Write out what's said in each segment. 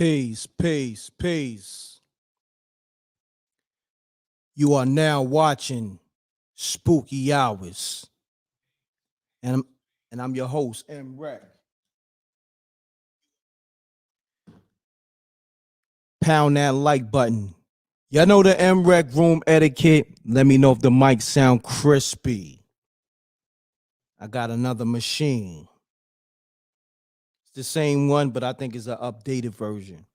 Peace. You are now watching Spooky Hours. And I'm your host, MRECK. Pound that like button. Y'all know the MRECK room etiquette. Let me know if the mic sound crispy. I got another machine. It's the same one, but I think it's an updated version.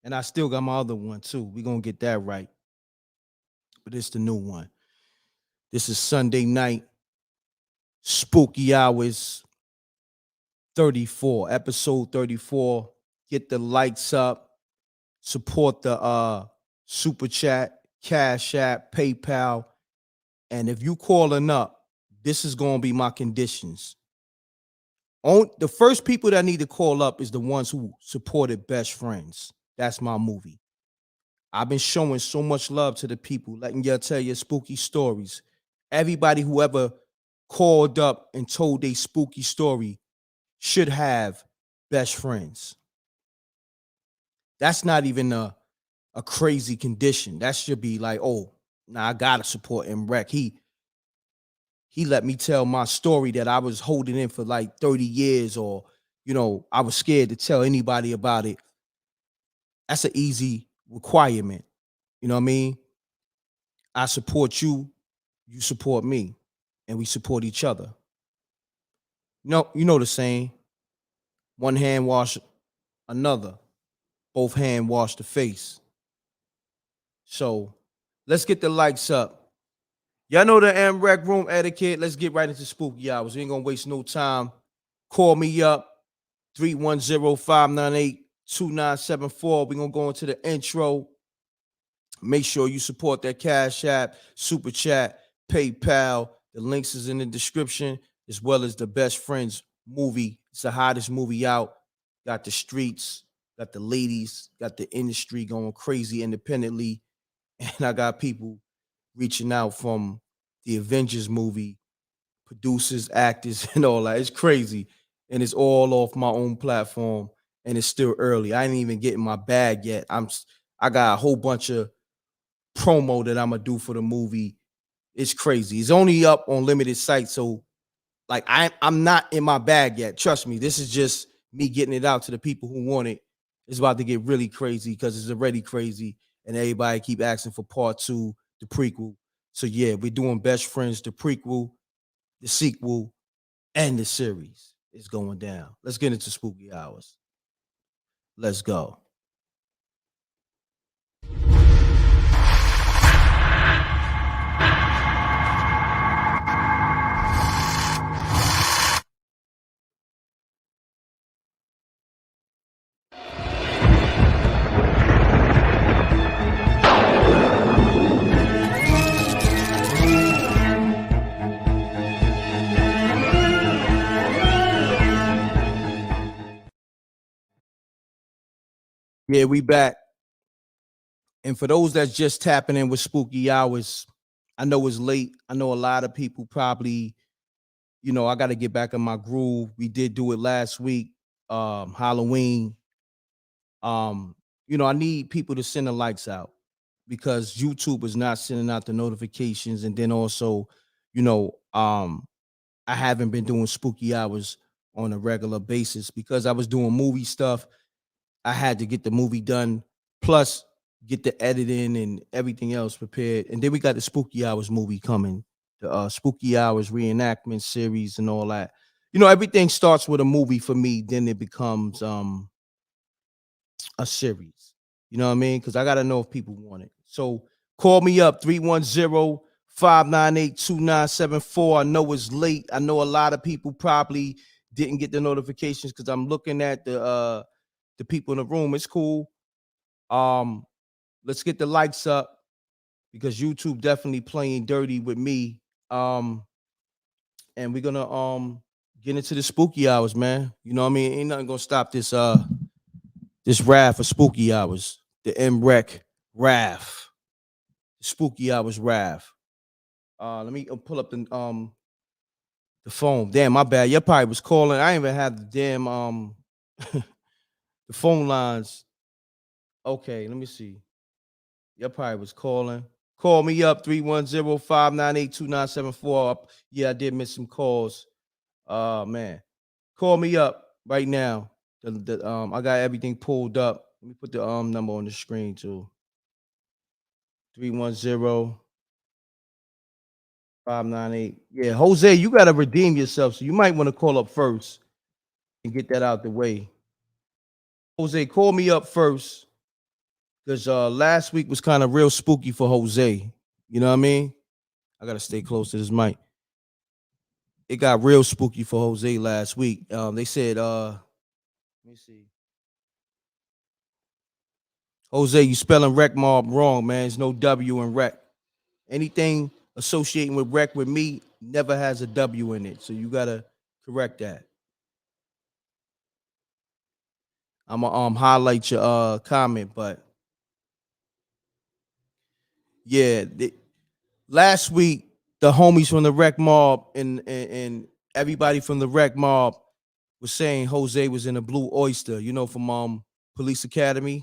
And I still got my other one too. We're gonna get that right. But it's the new one. This is Sunday night, Spooky Hours 34, episode 34. Get the likes up, support the super chat, Cash App, PayPal. And if you calling up, this is gonna be my conditions. The first people that need to call up is the ones who supported Best Friends. That's my movie. I've been showing so much love to the people, letting y'all tell your spooky stories. Everybody who ever called up and told a spooky story should have Best Friends. That's not even a crazy condition. That should be like, oh, now I gotta support MRECK. He let me tell my story that I was holding in for like 30 years, or I was scared to tell anybody about it. That's an easy requirement. You know what I mean? I support you, you support me, and we support each other. No, you know the saying, one hand wash another, both hand wash the face. So let's get the likes up. Y'all know the MRECK room etiquette. Let's get right into Spooky Hours. We ain't gonna waste no time. Call me up, 310-598-2974. We're gonna go into the intro. Make sure you support that Cash App, Super Chat, PayPal. The links is in the description, as well as the Best Friends movie. It's the hottest movie out. Got the streets, got the ladies, got the industry going crazy independently. And I got people reaching out from the Avengers movie, producers, actors, and all that. It's crazy. And it's all off my own platform. And it's still early. I ain't even getting my bag yet. I got a whole bunch of promo that I'm gonna do for the movie. It's crazy. It's only up on limited sites, so like I'm not in my bag yet. Trust me, this is just me getting it out to the people who want it. It's about to get really crazy because it's already crazy, and everybody keep asking for part 2, the prequel. So yeah, we're doing Best Friends, the prequel, the sequel, and the series. It's going down. Let's get into Spooky Hours. Let's go. Yeah, we back. And for those that's just tapping in with Spooky Hours, I know it's late. I know a lot of people probably, I got to get back in my groove. We did do it last week, Halloween. I need people to send the likes out because YouTube is not sending out the notifications. And then also, I haven't been doing Spooky Hours on a regular basis because I was doing movie stuff. I had to get the movie done, plus get the editing and everything else prepared. And then we got the Spooky Hours movie coming, the Spooky Hours reenactment series and all that. Everything starts with a movie for me, then it becomes a series. You know what I mean? Because I got to know if people want it. So call me up, 310-598-2974. I know it's late. I know a lot of people probably didn't get the notifications because I'm looking at the people in the room. It's cool. Let's get the likes up because YouTube definitely playing dirty with me. And we're gonna get into the Spooky Hours, man. You know what I mean? Ain't nothing gonna stop this RAF for Spooky Hours. The MRECK RAF. Spooky Hours RAF. Let me pull up the phone. Damn, my bad. Your probably was calling. I ain't even have the damn the phone lines Okay, let me see. Your probably was calling. Call me up 310-598-2974. Yeah, I did miss some calls. Man. Call me up right now. I got everything pulled up. Let me put the number on the screen too. 310-598. Yeah, Jose, you gotta redeem yourself. So you might want to call up first and get that out the way. Jose, call me up first. Because last week was kind of real spooky for Jose. You know what I mean? I gotta stay close to this mic. It got real spooky for Jose last week. They said, let me see. Jose, you spelling rec mob wrong, man. There's no W in rec. Anything associating with rec with me never has a W in it. So you gotta correct that. I'm gonna highlight your comment, but yeah, last week the homies from the rec mob and everybody from the rec mob was saying Jose was in a Blue Oyster, you know, from Police Academy.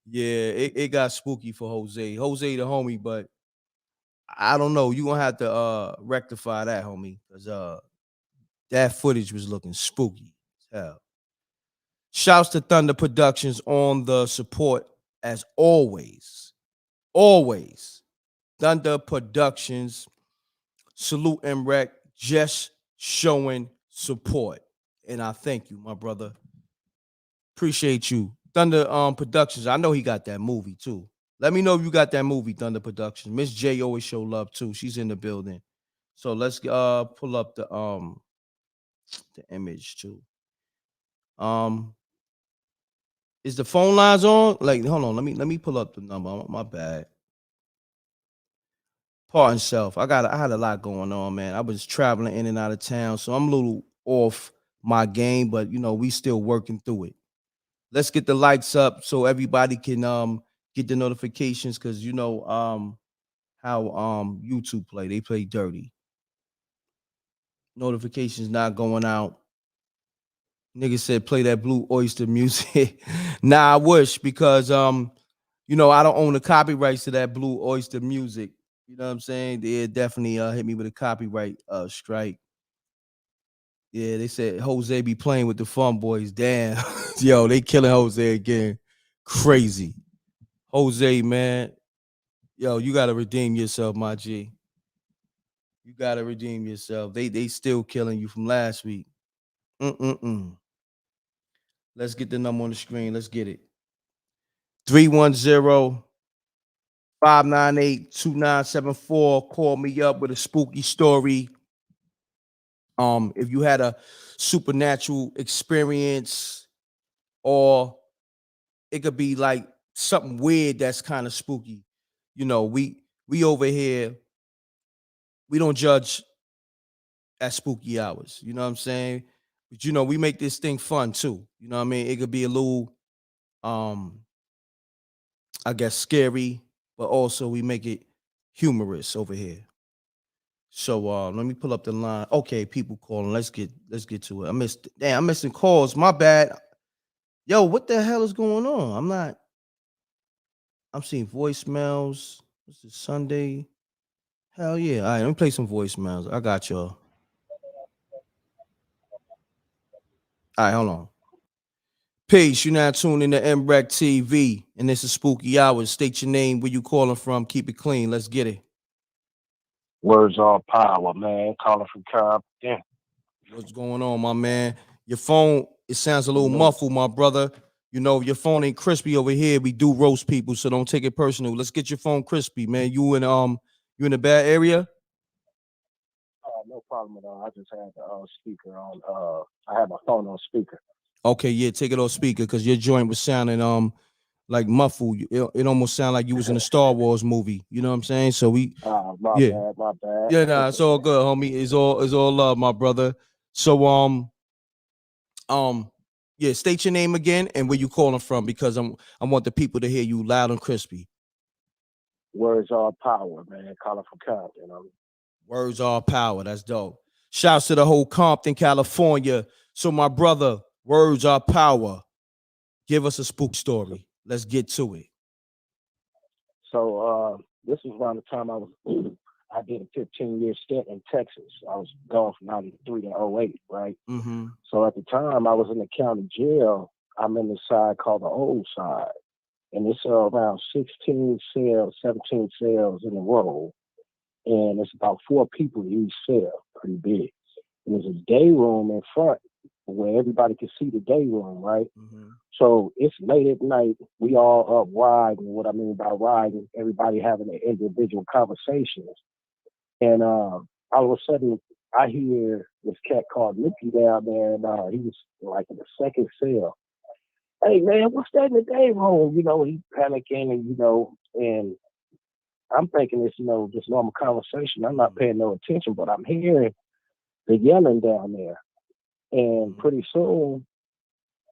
Yeah, it got spooky for Jose. Jose the homie, but I don't know. You gonna have to rectify that, homie, because that footage was looking spooky as hell. Shouts to Thunder Productions on the support as always. Always. Thunder Productions, salute MREC, just showing support. And I thank you, my brother. Appreciate you. Thunder Productions. I know he got that movie too. Let me know if you got that movie, Thunder Productions. Miss J always show love too. She's in the building. So let's pull up the image too. Is the phone lines on? Like, hold on, let me pull up the number. My bad. Pardon self. I had a lot going on, man. I was traveling in and out of town, so I'm a little off my game, but you know, we still working through it. Let's get the lights up so everybody can get the notifications because you know how YouTube play. They play dirty. Notifications not going out. Nigga said play that Blue Oyster music. Nah, I wish because you know, I don't own the copyrights to that Blue Oyster music. You know what I'm saying? They definitely hit me with a copyright strike. Yeah, they said Jose be playing with the Fun Boys. Damn. Yo, they killing Jose again. Crazy. Jose, man. Yo, you gotta redeem yourself, my G. You gotta redeem yourself. They still killing you from last week. Mm-mm-mm. Let's get the number on the screen. Let's get it. 310-598-2974. Call me up with a spooky story. If you had a supernatural experience, or it could be like something weird that's kind of spooky. You know, we over here, we don't judge at spooky hours. You know what I'm saying? But you know, we make this thing fun too. You know what I mean? It could be a little I guess scary, but also we make it humorous over here. So let me pull up the line. Okay, people calling. Let's get to it. I'm missing calls. My bad. Yo, what the hell is going on? I'm seeing voicemails. This is Sunday. Hell yeah. All right, let me play some voicemails. I got y'all. All right, hold on. Peace. You're now tuned in to MRECKTV, and this is Spooky Hours. State your name, where you calling from. Keep it clean. Let's get it. Words all power, man. Calling from Compton. What's going on, my man? Your phone, it sounds a little Salute. muffled, my brother. You know, your phone ain't crispy over here. We do roast people, so don't take it personal. Let's get your phone crispy, man. You in a bad area? No problem at all. I just had the speaker on. I had my phone on speaker. Okay, yeah, take it off speaker because your joint was sounding like muffled. It almost sounded like you was in a Star Wars movie. You know what I'm saying? So My yeah, bad, my bad. yeah, nah, it's all good, homie. It's all love, my brother. So um, yeah, state your name again and where you calling from because I want the people to hear you loud and crispy. Words all power, man. Calling from Compton. Words are power. That's dope. Shouts to the whole Compton, California. So my brother, words are power. Give us a spook story. Let's get to it. So this was around the time I was I did a 15-year stint in Texas. I was gone from 93 to '08, right? Mm-hmm. So at the time I was in the county jail. I'm in the side called the old side. And it's around 16 cells, 17 cells in a row. And it's about 4 people in each cell, pretty big. And there's a day room in front where everybody can see the day room, right? Mm-hmm. So it's late at night. We all up riding. What I mean by riding, everybody having their individual conversations. And all of a sudden, I hear this cat called Mickey down there, and he was like in the second cell. Hey man, what's that in the day room? He's panicking, and I'm thinking it's just normal conversation. I'm not paying no attention, but I'm hearing the yelling down there. And pretty soon,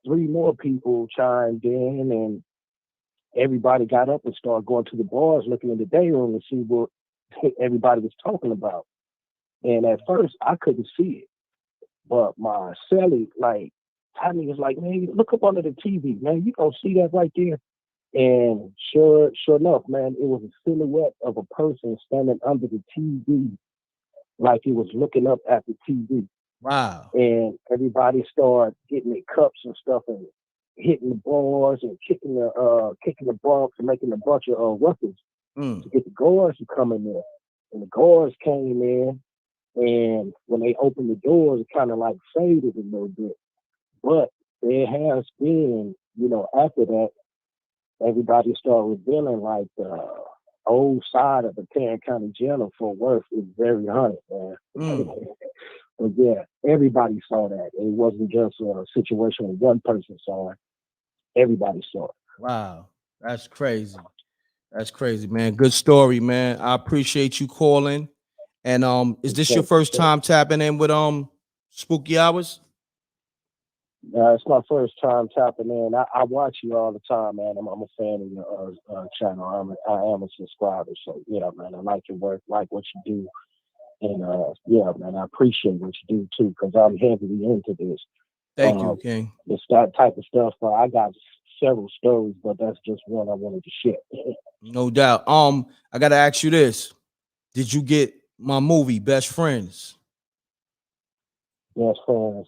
3 more people chimed in, and everybody got up and started going to the bars, looking in the day room to see what everybody was talking about. And at first, I couldn't see it, but my cellie, like, Tommy was like, man, look up under the TV, man. You gonna see that right there. And sure enough, man, it was a silhouette of a person standing under the TV, like he was looking up at the TV. Wow. And everybody started getting their cups and stuff and hitting the bars and kicking the bumps and making a bunch of ruckus to get the guards to come in there. And the guards came in, and when they opened the doors, it kind of like faded a little bit. But there has been, after that, everybody started revealing like the old side of the Tarrant County Jail in Fort Worth is very haunted, man. But yeah, everybody saw that. It wasn't just a situation where one person saw it. Everybody saw it. Wow. That's crazy. That's crazy, man. Good story, man. I appreciate you calling. And is this your first time tapping in with Spooky Hours? It's my first time tapping in. I watch you all the time, man. I'm a fan of your channel. I am a subscriber. So yeah, man, I like your work, like what you do. And yeah, man, I appreciate what you do too, because I'm heavily into this. Thank you, King. It's that type of stuff. I got several stories, but that's just one I wanted to share. No doubt. I gotta ask you this: did you get my movie Best Friends? Best Friends.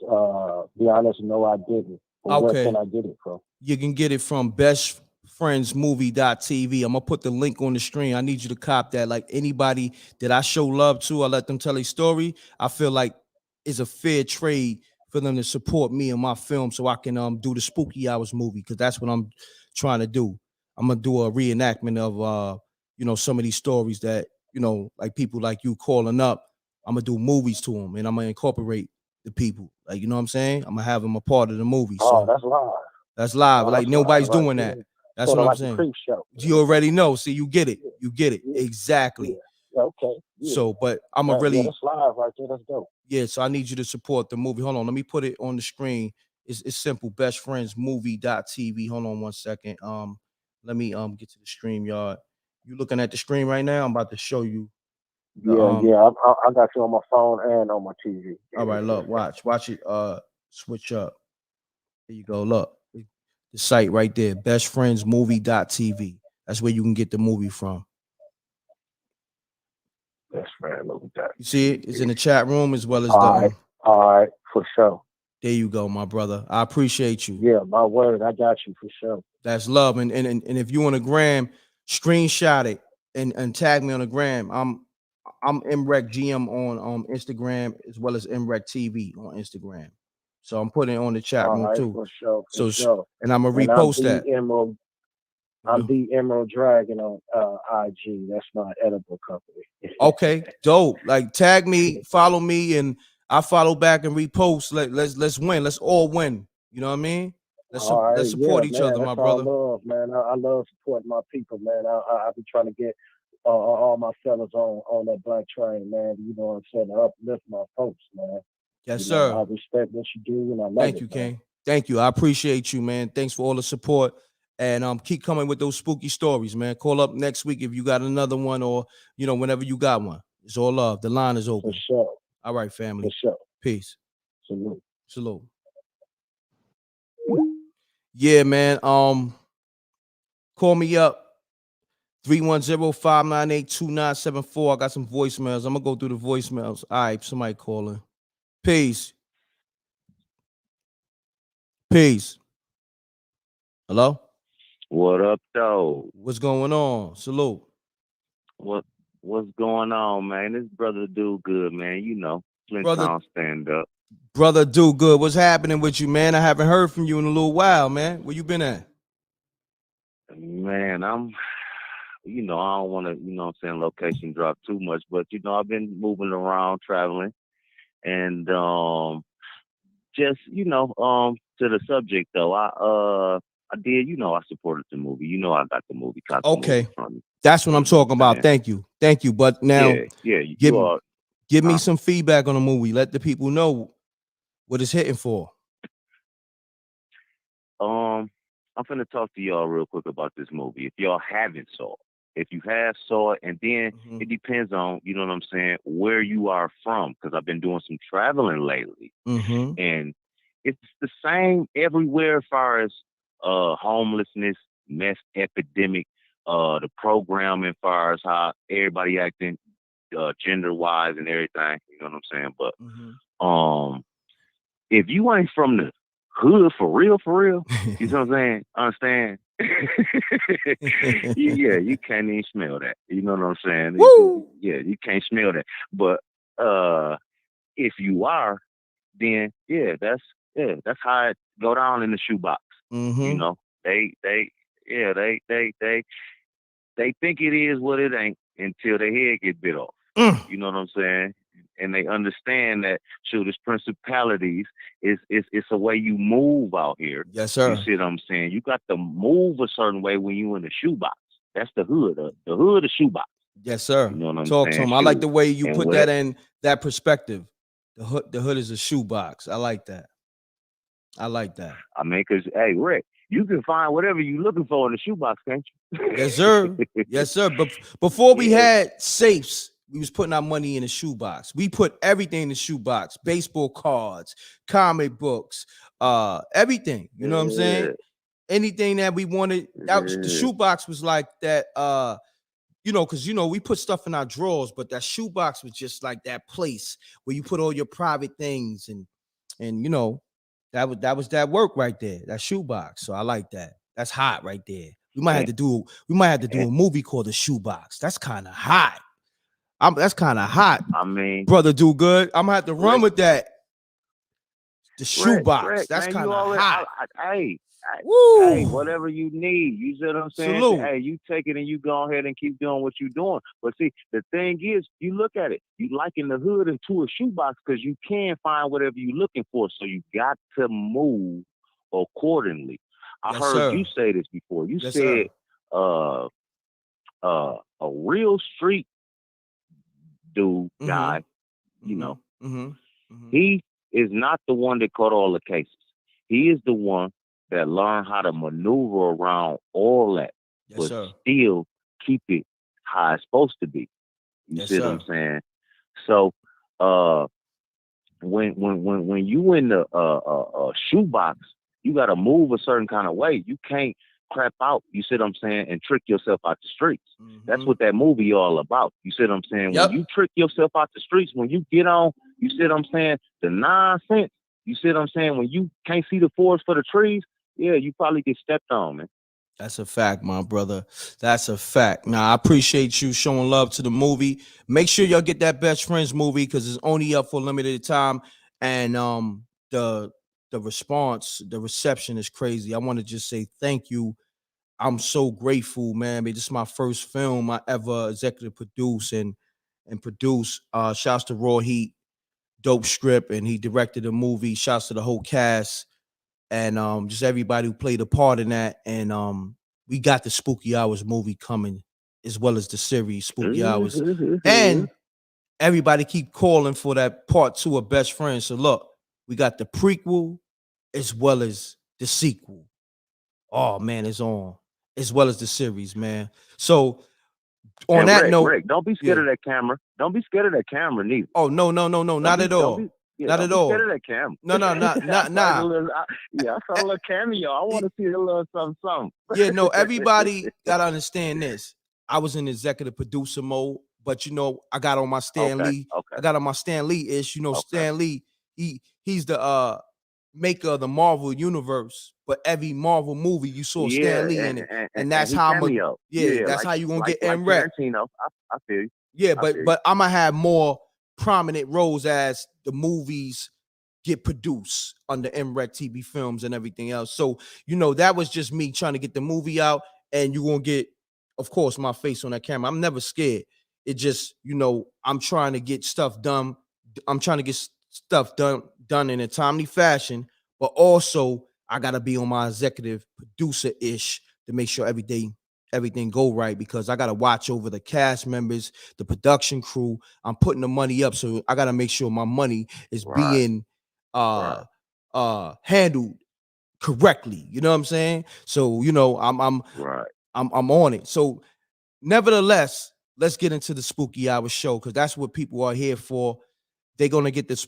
Be honest, no, I didn't. But where can I get it from? You can get it from bestfriendsmovie.tv. I'm gonna put the link on the screen. I need you to cop that. Like anybody that I show love to, I let them tell a story. I feel like it's a fair trade for them to support me and my film so I can do the Spooky Hours movie, because that's what I'm trying to do. I'm gonna do a reenactment of some of these stories that like people like you calling up. I'm gonna do movies to them, and I'm gonna incorporate the people. Like, you know what I'm saying? I'm gonna have them a part of the movie. Oh, So that's live. that's live. Like nobody's live, doing right? that. That's sort what of I'm like saying. A creep show. You already know. See, you get it. You get it. Yeah. Exactly. Yeah. Okay. Yeah. So, but I'm a really that's live right there. That's dope. Yeah, so I need you to support the movie. Hold on, let me put it on the screen. It's simple. Bestfriendsmovie.tv. Hold on one second. Let me get to the stream yard. You looking at the screen right now? I'm about to show you. I got you on my phone and on my TV. All right, look, watch it switch up. There you go. Look, the site right there, bestfriendsmovie.tv. That's where you can get the movie from. Best friend movie.tv. You see it? It's in the chat room as well as all right, for sure. There you go, my brother. I appreciate you. Yeah, my word, I got you for sure. That's love. And if you on the gram, screenshot it and tag me on the gram. I'm MRECKGM on Instagram as well as MRECKTV on Instagram. So I'm putting it on the chat room too. For sure. And I'm gonna repost that. I'm the Emerald Dragon on IG. That's my edible company. Okay, dope. Like tag me, follow me, and I follow back and repost. Let's win. Let's all win. You know what I mean? Let's support each other, my brother. Love, man. I love supporting my people, man. I be trying to get all my fellas on that black train, man. You know what I'm saying? To uplift my folks, man. Yes, sir. I respect what you do, and I love Thank you, King. Thank you. I appreciate you, man. Thanks for all the support. And keep coming with those spooky stories, man. Call up next week if you got another one, or whenever you got one. It's all love. The line is open. For sure. All right, family. For sure. Peace. Salute. Salute. Yeah, man. Call me up 310-598-2974. I got some voicemails. I'm gonna go through the voicemails. All right, somebody calling. Peace. Peace. Hello? What up, though? What's going on? Salute. What what's going on, man? This brother do good, man. You know, Flint Brother, Town stand up. brother, do good. What's happening with you, man? I haven't heard from you in a little while, man. Where you been at? Man, I don't want to, location drop too much, but I've been moving around, traveling, and just to the subject though, I did, I supported the movie. I got the movie, caught the movie Okay. from you. That's what I'm You know talking what I'm about. saying? Thank you. Thank you. But now Yeah, give you are. give me Huh? some feedback on the movie. Let the people know what it's hitting for. I'm finna talk to y'all real quick about this movie. If y'all haven't saw it, if you have saw it, and then Mm-hmm. it depends on, you know what I'm saying, where you are from, because I've been doing some traveling lately, Mm-hmm. and it's the same everywhere as far as homelessness, mess epidemic, the programming as far as how everybody acting gender wise and everything. You know what I'm saying? But Mm-hmm. if you ain't from the hood for real, you know what I'm saying? Understand? Yeah, you can't even smell that. You know what I'm saying? Woo! Yeah, you can't smell that. But if you are, then that's how it go down in the shoebox. You Mm-hmm. know, yeah, they think it is what it ain't until their head get bit off. Mm. You know what I'm saying? And they understand that shoot, it's principalities. It's a way you move out here. Yes, You sir. see what I'm saying? You got to move a certain way when you in the shoebox. That's the hood. The hood of shoebox. Yes, sir. You know what I'm Talk to saying? him. I like Shoot. the way you And put what that it, in that perspective. The hood is a shoebox. I like that. I like that. I mean, cause hey, Rick, you can find whatever you looking for in the shoebox, can't Yes, you? sir. Yes, sir. But before we Yeah. had safes, we was putting our money in the shoebox. We put everything in the shoebox: baseball cards, comic books, everything. You know what I'm saying? Yeah. Anything that we wanted. That was, the Yeah. shoebox was like that. Because we put stuff in our drawers, but that shoebox was just like that place where you put all your private things, and that was that work right there, that shoebox. So I like that. That's hot right there. And, We might have to do and a movie called The Shoebox. That's kind of hot. That's kind of hot, I mean, brother. Do good. I'm gonna have to run Rick, with that. The Shoebox. Rick, That's man, kind you of already, hot. hey, Woo! whatever you need, you see what I'm saying? Salute. Hey, you take it and you go ahead and keep doing what you're doing. But see, the thing is, you look at it, you liken the hood into a shoebox because you can find whatever you're looking for. So you got to move accordingly. I Yes, heard sir. you say this before. You Yes, said sir. uh a real street dude Mm-hmm. guy, you Mm-hmm. know, Mm-hmm. Mm-hmm. he is not the one that caught all the cases. He is the one that learned how to maneuver around all that, Yes, but sir. still keep it how it's supposed to be. You Yes, see what I'm sir. saying? So, uh, when you in the shoebox, you got to move a certain kind of way. You can't crap out. You see what I'm saying? And trick yourself out the streets. That's Mm-hmm. what that movie all about. You see what I'm saying? When you Yep. trick yourself out the streets, when you get on, you see what I'm saying? The nonsense. You see what I'm saying? When you can't see the forest for the trees, yeah, you probably get stepped on, man. That's a fact, my brother. That's a fact. Now, I appreciate you showing love to the movie. Make sure y'all get that Best Friends movie because it's only up for a limited time. And the response, the reception is crazy. I want to just say thank you. I'm so grateful, man. I mean, this is my first film I ever executive produce and produce. Shouts to Raw Heat, dope script, and he directed the movie. Shouts to the whole cast and just everybody who played a part in that. And we got the Spooky Hours movie coming, as well as the series Spooky Hours. And everybody keep calling for that part 2 of Best Friends. So look, we got the prequel as well as the sequel. Oh man, it's on. As well as the series, man. So on And that note, Rick, don't be scared yeah. of that camera. Don't be scared of that camera, neither. Oh no, no, no, no, Don't not be, at don't be, all. Yeah, Not don't at be all. scared of that camera. No, nah. I saw a little cameo. I want to see a little something. Yeah, no, everybody gotta understand this. I was in executive producer mode, but I got on my Stan Okay, Lee. okay, I got on my Stan Lee ish. okay. Stan Lee, he's the maker of the Marvel universe, but every Marvel movie you saw Stan Yeah, Lee in it. And and that's he how cameo. Yeah, that's how you gonna get like MRECK. Tarantino. I feel you. Yeah, I feel you. but I'm gonna have more prominent roles as the movies get produced under MRECKTV films and everything else. So, that was just me trying to get the movie out, and you're gonna get, of course, my face on that camera. I'm never scared. It just, I'm trying to get stuff done. I'm trying to get stuff done in a timely fashion, but also I gotta be on my executive producer-ish to make sure everything go right, because I gotta watch over the cast members, the production crew. I'm putting the money up, so I gotta make sure my money is Right, being right, handled correctly. You know what I'm saying? So, right. I'm on it. So nevertheless, let's get into the Spooky Hour show, because that's what people are here for. They're gonna get this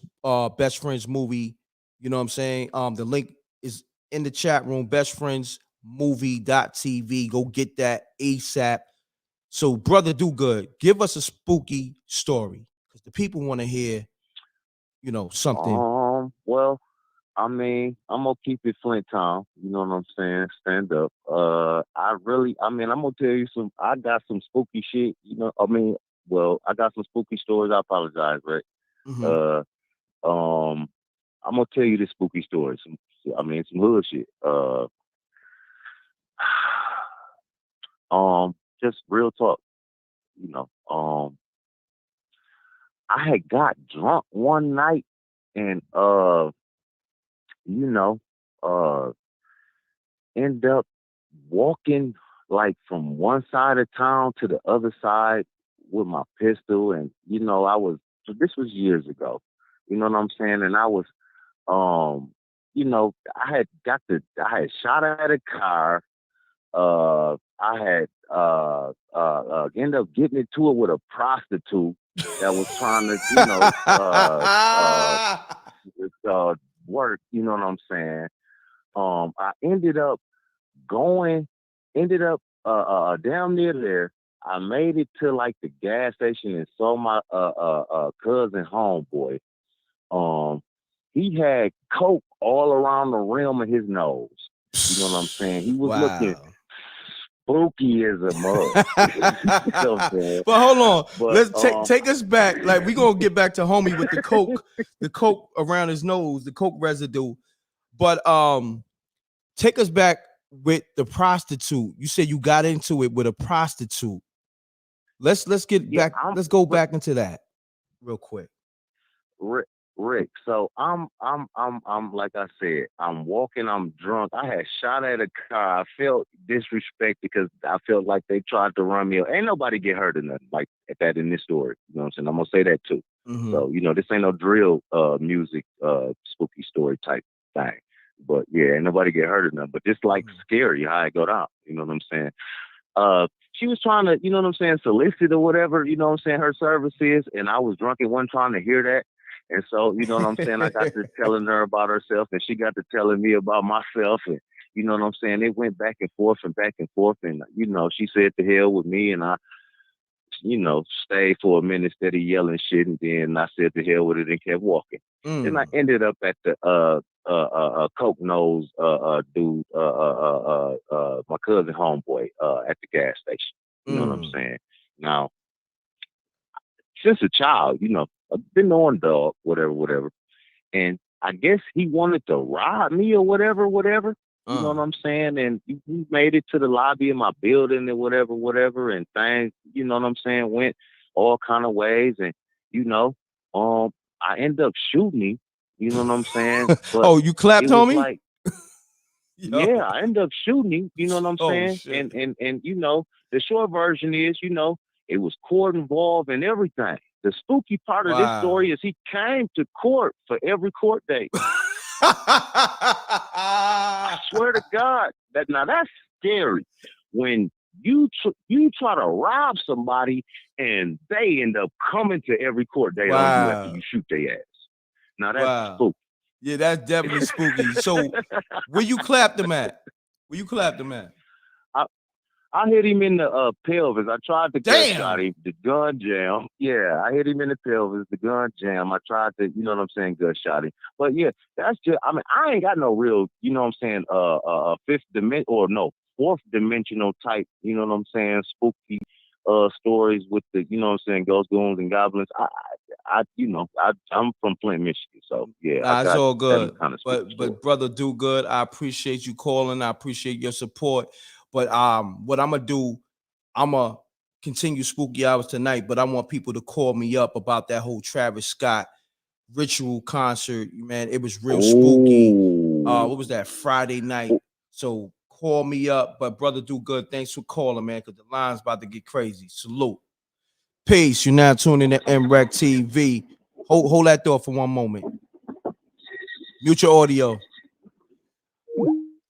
Best Friends movie. You know what I'm saying? The link is in the chat room, bestfriendsmovie.tv. Go get that ASAP. So, brother, do good. Give us a spooky story, because the people want to hear, something. Well, I mean, I'm gonna keep it Flint Town. You know what I'm saying? Stand up. I'm gonna tell you I got some spooky shit. I got some spooky stories. I apologize, right? Mhm. Uh, um, I'm gonna tell you this spooky story. Some hood shit. Just real talk. You know, I had got drunk one night and you know, uh, end up walking from one side of town to the other side with my pistol. And this was years ago. You know what I'm saying? And I was, I had shot at a car. I had ended up getting into it with a prostitute that was trying to, work. You know what I'm saying? I going, ended up down near there. I made it to the gas station and saw my cousin homeboy. Um, he had coke all around the rim of his nose. You know what I'm saying? He was looking Wow. spooky as a mug. You know what I'm saying? But hold on. But Let's take us back. Like, we gonna get back to homie with the coke around his nose, the coke residue. But take us back with the prostitute. You said you got into it with a prostitute. Let's get yeah, back. Let's go back into that real quick. Rick. So I'm like I said, I'm walking, I'm drunk. I had shot at a car. I felt disrespect because I felt like they tried to run me. Ain't nobody get hurt or nothing like that in this story. You know what I'm saying? I'm gonna say that too. Mhm. So, this ain't no drill music spooky story type thing. But yeah, ain't nobody get hurt or nothing. But just scary how it go down. You know what I'm saying? She was trying to, you know what I'm saying, solicit or whatever, you know what I'm saying, her services. And I was drunk and wasn't trying to hear that. And so, you know what I'm saying, I got to telling her about herself and she got to telling me about myself. And, you know what I'm saying, it went back and forth and back and forth. And, she said to hell with me. And I, stayed for a minute instead of yelling shit. And then I said to hell with it and kept walking. Then I ended up at the coke nose dude, my cousin homeboy at the gas station. You know what I'm saying? Now, since a child, I've been on dog, whatever. And I guess he wanted to rob me or whatever. You know what I'm saying? And he made it to the lobby of my building and whatever. And things, you know what I'm saying, went all kind of ways. And, I ended up shooting him. You know what I'm saying? But Oh, you clapped, it was homie? like, yeah, I ended up shooting him. You know what I'm Oh, saying? shit. And the short version is, it was court involved and everything. The spooky part of this story is he came to court for every court date. I swear to God, that's scary. When you try to rob somebody and they end up coming to every court date on you after you shoot their ass. Now that's Wow. spooky. Yeah, that's definitely spooky. So where you clapped him at? Where you clapped him at? I hit him in the pelvis. I tried to gunshot him, the gun jam. Yeah, I hit him in the pelvis, the gun jam. I tried to, you know what I'm saying, gunshot him. But yeah, that's just. I mean, I ain't got no real, you know what I'm saying, fifth dimension or no fourth dimensional type, you know what I'm saying, spooky stories with the, you know what I'm saying, ghosts, goons, and goblins. I'm from Flint, Michigan, so yeah, Nah, I it's got all good. kind of spooky But brother, do good. I appreciate you calling. I appreciate your support. But what I'm gonna do, I'm gonna continue spooky hours tonight. But I want people to call me up about that whole Travis Scott ritual concert. Man, it was real spooky. What was that, Friday night? So call me up. But brother, do good. Thanks for calling, man, because the line's about to get crazy. Salute. Peace. You're now tuning to MRECKTV. Hold that door for one moment. Mute your audio.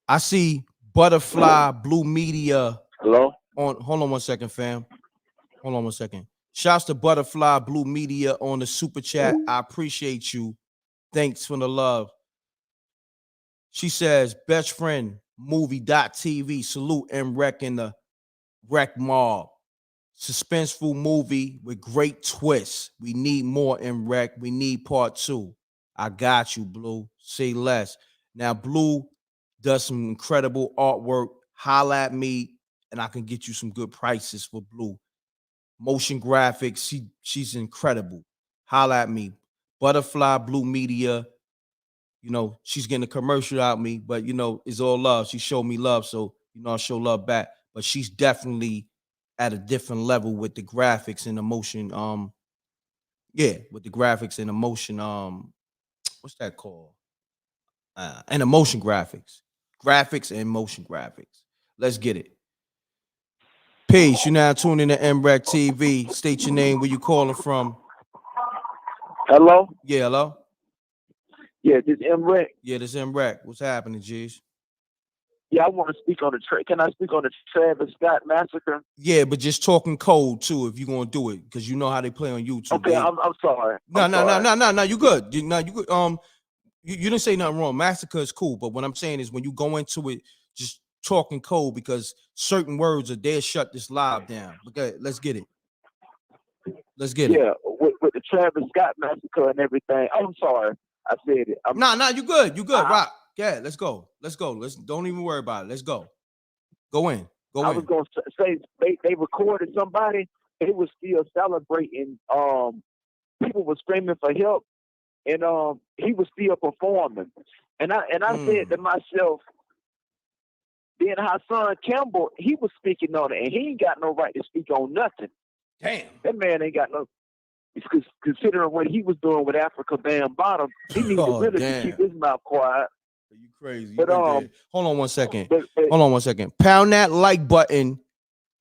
I see Butterfly Blue Media. Hello? Hold on one second, fam. Hold on one second. Shouts to Butterfly Blue Media on the super chat. I appreciate you. Thanks for the love. She says, best friend movie.tv. Salute MREC in the Rec Mob. Suspenseful movie with great twists. We need more MREC. We need part 2. I got you, Blue. Say less. Now, Blue does some incredible artwork. Holla at me, and I can get you some good prices for Blue. Motion graphics. She's incredible. Holla at me. Butterfly Blue Media. You know, she's getting a commercial out of me, but you know, it's all love. She showed me love, so you know, I show love back. But she's definitely at a different level with the graphics and emotion. With the graphics and emotion. What's that called? And emotion graphics. Graphics and motion graphics. Let's get it. Peace. You're now tuning to MREC TV. State your name, where you calling from. Hello? Yeah, hello? Yeah, this is MREC. Yeah, this MREC. What's happening, G's? Yeah, I want to speak on the Can I speak on the Travis Scott massacre? Yeah, but just talking code too, if you're gonna do it, because you know how they play on YouTube. Okay, I'm sorry. No. You good. You good. You didn't say nothing wrong. Massacre is cool, but what I'm saying is when you go into it, just talking code because certain words are there. Shut this live down. Okay, let's get it. Let's get it. Yeah, with the Travis Scott massacre and everything. I'm sorry, I said it. Nah, you good. You good. Rock. Yeah, let's go. Let's don't even worry about it. Let's go. Go in. I was gonna say they recorded somebody. They was still celebrating. People were screaming for help, and he was still performing. And I said to myself, then Hassan Campbell, he was speaking on it, and he ain't got no right to speak on nothing. Damn, that man ain't got no. Considering what he was doing with Africa Bam Bottom, he needs to really keep his mouth quiet. You crazy. But hold on one second. Hold on one second. Pound that like button.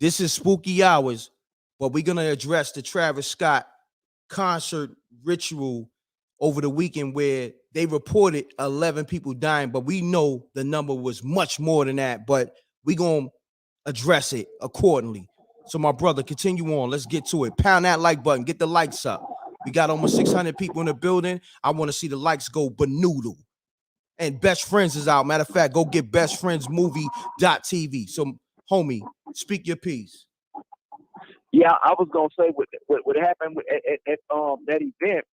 This is spooky hours, but we're gonna address the Travis Scott concert ritual over the weekend where they reported 11 people dying, but we know the number was much more than that. But we're gonna address it accordingly. So, my brother, continue on. Let's get to it. Pound that like button. Get the likes up. We got almost 600 people in the building. I want to see the likes go banoodle. And Best Friends is out. Matter of fact, go get bestfriendsmovie.tv. So, homie, speak your piece. Yeah, I was gonna say what happened at that event.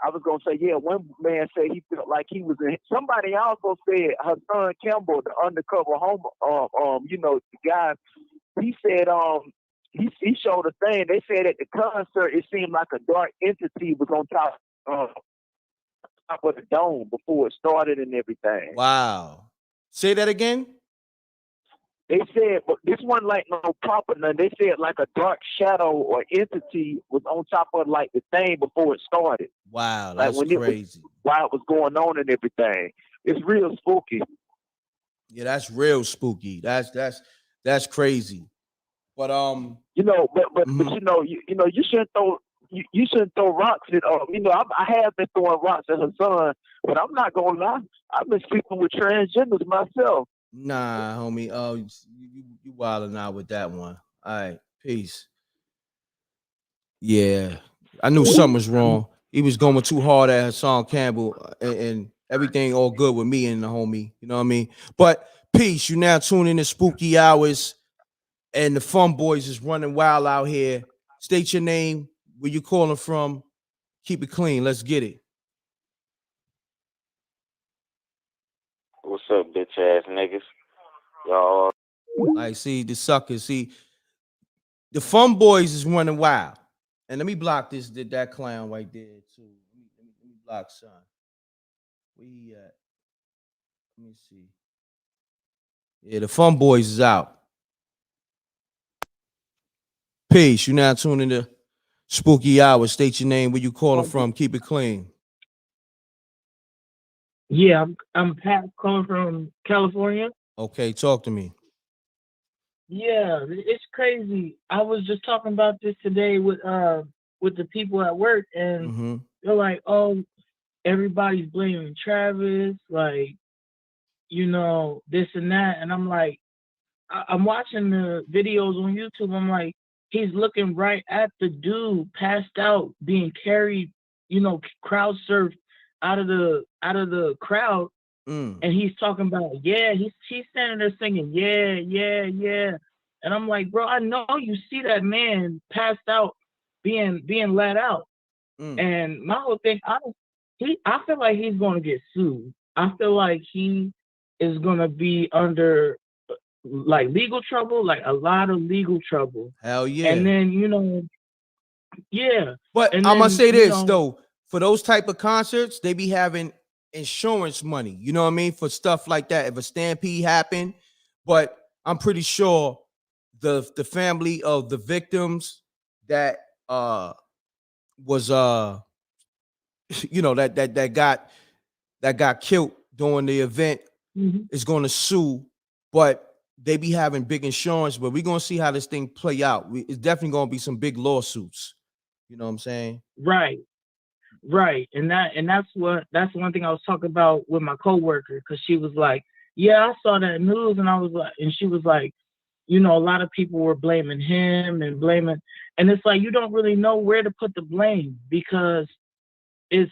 I was gonna say, yeah, one man said he felt like he was in. Somebody also said Hassan Campbell, the undercover the guy. He said he showed a thing. They said at the concert it seemed like a dark entity was on top of the dome before it started and everything. Wow. Say that again. They said, but this one like no proper none. They said like a dark shadow or entity was on top of like the thing before it started. Wow, that's like crazy. While it was going on and everything, it's real spooky. Yeah, that's real spooky. That's crazy. But but you shouldn't throw. You shouldn't throw rocks at I have been throwing rocks at Hassan, but I'm not gonna lie. I've been sleeping with transgenders myself. Nah, homie. Oh, you wilding out with that one. All right, peace. Yeah, I knew something was wrong. he was going too hard at Hassan Campbell, and everything all good with me and the homie. You know what I mean? But peace. You now tune in to Spooky Hours, and the Fun Boys is running wild out here. State your name, where you calling from. Keep it clean. Let's get it. What's up, bitch ass niggas? Y'all. Like, see the suckers. See the Fun Boys is running wild. And let me block that clown right there too. Let me block son. Where he at? Let me see. Yeah, the Fun Boys is out. Peace. You now tuning to Spooky Hours. State your name, where you calling from. Keep it clean. Yeah, I'm Pat calling from California. Okay, talk to me. Yeah, it's crazy. I was just talking about this today with the people at work, and they're like, "Oh, everybody's blaming Travis, like, this and that." And I'm like, I'm watching the videos on YouTube. I'm like, he's looking right at the dude passed out, being carried, crowd surfed out of the crowd, and he's talking about, yeah, he's standing there singing, yeah, yeah, yeah. And I'm like, bro, I know you see that man passed out, being let out. And my whole thing, I feel like he's gonna get sued. I feel like he is gonna be under like legal trouble, like a lot of legal trouble. Hell yeah. And then, yeah. But and I'm gonna then, say this though, for those type of concerts, they be having insurance money, you know what I mean, for stuff like that. If a stampede happened, but I'm pretty sure the family of the victims that was that got killed during the event is going to sue, but they be having big insurance. But we're gonna see how this thing play out. It's definitely gonna be some big lawsuits. You know what I'm saying? Right. And that's one thing I was talking about with my coworker, because she was like, yeah, I saw that news, and she was like, a lot of people were blaming him and it's like, you don't really know where to put the blame, because it's,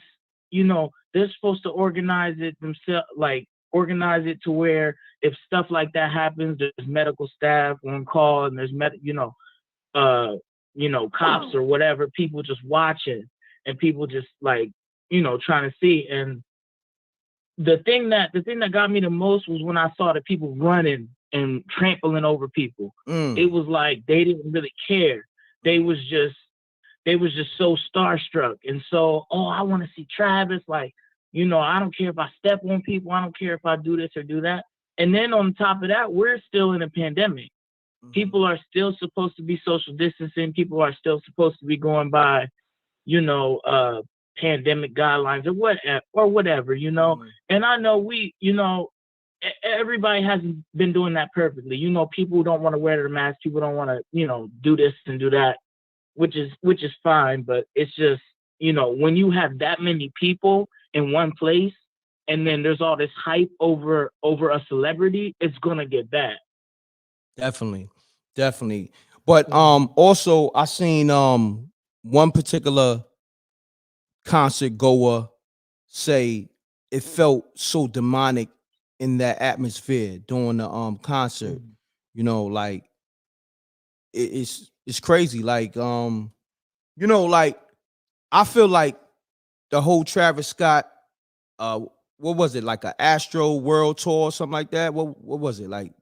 they're supposed to organize it themselves, like organize it to where if stuff like that happens, there's medical staff on call, and there's cops or whatever, people just watching, and people just like, trying to see. And the thing that got me the most was when I saw the people running and trampling over people. It was like they didn't really care. They was just so starstruck. And so, I want to see Travis. Like, I don't care if I step on people. I don't care if I do this or do that. And then on top of that, we're still in a pandemic. People are still supposed to be social distancing. People are still supposed to be going by, pandemic guidelines or whatever, And I know everybody hasn't been doing that perfectly. People don't want to wear their masks. People don't want to, do this and do that, which is fine. But it's just, when you have that many people in one place, and then there's all this hype over a celebrity, it's gonna get bad. Definitely. But also I seen one particular concert goer say it felt so demonic in that atmosphere during the concert. Like it's crazy. Like like I feel like the whole Travis Scott what was it, like a Astro World Tour or something like that? What was it like?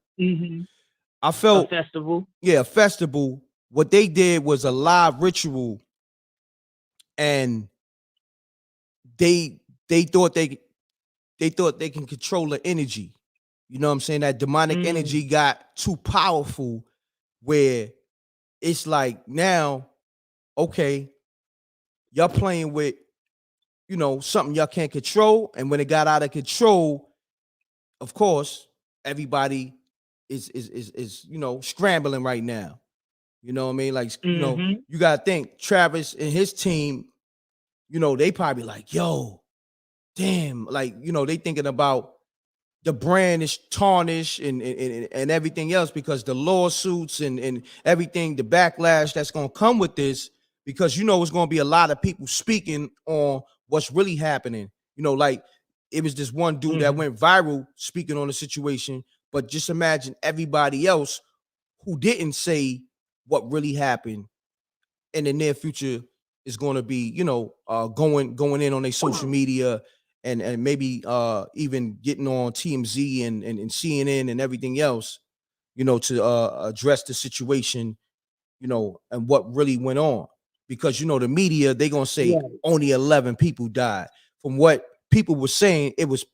I felt a festival. Yeah, a festival. What they did was a live ritual, and they thought they can control the energy. You know what I'm saying? That demonic energy got too powerful, where it's like, now, okay, y'all playing with, something y'all can't control. And when it got out of control, of course, everybody is scrambling right now. You know what I mean? Like, you gotta think Travis and his team, they probably like, yo, damn, like, they thinking about the brand is tarnished and everything else, because the lawsuits and everything, the backlash that's gonna come with this, because it's going to be a lot of people speaking on what's really happening. Like it was this one dude that went viral speaking on the situation, but just imagine everybody else who didn't say what really happened in the near future is going to be, going in on their social media and maybe even getting on TMZ and CNN and everything else, to address the situation, and what really went on. Because, the media, they're going to say only 11 people died. From what people were saying, it was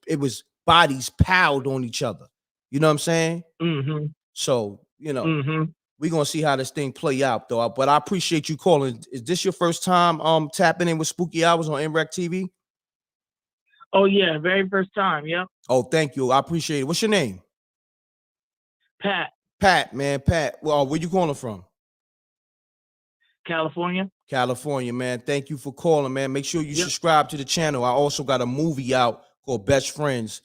bodies piled on each other. You know what I'm saying? Mm-hmm. So, we're going to see how this thing play out, though. But I appreciate you calling. Is this your first time tapping in with Spooky Hours on MRECKTV? Oh, yeah. Very first time. Yep. Oh, thank you. I appreciate it. What's your name? Pat. Pat, man. Pat. Well, where you calling from? California. California, man. Thank you for calling, man. Make sure you subscribe to the channel. I also got a movie out called Best Friends.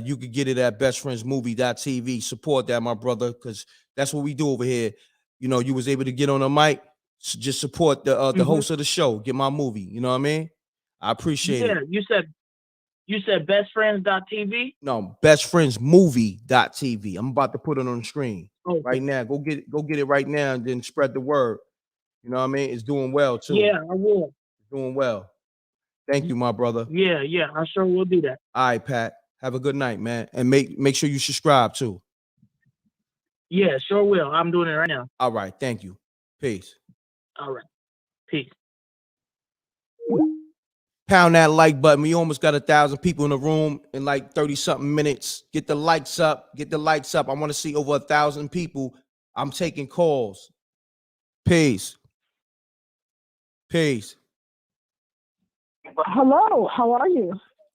You can get it at bestfriendsmovie.tv. Support that, my brother, because that's what we do over here. You was able to get on a mic. So just support the host of the show. Get my movie. You know what I mean? I appreciate it. Yeah, you said bestfriends.tv? No, bestfriendsmovie.tv. I'm about to put it on the screen right now. Go get it right now and then spread the word. You know what I mean? It's doing well too. Yeah, I will. It's doing well. Thank you, my brother. Yeah, I sure will do that. All right, Pat. Have a good night, man. And make sure you subscribe too. Yeah, sure will. I'm doing it right now. All right. Thank you. Peace. All right. Peace. Pound that like button. We almost got 1,000 people in the room in like 30-something minutes. Get the likes up. Get the likes up. I want to see over 1,000 people. I'm taking calls. Peace. Peace. Hello, how are you?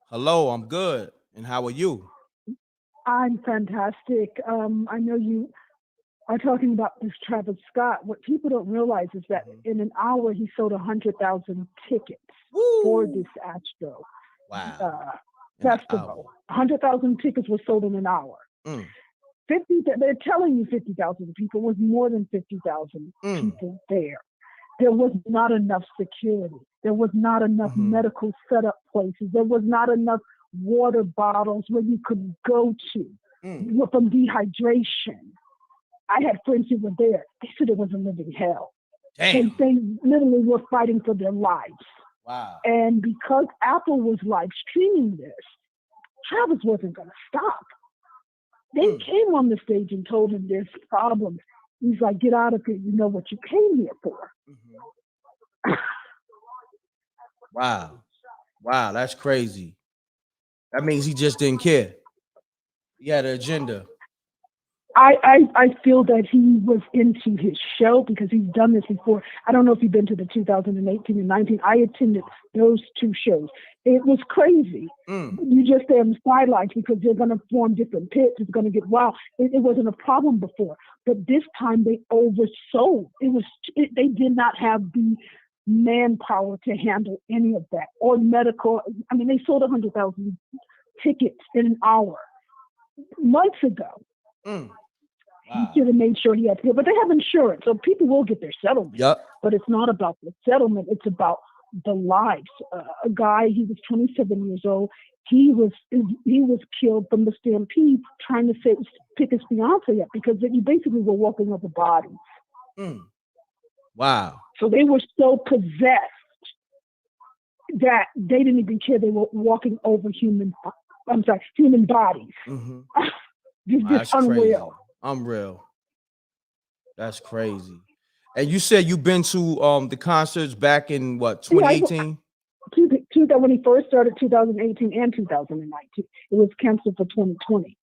Hello, I'm good. And how are you? I'm fantastic. I know you are talking about this Travis Scott. What people don't realize is that in an hour he sold 100,000 tickets for this Astro festival. 100,000 tickets were sold in an hour. 50. They're telling you 50,000 people. It was more than 50,000 people there. There was not enough security. There was not enough medical setup places. There was not enough water bottles where you could go to from dehydration. I had friends who were there. They said it was a living hell. Damn. They literally were fighting for their lives. Wow. And because Apple was live streaming this, Travis wasn't going to stop. They came on the stage and told him there's problems. He's like, get out of here. You know what you came here for. Wow. Wow, that's crazy. That means he just didn't care. He had an agenda. I feel that he was into his show because he's done this before. I don't know if you've been to the 2018 and 19. I attended those two shows. It was crazy. You just stay on the sidelines because they're going to form different pits. It's going to get wild. It wasn't a problem before, but this time they oversold. They did not have the manpower to handle any of that or medical. I mean, they sold 100,000 tickets in an hour months ago. Wow. He should have made sure he had to pay, but they have insurance, so people will get their settlement. Yep. But it's not about the settlement; it's about the lives. A guy, he was 27 years old. He was killed from the stampede trying to pick his fiance up because you basically were walking over bodies. Wow. So they were so possessed that they didn't even care. They were walking over human bodies. Just unreal. Crazy. Unreal. That's crazy. And you said you've been to the concerts back in what, 2018? When he first started, 2018 and 2019. It was canceled for 2020.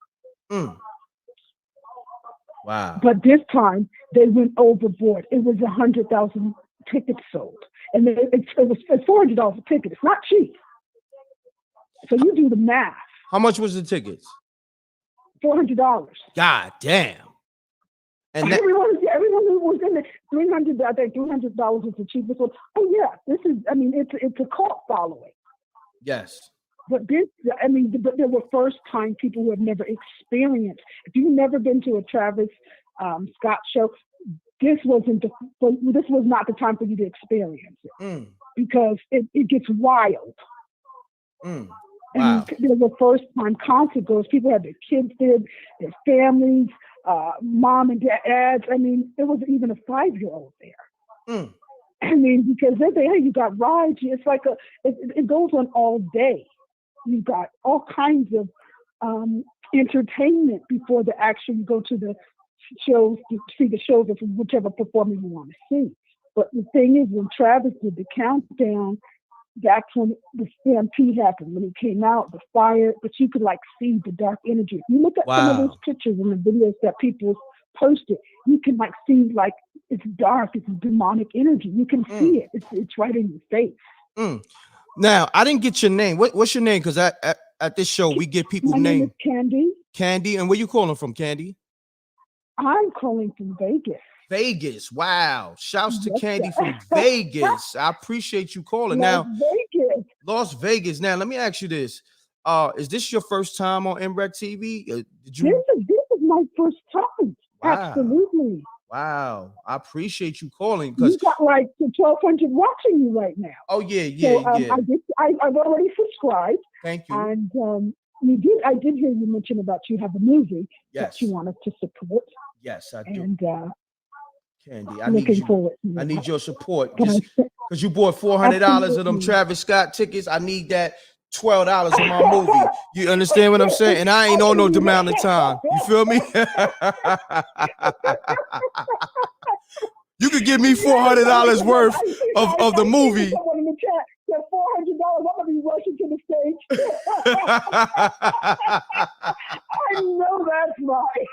Wow. But this time they went overboard. It was 100,000 tickets sold, and it was $400 a ticket. It's not cheap. So you do the math. How much was the tickets? $400. God damn. And everyone who was in there, $300. I think $300 was the cheapest one. Oh yeah, it's a cult following. Yes. But there were first time people who have never experienced. If you've never been to a Travis Scott show, this was not the time for you to experience it because it gets wild. Wow. And there were first time concert goers. People had their kids there, their families, mom and dads. I mean, there was even a 5-year-old there. I mean, because they say, hey, you got rides. It's like it goes on all day. You've got all kinds of entertainment before the action. You go to the shows to see the shows of whichever performer you want to see. But the thing is, when Travis did the countdown, that's when the stampede happened. When he came out, the fire, but you could like see the dark energy. If you look at some of those pictures and the videos that people posted, you can like see like it's dark, it's demonic energy. You can see it. It's right in your face. Now, I didn't get your name. What's your name? Because at this show, we get people names. My name is Candy. Candy, and where you calling from, Candy? I'm calling from Vegas. Vegas. Wow. Shouts to Candy from Vegas. I appreciate you calling. Las Vegas. Now, let me ask you this. Is this your first time on MRECKTV? This is my first time. Wow. Absolutely. Wow. I appreciate you calling. You got like 1,200 watching you right now. Oh, yeah. I've already subscribed. Thank you. And I did hear you mention about you have a movie that you wanted to support. Yes, I do. And Candy, I need your support. Because you bought $400 of them Travis Scott tickets. I need that $12 on my movie. You understand what I'm saying? And I ain't on no amount of time. You feel me? You could give me $400 worth of the movie. $400, I'm gonna be rushing to the stage. I know that's right.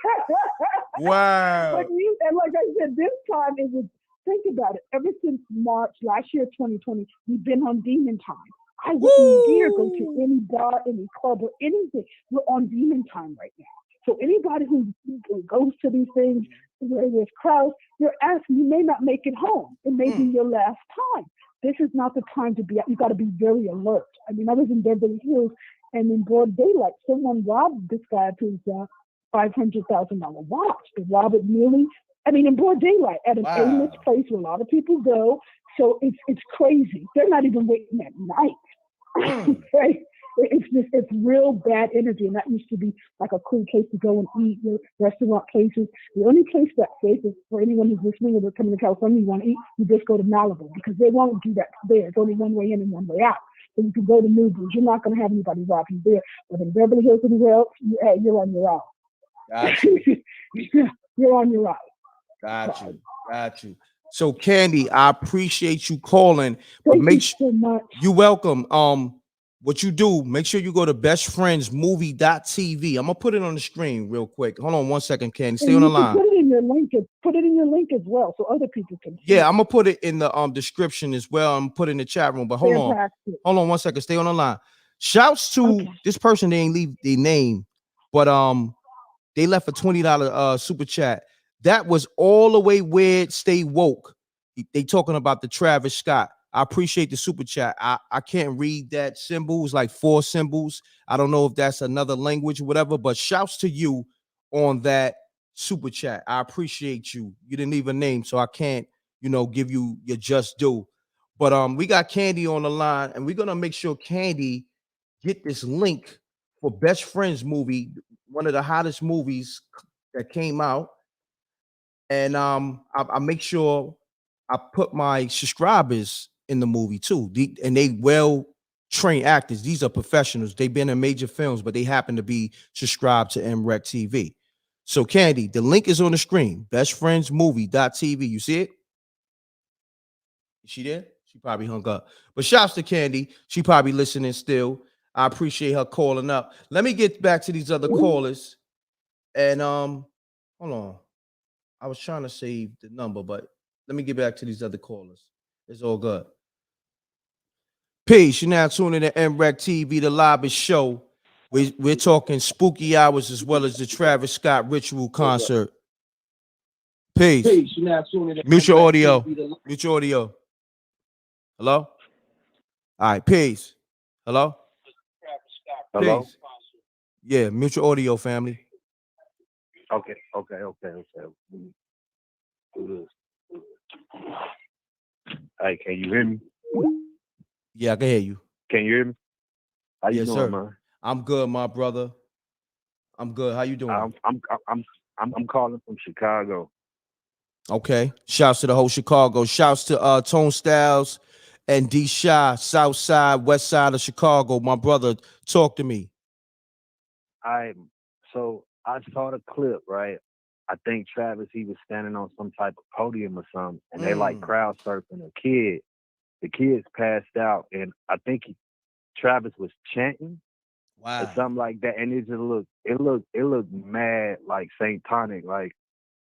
Wow. And like I said, this time it was, think about it, ever since March last year, 2020, we've been on Demon Time. I wouldn't dare go to any bar, any club, or anything. We're on Demon Time right now. So anybody who goes to these things where there's crowds, you're asking, you may not make it home. It may be your last time. This is not the time to be out. You got to be very alert. I mean, I was in Beverly Hills, and in broad daylight, someone robbed this guy of his $500,000 watch. They robbed it in broad daylight at an A-list place where a lot of people go. So it's crazy. They're not even waiting at night. It's real bad energy, and that used to be like a cool place to go and eat. Your restaurant places. The only place that's safe is for anyone who's listening or they're coming to California, you want to eat, you just go to Malibu because they won't do that there. It's only one way in and one way out. So you can go to Newbridge. You're not going to have anybody rob you there. But in Beverly Hills and anywhere else, you're on your own. Got you. You're on your own. Got you. So Candy, I appreciate you calling. Thank you so much. You're welcome. What you do, make sure you go to bestfriendsmovie.tv. I'm gonna put it on the screen real quick. Hold on 1 second, Candy. Stay on the line. Put it in your link. Put it in your link as well, so other people can see. Yeah, I'm gonna put it in the description as well. I'm put it in the chat room. But hold on 1 second. Stay on the line. Shouts to this person. They ain't leave their name, but they left a $20 super chat. That was all the way weird. Stay woke. They talking about the Travis Scott. I appreciate the super chat. I can't read that symbol. It's like 4 symbols. I don't know if that's another language or whatever, but shouts to you on that super chat. I appreciate you. You didn't leave a name, so I can't, give you your just due. But we got Candy on the line, and we're gonna make sure Candy get this link for Best Friends movie, one of the hottest movies that came out. And I make sure I put my subscribers in the movie too. And they well-trained actors. These are professionals. They've been in major films, but they happen to be subscribed to MRECKTV. So Candy, the link is on the screen. Bestfriendsmovie.tv. You see it? Is she there? She probably hung up. But shouts to Candy. She probably listening still. I appreciate her calling up. Let me get back to these other callers. And hold on. I was trying to save the number, but let me get back to these other callers. It's all good. Peace. You're now tuning in to MRECKTV, the live show. We're talking spooky hours as well as the Travis Scott Ritual concert. Peace. You're now tuning in. Mute your audio. Mute your audio. Hello? All right. Peace. Hello? Hello? Peace. Yeah, mute your audio, family. Okay. Do this. Hey, can you hear me? Yeah, I can hear you. Can you hear me? How you Yes, doing, sir. man? I'm good, my brother. I'm good. How you doing? I'm calling from Chicago. Okay. Shouts to the whole Chicago. Shouts to Tone Styles and D Shy, South Side, West Side of Chicago. My brother, talk to me. So I saw the clip, right? I think Travis, he was standing on some type of podium or something, and they like crowd surfing a kid. The kid's passed out, and I think Travis was chanting or something like that, and it looked mad like satanic, like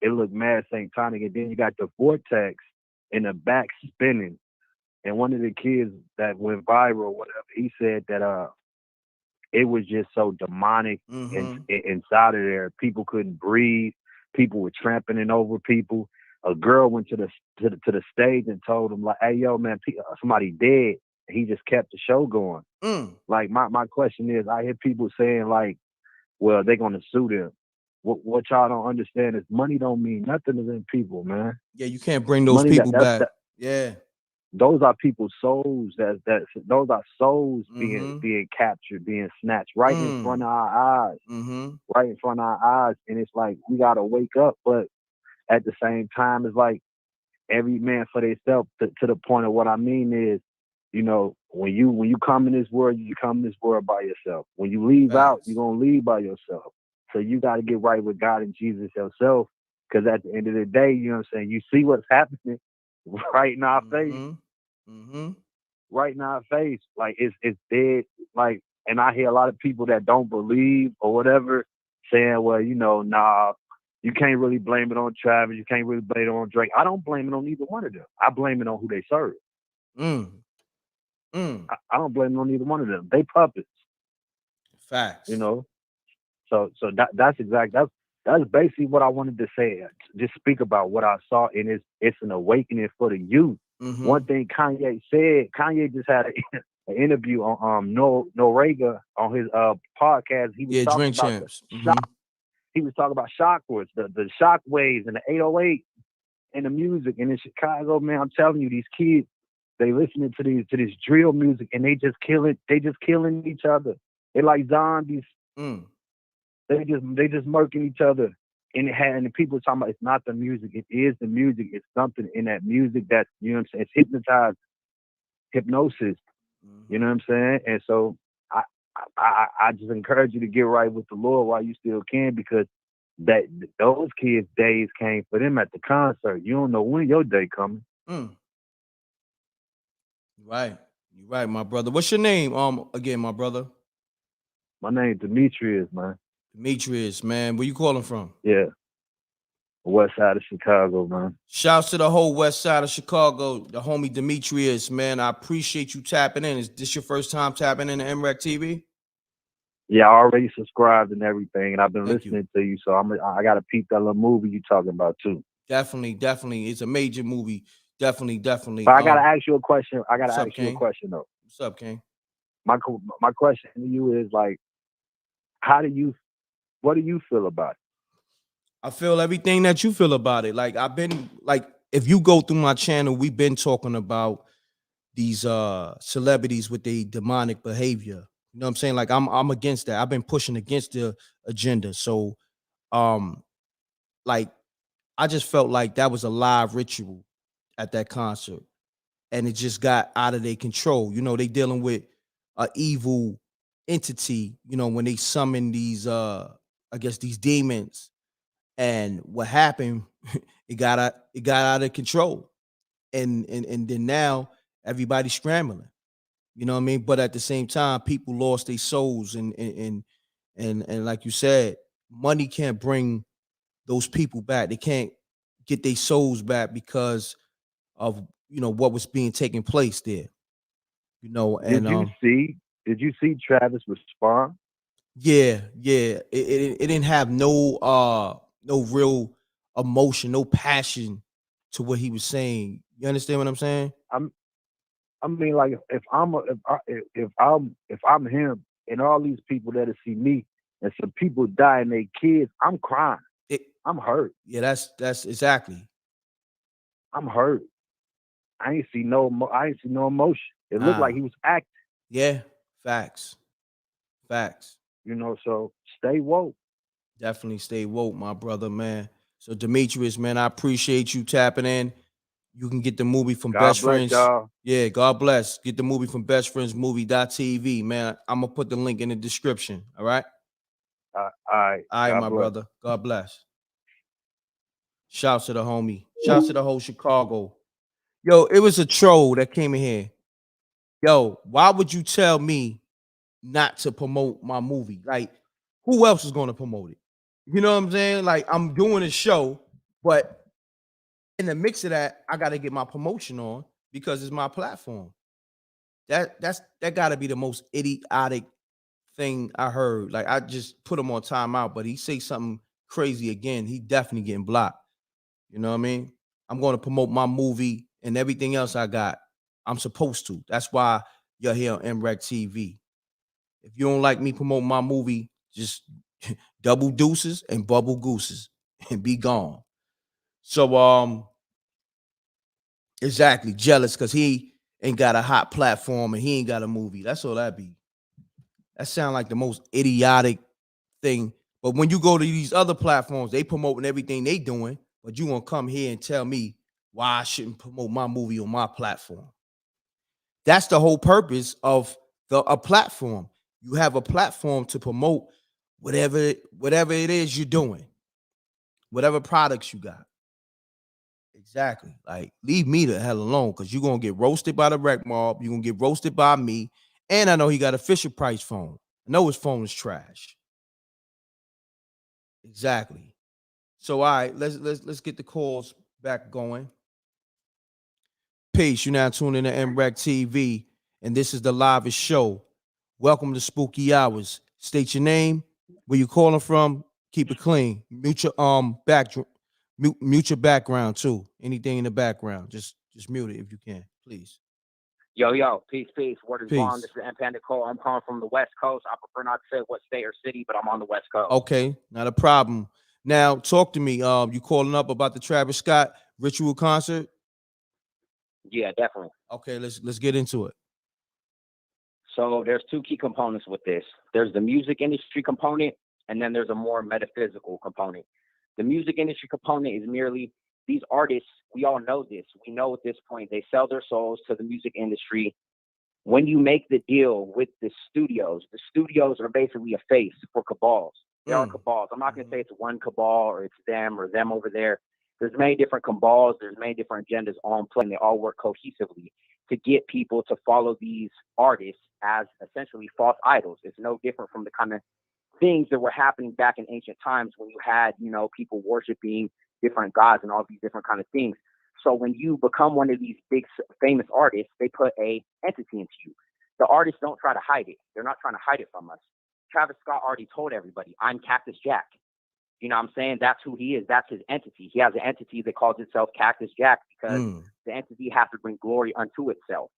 it looked mad satanic, and then you got the vortex in the back spinning, and one of the kids that went viral, whatever, he said that it was just so demonic inside of there. People couldn't breathe. People were trampling over people. A girl went to the stage and told him like, "Hey, yo, man, somebody dead." And he just kept the show going. Like my question is, I hear people saying like, "Well, they're gonna sue them." What y'all don't understand is money don't mean nothing to them people, man. Yeah, you can't bring those Money people back. Yeah. Those are people's souls. Those are souls being captured, being snatched right in front of our eyes, right in front of our eyes. And it's like we gotta wake up, but at the same time, it's like every man for themselves. To the point of what I mean is, you know, when you come in this world, you come in this world by yourself. When you leave out, you're gonna leave by yourself. So you got to get right with God and Jesus yourself. Because at the end of the day, you know what I'm saying, you see what's happening right in our face. Right in our face. Like it's dead. Like, and I hear a lot of people that don't believe or whatever saying, well, you know, nah, you can't really blame it on Travis. You can't really blame it on Drake. I don't blame it on either one of them. I blame it on who they serve. I don't blame it on either one of them. They puppets. Facts. You know. So that's basically what I wanted to say. Just speak about what I saw, and it's an awakening for the youth. One thing Kanye said, Kanye just had an interview on Norega on his podcast. He was talking Drink about Champs. He was talking about chakras, the shock waves and the 808 and the music. And in Chicago, man, I'm telling you, these kids, they listening to this drill music and they just killing each other. They like zombies. They just murking each other. And the people talking about it's not the music, it is the music. It's something in that music that, you know what I'm saying, it's hypnotized, hypnosis. You know what I'm saying? And so I just encourage you to get right with the Lord while you still can, because those kids' days came for them at the concert. You don't know when your day coming. Right. You're right, my brother. What's your name? Again, my brother. My name Demetrius, man. Demetrius, man. Where you calling from? Yeah. West side of Chicago, man. Shouts to the whole west side of Chicago, the homie Demetrius, man. I appreciate you tapping in. Is this your first time tapping in to MRECKTV? Yeah, I already subscribed and everything, and I've been listening to you, so I got to peep that little movie you talking about too. Definitely. It's a major movie. Definitely. But I got to ask you a question. I got to ask you a question, though. What's up, King? My question to you is like, what do you feel about it? I feel everything that you feel about it. Like if you go through my channel, we've been talking about these celebrities with their demonic behavior. You know what I'm saying? Like I'm against that. I've been pushing against the agenda. So like I just felt like that was a live ritual at that concert. And it just got out of their control. You know, they dealing with an evil entity, you know, when they summon these I guess these demons. And what happened, it got out of control. And then now everybody's scrambling. You know what I mean? But at the same time, people lost their souls, and like you said, money can't bring those people back. They can't get their souls back because of, you know, what was being taking place there. You know, and did you see Travis respond? Yeah. It didn't have no real emotion, no passion to what he was saying. You understand what I'm saying? I mean, like if I'm him and all these people that see me and some people die and they kids, I'm crying. I'm hurt. Yeah, that's exactly. I'm hurt. I ain't see no emotion. It looked like he was acting. Yeah, facts. You know, so stay woke. Definitely stay woke, my brother, man. So Demetrius, man, I appreciate you tapping in. You can get the movie from God Best bless Friends. y'all. Yeah, God bless. Get the movie from Best Friends Movie.tv, man. I'm gonna put the link in the description. All right. All right. All right, God my bless. brother. God bless. Shouts to the homie. Shouts to the whole Chicago. Yo, it was a troll that came in here. Yo, why would you tell me not to promote my movie? Like, who else is gonna promote it? You know what I'm saying? Like, I'm doing a show, but in the mix of that, I got to get my promotion on because it's my platform. That got to be the most idiotic thing I heard. Like, I just put him on timeout, but he say something crazy again, he definitely getting blocked. You know what I mean? I'm going to promote my movie and everything else I got. I'm supposed to. That's why you're here on MRECKTV. If you don't like me promoting my movie, just double deuces and bubble gooses and be gone. So exactly, jealous because he ain't got a hot platform and he ain't got a movie. That's all that be. That sound like the most idiotic thing. But when you go to these other platforms, they promoting everything they doing, but you gonna come here and tell me why I shouldn't promote my movie on my platform. That's the whole purpose of a platform. You have a platform to promote whatever it is you're doing, whatever products you got. Exactly. Like, leave me the hell alone because you're going to get roasted by the rec mob. You're going to get roasted by me. And I know he got a Fisher Price phone. I know his phone is trash. Exactly. So, all right, let's get the calls back going. Peace. You're now tuning in to MRECK TV, and this is the livest show. Welcome to Spooky Hours. State your name, where you calling from. Keep it clean. Mute your mute your background too. Anything in the background, just mute it if you can, please. Yo, peace. Word is bond. Peace. This is M Panda Cole. I'm calling from the West Coast. I prefer not to say what state or city, but I'm on the West Coast. Okay, not a problem. Now, talk to me. You calling up about the Travis Scott Ritual concert? Yeah, definitely. Okay, let's get into it. So there's two key components with this. There's the music industry component, and then there's a more metaphysical component. The music industry component is merely these artists. We all know this. We know at this point they sell their souls to the music industry. When you make the deal with the studios are basically a face for cabals. There are cabals. I'm not going to say it's one cabal or it's them or them over there. There's many different cabals. There's many different agendas on play, and they all work cohesively to get people to follow these artists as essentially false idols. It's no different from the kind of things that were happening back in ancient times when you had, people worshiping different gods and all these different kind of things. So when you become one of these big famous artists, they put a entity into you. The artists don't try to hide it. They're not trying to hide it from us. Travis Scott already told everybody, I'm Cactus Jack. You know what I'm saying? That's who he is. That's his entity. He has an entity that calls itself Cactus Jack because the entity has to bring glory unto itself.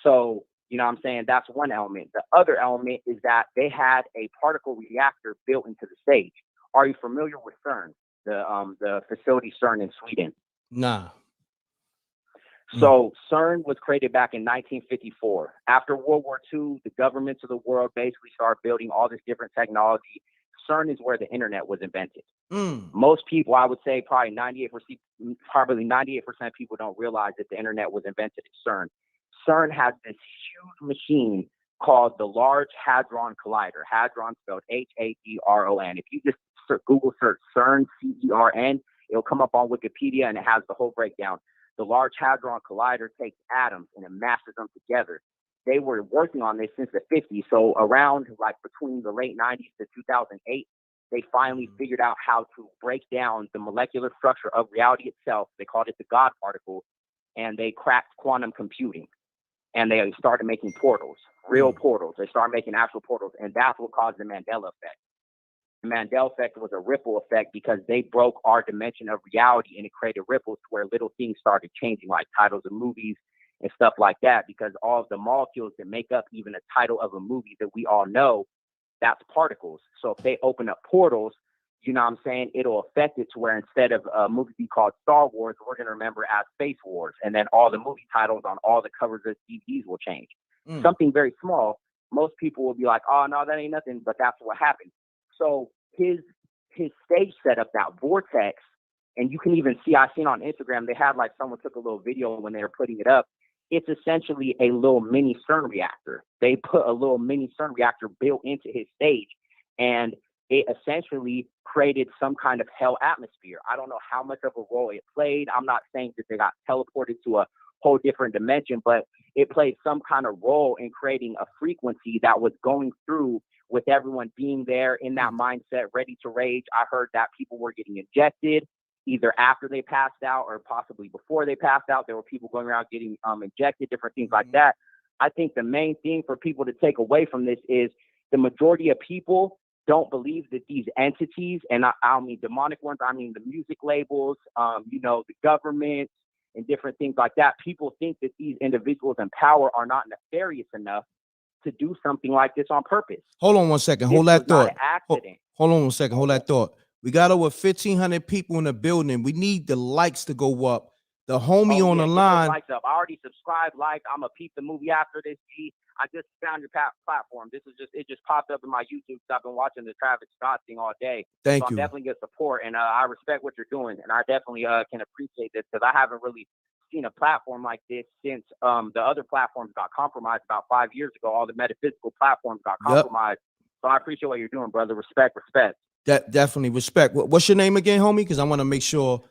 So, you know what I'm saying? That's one element. The other element is that they had a particle reactor built into the stage. Are you familiar with CERN, the facility CERN in Sweden? Nah. So CERN was created back in 1954. After World War II, the governments of the world basically started building all this different technology. CERN is where the internet was invented. Most people, I would say probably 98% of people don't realize that the internet was invented at CERN. CERN has this huge machine called the Large Hadron Collider. Hadron spelled Hadron. If you just Google search CERN, CERN, it'll come up on Wikipedia and it has the whole breakdown. The Large Hadron Collider takes atoms and it mashes them together. They were working on this since the 50s. So around like between the late 90s to 2008, they finally figured out how to break down the molecular structure of reality itself. They called it the God particle, and they cracked quantum computing. And they started making portals, real portals. They started making actual portals, and that's what caused the Mandela effect. The Mandela effect was a ripple effect because they broke our dimension of reality, and it created ripples to where little things started changing, like titles of movies and stuff like that, because all of the molecules that make up even a title of a movie that we all know, that's particles. So if they open up portals, you know what I'm saying, it'll affect it to where instead of a movie be called Star Wars, we're going to remember as Space Wars. And then all the movie titles on all the covers of DVDs will change. Something very small. Most people will be like, oh, no, that ain't nothing. But that's what happened. So his stage setup, that vortex, and you can even see, I seen on Instagram, they had like someone took a little video when they were putting it up. It's essentially a little mini CERN reactor. They put a little mini CERN reactor built into his stage, and it essentially created some kind of hell atmosphere. I don't know how much of a role it played. I'm not saying that they got teleported to a whole different dimension, but it played some kind of role in creating a frequency that was going through with everyone being there in that mindset, ready to rage. I heard that people were getting injected either after they passed out or possibly before they passed out. There were people going around getting injected, different things like that. I think the main thing for people to take away from this is the majority of people don't believe that these entities, and I don't mean demonic ones, I mean the music labels, the government and different things like that. People think that these individuals in power are not nefarious enough to do something like this on purpose. Hold on one second. Hold that thought. Accident. Hold on one second. Hold that thought. We got over 1,500 people in the building. We need the likes to go up. The homie on the line. Likes up. I already subscribed, liked. I'm gonna peep the movie after this. G. I just found your platform. It just popped up in my YouTube. So I've been watching the Travis Scott thing all day. Thank you. I'm definitely gonna support, and I respect what you're doing, and I definitely can appreciate this because I haven't really seen a platform like this since the other platforms got compromised about 5 years ago. All the metaphysical platforms got compromised. So I appreciate what you're doing, brother. Respect. Definitely respect. What's your name again, homie? Because I want to make sure.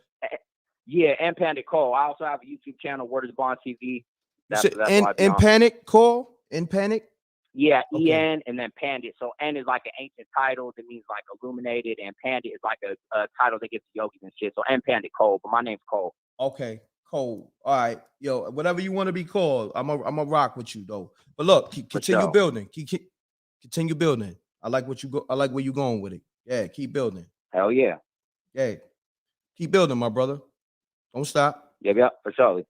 Yeah, and Panic Cole. I also have a YouTube channel, Word is Bond TV. That's in Panic Call? In Panic? Yeah, okay. EN and then Pandit. So N is like an ancient title that means like illuminated, and Pandit is like a title that gives yogis and shit. So N Pandit Cole, but my name's Cole. Okay, Cole. All right, yo, whatever you want to be called, I'm a rock with you though. But look, continue building. Continue building. I like where you're going with it. Yeah, keep building. Hell yeah. Yeah, keep building, my brother. Don't stop. Yeah, for sure.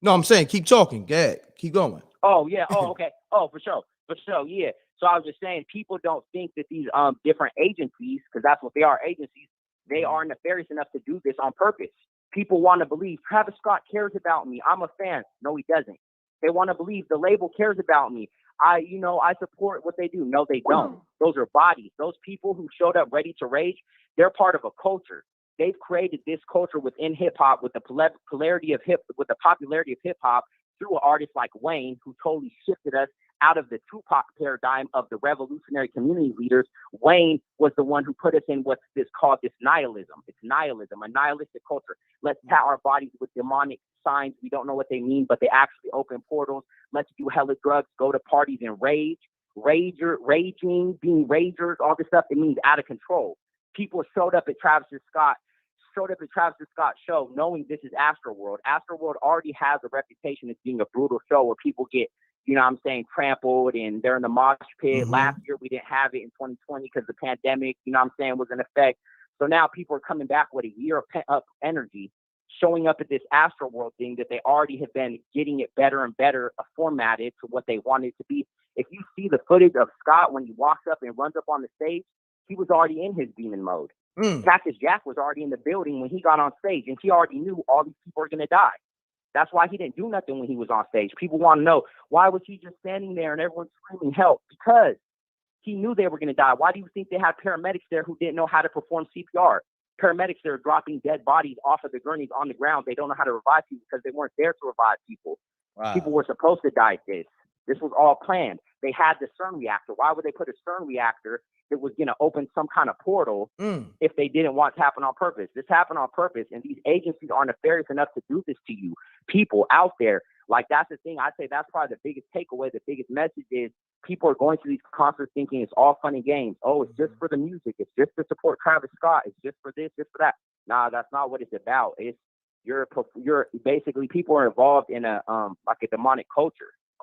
No, I'm saying keep talking. Yeah, keep going. Oh yeah. Oh okay. Oh for sure. Yeah. So I was just saying, people don't think that these different agencies, because that's what they are, agencies, they are nefarious enough to do this on purpose. People want to believe Travis Scott cares about me. I'm a fan. No, he doesn't. They want to believe the label cares about me. I support what they do. No, they don't. Those are bodies. Those people who showed up ready to rage, they're part of a culture. They've created this culture within hip hop with the popularity of hip hop through an artist like Wayne, who totally shifted us out of the Tupac paradigm of the revolutionary community leaders. Wayne was the one who put us in what's called nihilism. It's nihilism, a nihilistic culture. Let's tat our bodies with demonic signs. We don't know what they mean, but they actually open portals. Let's do hella drugs, go to parties and raging, being ragers, all this stuff. It means out of control. People showed up at Travis Scott's show knowing this is Astroworld. Astroworld already has a reputation as being a brutal show where people get, trampled and they're in the mosh pit. Mm-hmm. Last year we didn't have it in 2020 because the pandemic, was in effect. So now people are coming back with a year of pent-up energy, showing up at this Astroworld thing that they already have been getting it better and better formatted to what they wanted it to be. If you see the footage of Scott when he walks up and runs up on the stage, he was already in his demon mode. Cactus Jack was already in the building when he got on stage, and he already knew all these people are going to die. That's why he didn't do nothing when he was on stage. People want to know, why was he just standing there and everyone's screaming help? Because he knew they were going to die. Why do you think they had paramedics there who didn't know how to perform CPR? Paramedics that are dropping dead bodies off of the gurneys on the ground. They don't know how to revive people because they weren't there to revive people. Wow. People were supposed to die at this. This was all planned. They had the CERN reactor. Why would they put a CERN reactor that was going to open some kind of portal if they didn't want it to happen on purpose? This happened on purpose, and these agencies are nefarious enough to do this to you. People out there, like, that's the thing. I'd say that's probably the biggest takeaway, the biggest message is people are going to these concerts thinking it's all fun and games. Oh, it's just for the music. It's just to support Travis Scott. It's just for this, just for that. Nah, that's not what it's about. It's you're basically, people are involved in a like a demonic cult.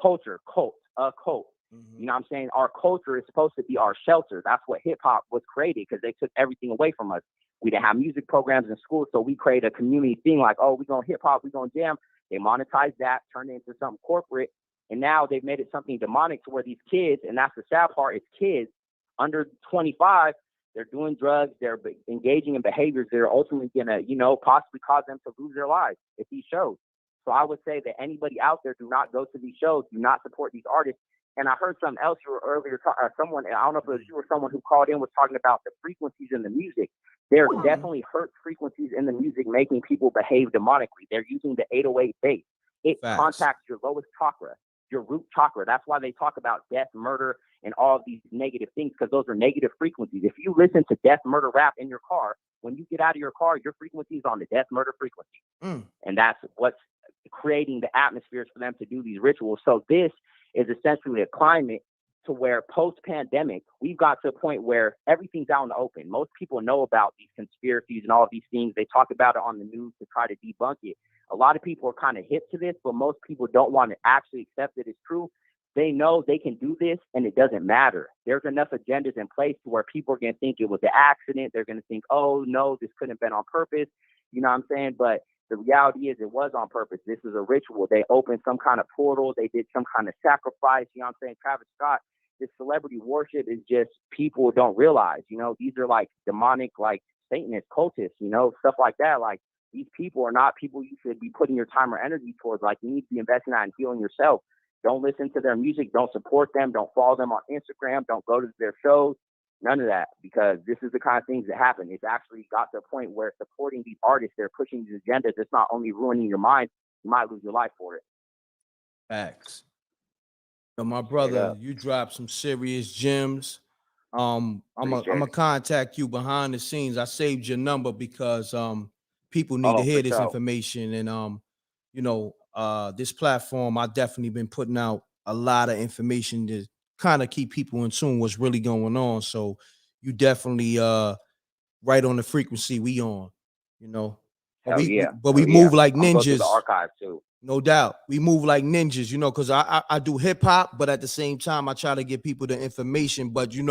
Mm-hmm. You know what I'm saying? Our culture is supposed to be our shelter. That's what hip hop was created, because they took everything away from us. We didn't have music programs in school, so we created a community thing like, oh, we're going hip hop, we're going jam. They monetized that, turned it into something corporate, and now they've made it something demonic to where these kids, and that's the sad part, is kids under 25 They're doing drugs. They're engaging in behaviors that are ultimately going to, possibly cause them to lose their lives at these shows. So I would say that anybody out there, do not go to these shows. Do not support these artists. And I heard something else you were earlier, someone, I don't know if it was you or someone who called in, was talking about the frequencies in the music. There are definitely hurt frequencies in the music making people behave demonically. They're using the 808 bass. It contacts your lowest chakra, your root chakra. That's why they talk about death, murder, and all of these negative things, because those are negative frequencies. If you listen to death, murder, rap in your car, when you get out of your car, your frequency is on the death, murder frequency. And that's what's creating the atmospheres for them to do these rituals. So this is essentially a climate to where post-pandemic, we've got to a point where everything's out in the open. Most people know about these conspiracies and all of these things. They talk about it on the news to try to debunk it. A lot of people are kind of hip to this, but most people don't want to actually accept it as true. They know they can do this and it doesn't matter. There's enough agendas in place to where people are going to think it was an accident. They're going to think, oh, no, this couldn't have been on purpose. You know what I'm saying? But the reality is it was on purpose. This is a ritual. They opened some kind of portal. They did some kind of sacrifice. You know what I'm saying? Travis Scott, this celebrity worship is just people don't realize, these are like demonic, like Satanist cultists, stuff like that. Like these people are not people you should be putting your time or energy towards. Like you need to be investing in healing yourself. Don't listen to their music. Don't support them. Don't follow them on Instagram. Don't go to their shows. None of that, because this is the kind of things that happen. It's actually got to a point where supporting these artists, they're pushing these agendas. It's not only ruining your mind, you might lose your life for it. Facts. So my brother, you dropped some serious gems. I'm gonna contact you behind the scenes. I saved your number because people need to hear this information, and this platform, I definitely been putting out a lot of information to kind of keep people in tune what's really going on. So you definitely right on the frequency we on, But we move like ninjas. Go through the archive too. No doubt. We move like ninjas, because I do hip hop, but at the same time, I try to give people the information. But you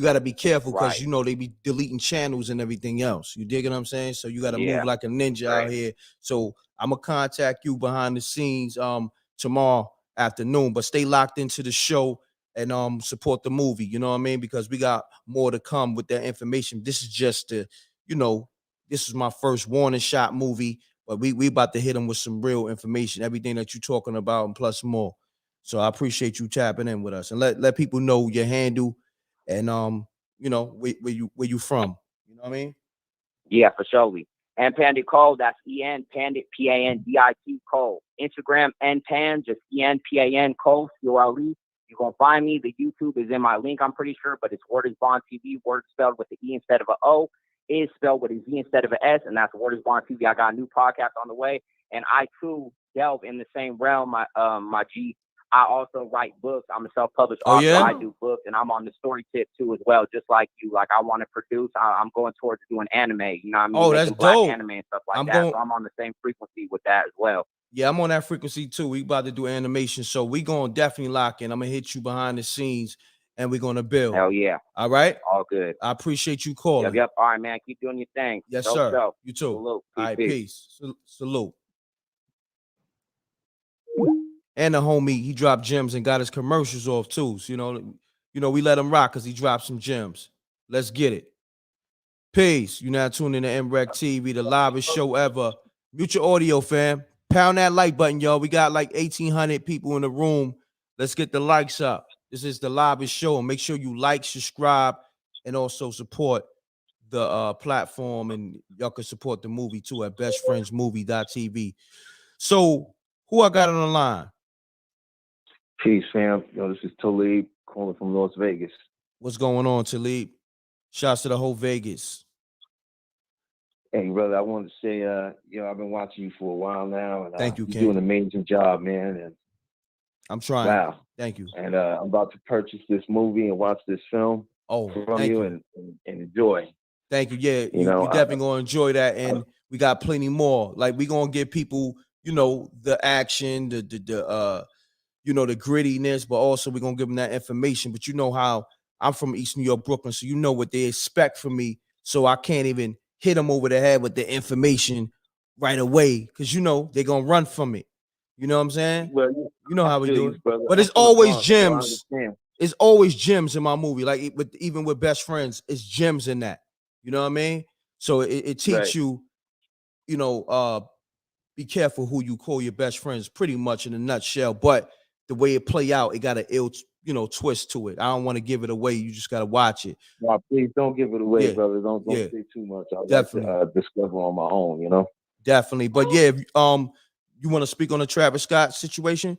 got to be careful because they be deleting channels and everything else. You dig what I'm saying? So you got to move like a ninja out here. So I'm gonna contact you behind the scenes tomorrow afternoon. But stay locked into the show and support the movie. You know what I mean? Because we got more to come with that information. This is just this is my first warning shot movie. But we about to hit them with some real information, everything that you're talking about, and plus more. So I appreciate you tapping in with us, and let people know your handle and where you from. You know what I mean? Yeah, for sure. And Pandit Cole, that's EN Pandit PANDIT Cole. Instagram NPan, just ENPAN Cole COLE. You're gonna find me. The YouTube is in my link, I'm pretty sure, but it's Word is Bond TV. Word spelled with the E instead of an O. Is spelled with a Z instead of an S, and that's Word is Bond TV. I got a new podcast on the way, and I too delve in the same realm. My G, I also write books. I'm a self-published author. Yeah? I do books, and I'm on the story tip too as well, just like you. Like I want to produce. I'm going towards doing anime. You know what I mean? Oh, that's dope. Anime and stuff like that. So I'm on the same frequency with that as well. Yeah, I'm on that frequency too. We about to do animation, so we gonna definitely lock in. I'm gonna hit you behind the scenes, and we're gonna build. Hell yeah! All right, all good. I appreciate you calling. Yep. All right, man. Keep doing your thing. Yes, sir. So. You too. Salute. All right, peace. Salute. And the homie, he dropped gems and got his commercials off too. So, we let him rock because he dropped some gems. Let's get it. Peace. You now tuning to MRECKTV, the livest show ever. Mute your audio, fam. Pound that like button, y'all. We got like 1,800 people in the room. Let's get the likes up. This is the livest show. And make sure you like, subscribe, and also support the platform. And y'all can support the movie too at bestfriendsmovie.tv. So, who I got on the line? Peace, fam. This is Talib calling from Las Vegas. What's going on, Talib? Shouts to the whole Vegas. Hey, brother, I wanted to say, I've been watching you for a while now, and thank you, you're doing an amazing job, man. And I'm trying. Wow, thank you. And I'm about to purchase this movie and watch this film. From you. And enjoy. Thank you. Yeah, you definitely gonna enjoy that, and we got plenty more. Like we gonna give people, the action, the the grittiness, but also we're gonna give them that information. But you know how I'm from East New York, Brooklyn, so you know what they expect from me. So I can't even hit them over the head with the information right away, because they're gonna run from it. You know what I'm saying? Well, you know how we do it. Brother. But it's always gems. it's always gems in my movie. Like even with Best Friends, it's gems in that. You know what I mean? So it teaches Right. you, be careful who you call your best friends, pretty much in a nutshell. But the way it play out, it got an ill, twist to it. I don't want to give it away. You just gotta watch it. No, please don't give it away, Yeah. brother. Don't Yeah. say too much. I'd like Definitely. to discover on my own, you know? Definitely. But yeah, you want to speak on the Travis Scott situation?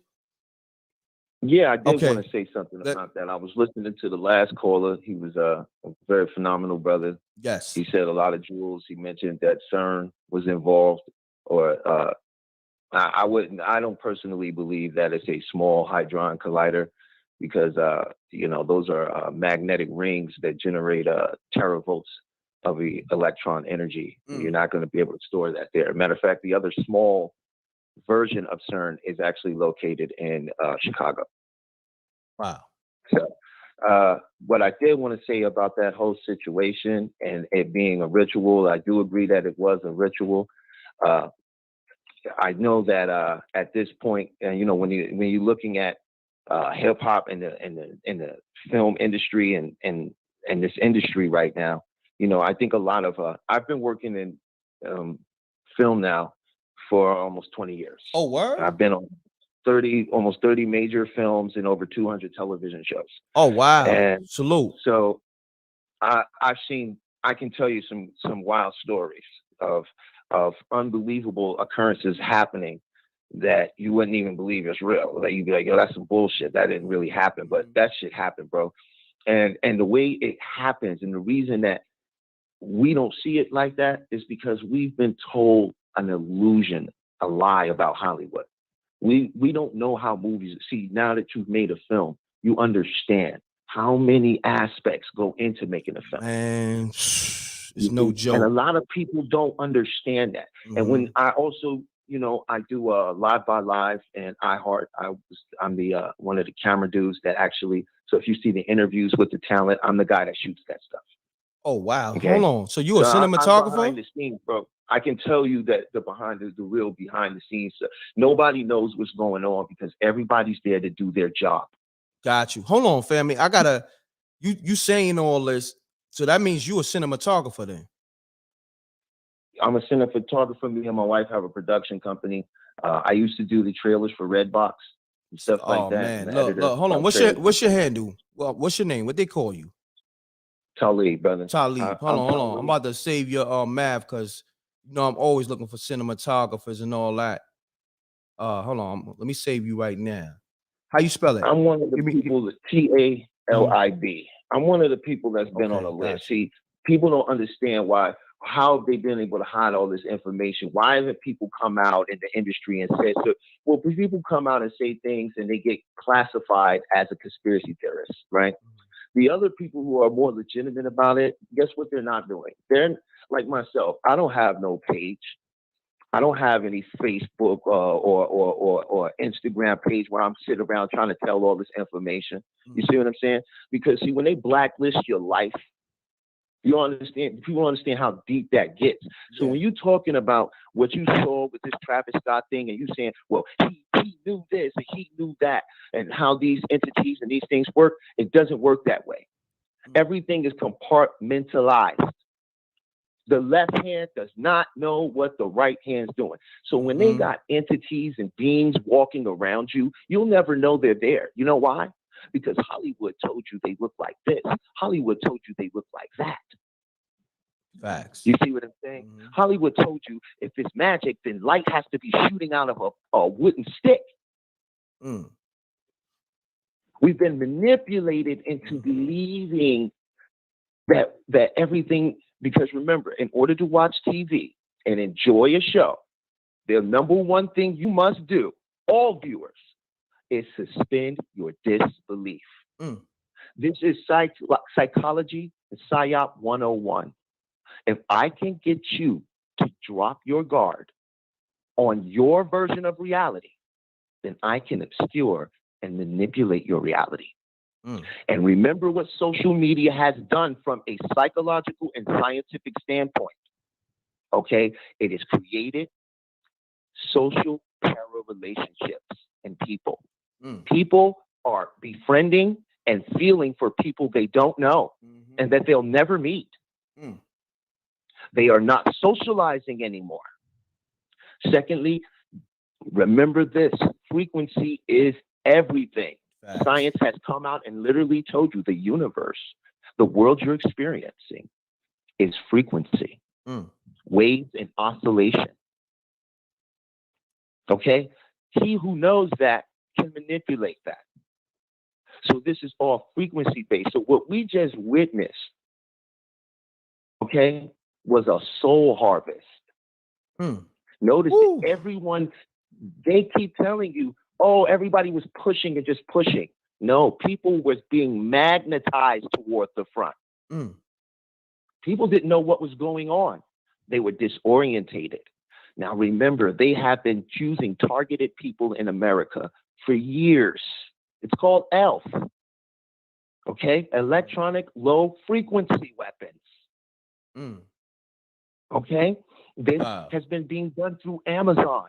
Yeah, I did Okay. want to say something about that. I was listening to the last caller. He was a very phenomenal brother. Yes. He said a lot of jewels. He mentioned that CERN was involved, or I don't personally believe that it's a small hadron collider, because those are magnetic rings that generate teravolts of electron energy. You're not going to be able to store that there. Matter of fact, the other small version of CERN is actually located in Chicago. Wow. So what I did want to say about that whole situation and it being a ritual, I do agree that it was a ritual. I know that at this point, and when you're looking at hip hop and the film industry and this industry right now, I think a lot of I've been working in film now for almost 20 years. Oh, word? I've been on almost 30 major films and over 200 television shows. Oh, wow. And salute. So I can tell you some wild stories of unbelievable occurrences happening that you wouldn't even believe is real. That you'd be like, yo, that's some bullshit. That didn't really happen, but that shit happened, bro. And the way it happens, and the reason that we don't see it like that is because we've been told an illusion, a lie about Hollywood. We don't know how movies. See, now that you've made a film, you understand how many aspects go into making a film. Man, it's no joke. And a lot of people don't understand that. Mm-hmm. And when I also, I do Live by Live and iHeart. I'm the one of the camera dudes that actually. So if you see the interviews with the talent, I'm the guy that shoots that stuff. Oh, wow. Okay? Hold on. So you a cinematographer? I'm behind the scenes, bro. I can tell you that the real behind the scenes. Nobody knows what's going on because everybody's there to do their job. Got you. Hold on, family. I gotta. You saying all this, so that means you a cinematographer then? I'm a cinematographer. Me and my wife have a production company. I used to do the trailers for Redbox and stuff like that. Man, look, hold on. What's your handle? Well, what's your name? What they call you? Talib, brother. Talib. Hold on. I'm about to save your math because I'm always looking for cinematographers and all that. Hold on. Let me save you right now. How you spell it? I'm one of the people that TALIB. I'm one of the people that's been on a list. See, people don't understand how they've been able to hide all this information. Why haven't people come out in the industry and said so? Well, people come out and say things and they get classified as a conspiracy theorist, right? The other people who are more legitimate about it, guess what they're not doing? They're like myself. I don't have no page. I don't have any Facebook or Instagram page where I'm sitting around trying to tell all this information. You see what I'm saying? Because see, when they blacklist your life, you understand. People understand how deep that gets. So when you're talking about what you saw with this Travis Scott thing, and you saying, well, he knew this and he knew that, and how these entities and these things work, it doesn't work that way. Everything is compartmentalized. The left hand does not know what the right hand's doing. So when they got entities and beings walking around you, you'll never know they're there. You know why? Because Hollywood told you they look like this. Hollywood told you they look like that. Facts. You see what I'm saying? Hollywood told you if it's magic, then light has to be shooting out of a wooden stick. We've been manipulated into believing that everything, because remember, in order to watch TV and enjoy a show, the number one thing you must do, all viewers, is suspend your disbelief. This is psychology and PSYOP 101. If I can get you to drop your guard on your version of reality, then I can obscure and manipulate your reality. And remember what social media has done from a psychological and scientific standpoint. Okay? It has created social para relationships in people. People are befriending and feeling for people they don't know and that they'll never meet. They are not socializing anymore. Secondly, remember this, frequency is everything. Facts. Science has come out and literally told you the universe, the world you're experiencing is frequency, waves and oscillation. Okay? He who knows that can manipulate that. So this is all frequency based. So what we just witnessed, okay, was a soul harvest. Notice that everyone, they keep telling you, oh, everybody was pushing and just pushing. No, people was being magnetized toward the front. People didn't know what was going on. They were disorientated. Now remember, they have been choosing targeted people in America for years. It's called ELF. Okay? Electronic low frequency weapons. Okay? This has been being done through Amazon.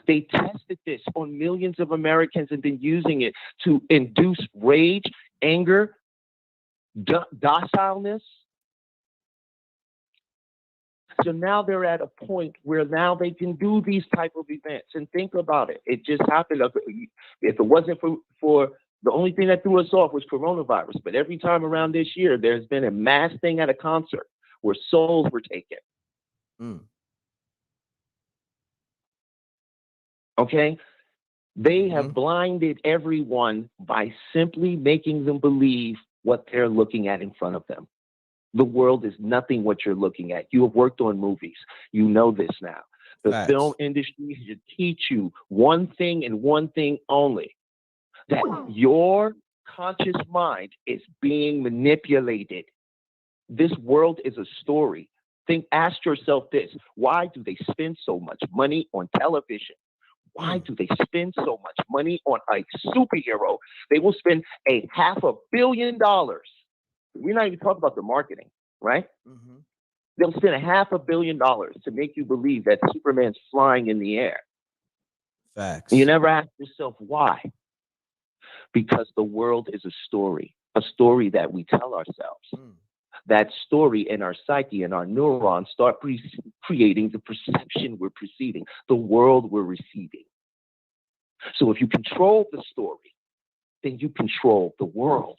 They tested this on millions of Americans and been using it to induce rage, anger, docileness. So now they're at a point where now they can do these type of events. And think about it. It just happened. If it wasn't for the only thing that threw us off was coronavirus. But every time around this year, there's been a mass thing at a concert where souls were taken. Okay? They have blinded everyone by simply making them believe what they're looking at in front of them. The world is nothing what you're looking at. You have worked on movies. You know this now. The film industry should teach you one thing and one thing only, that your conscious mind is being manipulated. This world is a story. Ask yourself this. Why do they spend so much money on television? Why do they spend so much money on a superhero? They will spend $500 million. We're not even talking about the marketing, right? They'll spend $500 million to make you believe that Superman's flying in the air. Facts. You never ask yourself why. Because the world is a story that we tell ourselves. That story in our psyche and our neurons start creating the perception we're perceiving, the world we're receiving. So if you control the story, then you control the world.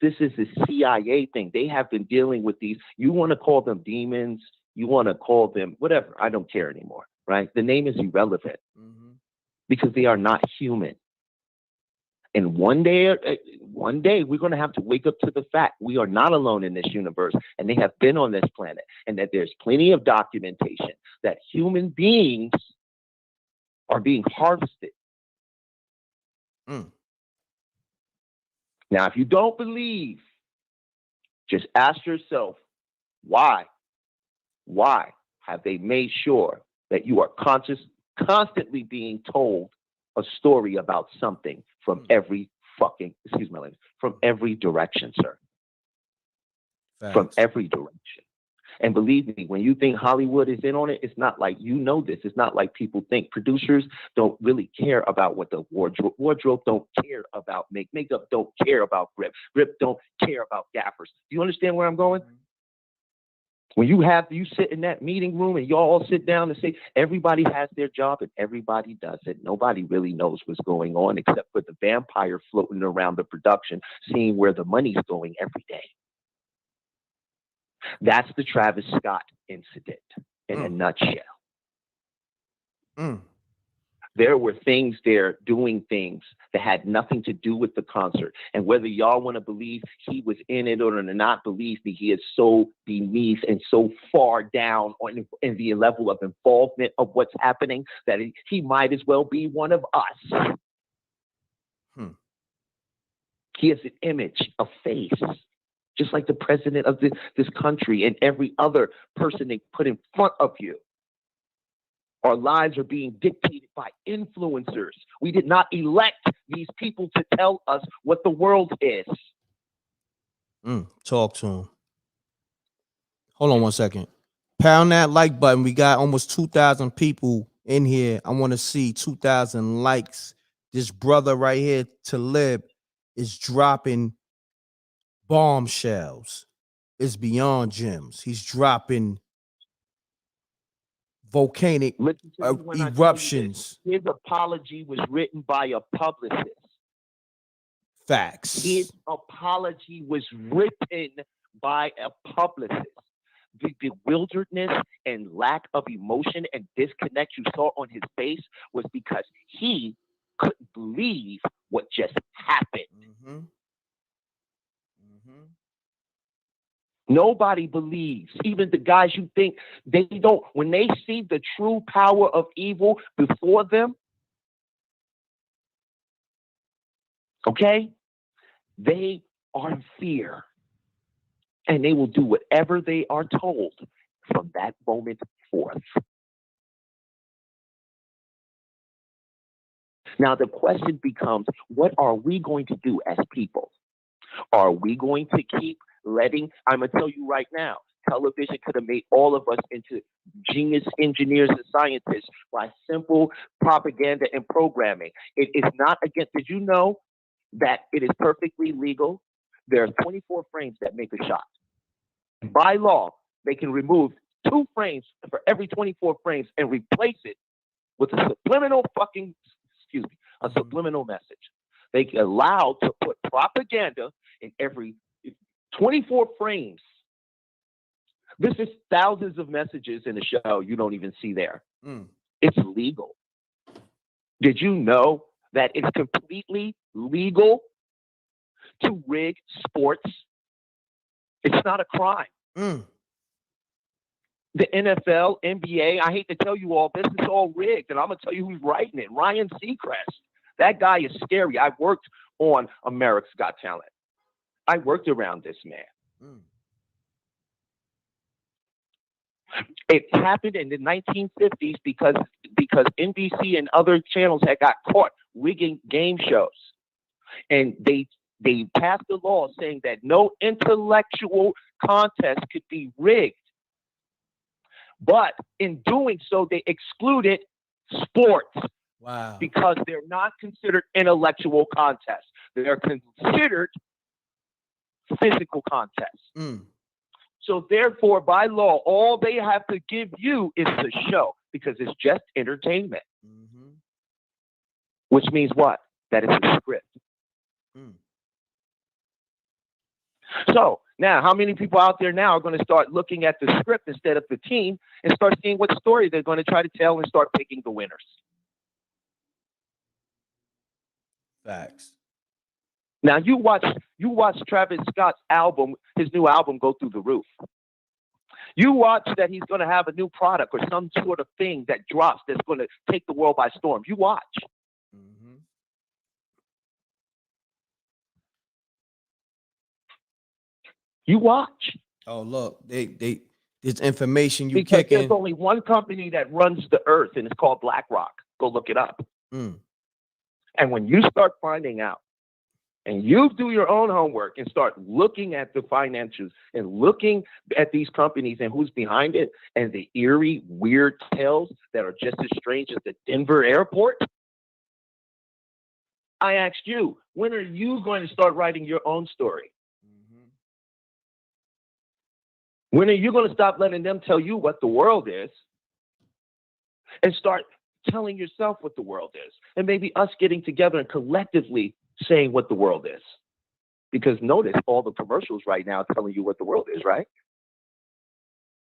This is a CIA thing. They have been dealing with these. You want to call them demons. You want to call them whatever. I don't care anymore, right? The name is irrelevant because they are not human. And one day we're going to have to wake up to the fact we are not alone in this universe, and they have been on this planet, and that there's plenty of documentation that human beings are being harvested. Now, if you don't believe, just ask yourself, why? Why have they made sure that you are constantly being told a story about something from every from every direction, sir? Facts. From every direction. And believe me, when you think Hollywood is in on it, it's not like, you know this. It's not like people think. Producers don't really care about what the wardrobe don't care about makeup don't care about grip don't care about gaffers. Do you understand where I'm going? When you sit in that meeting room and y'all all sit down and say, everybody has their job and everybody does it. Nobody really knows what's going on except for the vampire floating around the production, seeing where the money's going every day. That's the Travis Scott incident in a nutshell. There were things there, doing things that had nothing to do with the concert. And whether y'all want to believe he was in it or not, believe me, he is so beneath and so far down in the level of involvement of what's happening that he might as well be one of us. He has an image, a face, just like the president of this country and every other person they put in front of you. Our lives are being dictated by influencers. We did not elect these people to tell us what the world is. Talk to him. Hold on one second. Pound that like button. We got almost 2,000 people in here. I want to see 2,000 likes. This brother right here, Talib, is dropping bombshells. It's beyond gems. He's dropping volcanic Listen to me when I tell you this. eruptions. His apology was written by a publicist. Facts. His apology was written by a publicist. The bewilderedness and lack of emotion and disconnect you saw on his face was because he couldn't believe what just happened. Mm-hmm. Mm-hmm. Nobody believes, even the guys you think they don't, when they see the true power of evil before them, okay, they are in fear. And they will do whatever they are told from that moment forth. Now, the question becomes, what are we going to do as people? Are we going to keep letting, I'm going to tell you right now, television could have made all of us into genius engineers and scientists by simple propaganda and programming. It is not against, did you know that it is perfectly legal? There are 24 frames that make a shot. By law, they can remove 2 frames for every 24 frames and replace it with a subliminal subliminal message. They are allowed to put propaganda in every 24 frames. This is thousands of messages in a show you don't even see there. It's legal. Did you know that it's completely legal to rig sports? It's not a crime. The NFL, NBA, I hate to tell you all this, it's all rigged. And I'm going to tell you who's writing it. Ryan Seacrest. That guy is scary. I worked on America's Got Talent. I worked around this man. It happened in the 1950s because NBC and other channels had got caught rigging game shows. And they passed a law saying that no intellectual contest could be rigged. But in doing so, they excluded sports. Wow. Because they're not considered intellectual contests. They're considered physical contests. So therefore, by law, all they have to give you is the show because it's just entertainment. Which means what? That it's a script. So now, how many people out there now are going to start looking at the script instead of the team and start seeing what story they're going to try to tell and start picking the winners? Facts. Now you watch Travis Scott's album, his new album, go through the roof. You watch that he's going to have a new product or some sort of thing that drops that's going to take the world by storm. You watch. You watch. Oh, look, they this information you because kicking. there's only one company that runs the earth, and it's called BlackRock. Go look it up. And when you start finding out, and you do your own homework and start looking at the financials and looking at these companies and who's behind it and the eerie, weird tales that are just as strange as the Denver airport, I asked you, when are you going to start writing your own story? When are you going to stop letting them tell you what the world is and start telling yourself what the world is? And maybe us getting together and collectively saying what the world is. Because notice all the commercials right now telling you what the world is, right?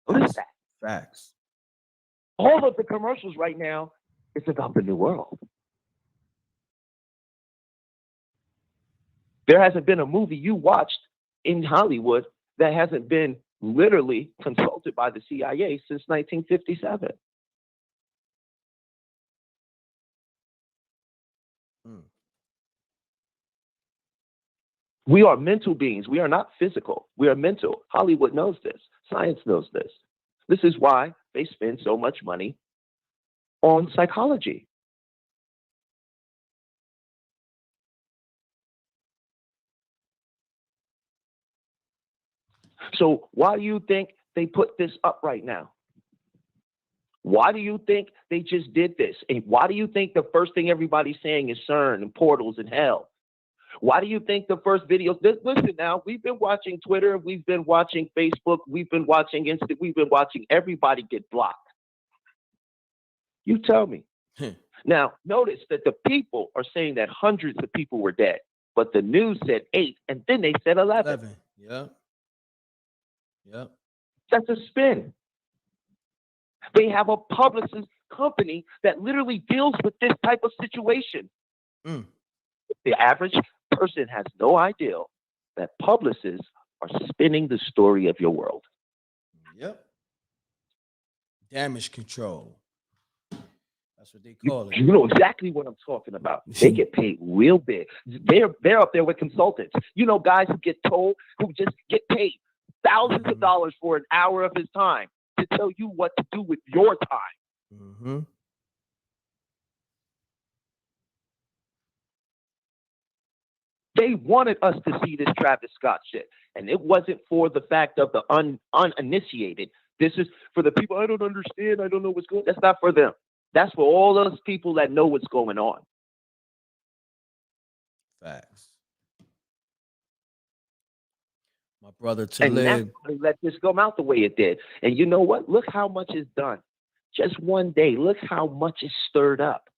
What is that? Facts. All of the commercials right now is about the new world. There hasn't been a movie you watched in Hollywood that hasn't been literally consulted by the CIA since 1957. We are mental beings. We are not physical. We are mental. Hollywood knows this. Science knows this. This is why they spend so much money on psychology. So why do you think they put this up right now? Why do you think they just did this? And why do you think the first thing everybody's saying is CERN and portals and hell? Why do you think the first videos? Listen now, we've been watching Twitter, we've been watching Facebook, we've been watching Insta, we've been watching everybody get blocked. You tell me. Now, notice that the people are saying that hundreds of people were dead, but the news said 8, and then they said 11. Yeah. Yep. That's a spin. They have a publicist company that literally deals with this type of situation. The average person has no idea that publicists are spinning the story of your world. Yep. Damage control. That's what they call it. You know exactly what I'm talking about. They get paid real big. They're up there with consultants. You know, guys who just get paid thousands of dollars for an hour of his time to tell you what to do with your time. They wanted us to see this Travis Scott shit, and it wasn't for the fact of the uninitiated. This is for the people, I don't understand, I don't know what's going on. That's not for them. That's for all those people that know what's going on. Facts. My brother And that's why they let this come out the way it did. And you know what? Look how much is done. Just one day. Look how much is stirred up.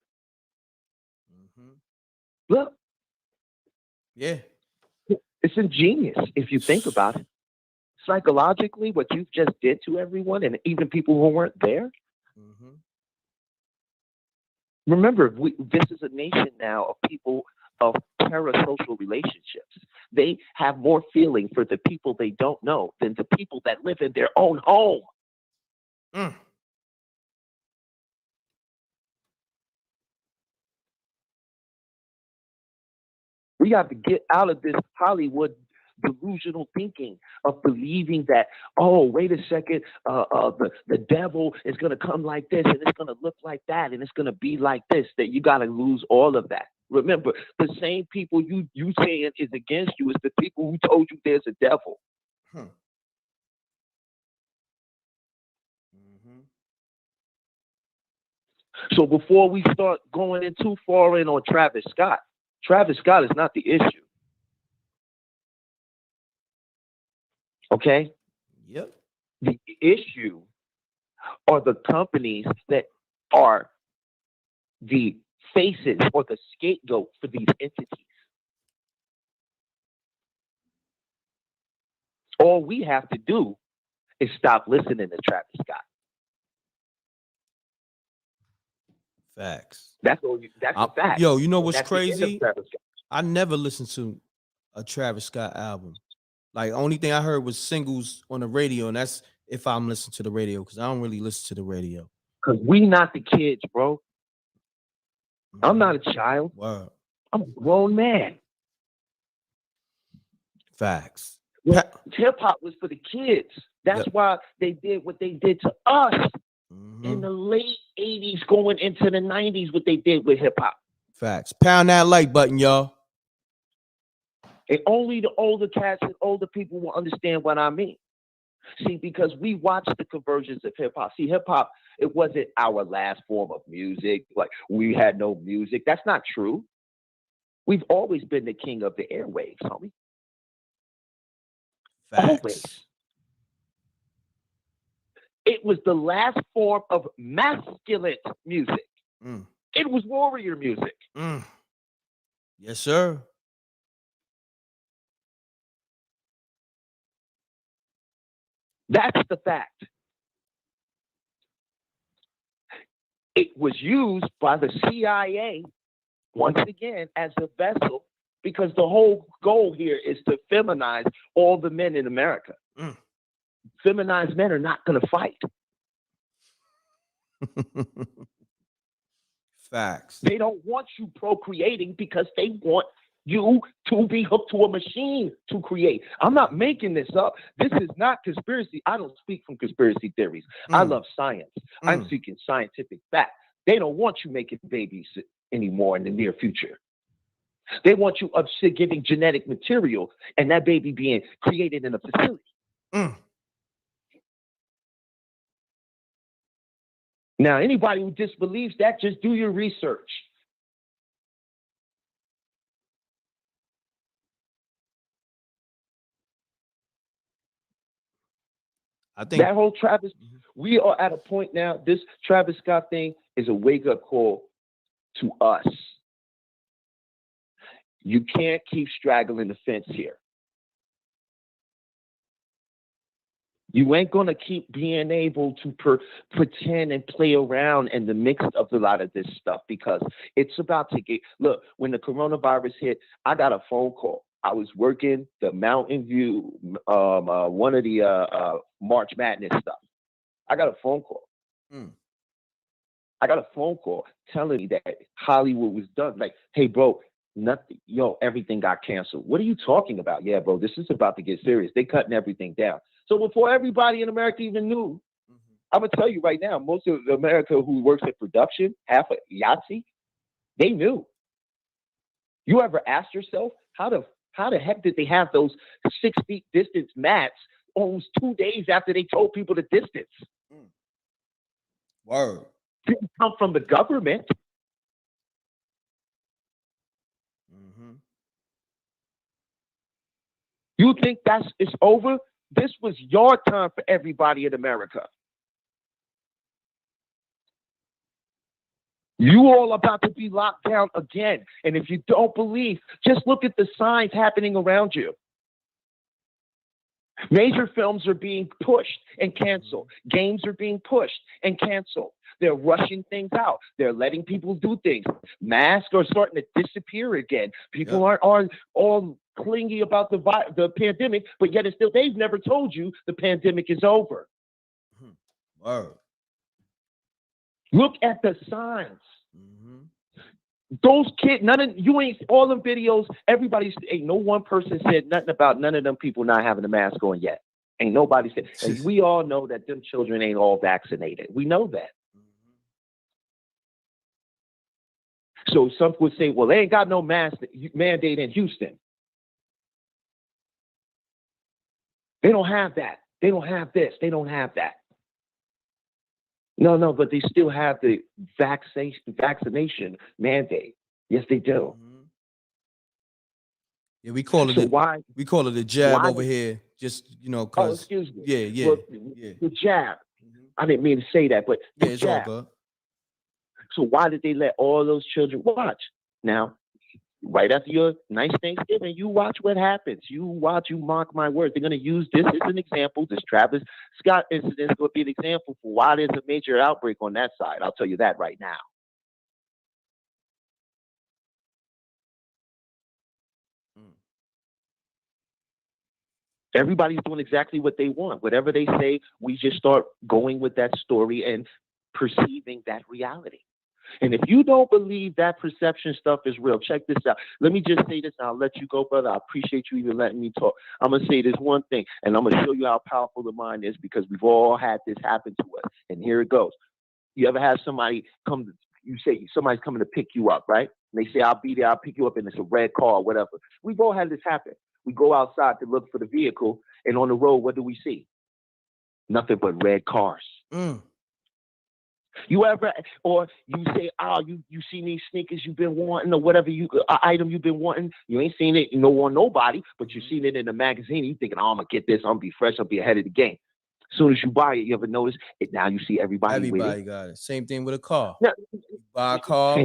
Look. Yeah. It's ingenious if you think about it. Psychologically, what you just did to everyone, and even people who weren't there. Remember, this is a nation now of people of parasocial relationships. They have more feeling for the people they don't know than the people that live in their own home. We have to get out of this Hollywood delusional thinking of believing that, oh, wait a second, the devil is going to come like this, and it's going to look like that, and it's going to be like this, that you got to lose all of that. Remember, the same people you saying is against you is the people who told you there's a devil. So before we start going in too far in on Travis Scott is not the issue. Okay? Yep. The issue are the companies that are the faces or the scapegoat for these entities. All we have to do is stop listening to Travis Scott. Facts. That's a fact. Yo, you know what's That's the end of crazy? Travis Scott. I never listened to a Travis Scott album. Like, only thing I heard was singles on the radio, and that's if I'm listening to the radio, because I don't really listen to the radio. Because we not the kids, bro. I'm not a child. Word. I'm a grown man. Facts. Hip hop was for the kids. That's why they did what they did to us in the late 80s, going into the 90s, what they did with hip hop. Facts. Pound that like button, y'all. And only the older cats and older people will understand what I mean. See, because we watched the conversions of hip hop. See, hip hop, it wasn't our last form of music. Like, we had no music. That's not true. We've always been the king of the airwaves, homie. Facts. Always. It was the last form of masculine music. It was warrior music. Yes, sir. That's the fact. It was used by the CIA, once again, as a vessel, because the whole goal here is to feminize all the men in America. Feminized men are not going to fight. Facts. They don't want you procreating because they want you to be hooked to a machine to create. I'm not making this up. This is not conspiracy. I don't speak from conspiracy theories. I love science. I'm seeking scientific fact. They don't want you making babies anymore in the near future. They want you giving genetic material and that baby being created in a facility. Now, anybody who disbelieves that, just do your research. I think that whole Travis, we are at a point now. This Travis Scott thing is a wake up call to us. You can't keep straggling the fence here. You ain't going to keep being able to pretend and play around in the mix of a lot of this stuff, because it's about to get, look, when the coronavirus hit, I got a phone call. I was working the Mountain View, one of the March Madness stuff. I got a phone call. I got a phone call telling me that Hollywood was done. Like, hey, bro, nothing, everything got canceled. What are you talking about? Yeah, bro, this is about to get serious. They cutting everything down. So before everybody in America even knew, I'm gonna tell you right now, most of America who works in production, half of Yahtzee, they knew. You ever asked yourself how the heck did they have those 6 feet distance mats almost 2 days after they told people the distance? Word. Didn't come from the government. You think it's over? This was your time for everybody in America. You all about to be locked down again. And if you don't believe, just look at the signs happening around you. Major films are being pushed and canceled. Games are being pushed and canceled. They're rushing things out. They're letting people do things. Masks are starting to disappear again. People aren't all clingy about the pandemic, but yet it's still, they've never told you the pandemic is over. Word. Look at the signs. Those kids, all the videos, ain't no one person said nothing about none of them people not having a mask on yet. Ain't nobody said. And we all know that them children ain't all vaccinated. We know that. So some would say, well, they ain't got no mask mandate in Houston. They don't have that. They don't have this. They don't have that. No, but they still have the vaccination mandate. Yes, they do. Yeah, we call it we call it a jab over here. Just cause. Excuse me. Yeah. Well, the jab. I didn't mean to say that, but yeah, it's all good. So why did they let all those children watch? Now, right after your nice Thanksgiving, you watch what happens. You mark my words. They're going to use this as an example. This Travis Scott incident is going to be an example for why there's a major outbreak on that side. I'll tell you that right now. Everybody's doing exactly what they want. Whatever they say, we just start going with that story and perceiving that reality. And if you don't believe that perception stuff is real, check this out. Let me just say this, and I'll let you go, brother. I appreciate you even letting me talk. I'm going to say this one thing, and I'm going to show you how powerful the mind is, because we've all had this happen to us. And here it goes. You ever have somebody you say somebody's coming to pick you up, right? And they say, I'll be there, I'll pick you up, and it's a red car or whatever. We've all had this happen. We go outside to look for the vehicle, and on the road, what do we see? Nothing but red cars. You ever, or you say, you seen these sneakers you've been wanting, or whatever item you've been wanting. You ain't seen it, on nobody, but you seen it in the magazine. You thinking, I'm gonna get this. I'm gonna be fresh. I'll be ahead of the game. As soon as you buy it, you ever notice it? Now you see everybody with it. Got it. Same thing with a car. Now, you buy a car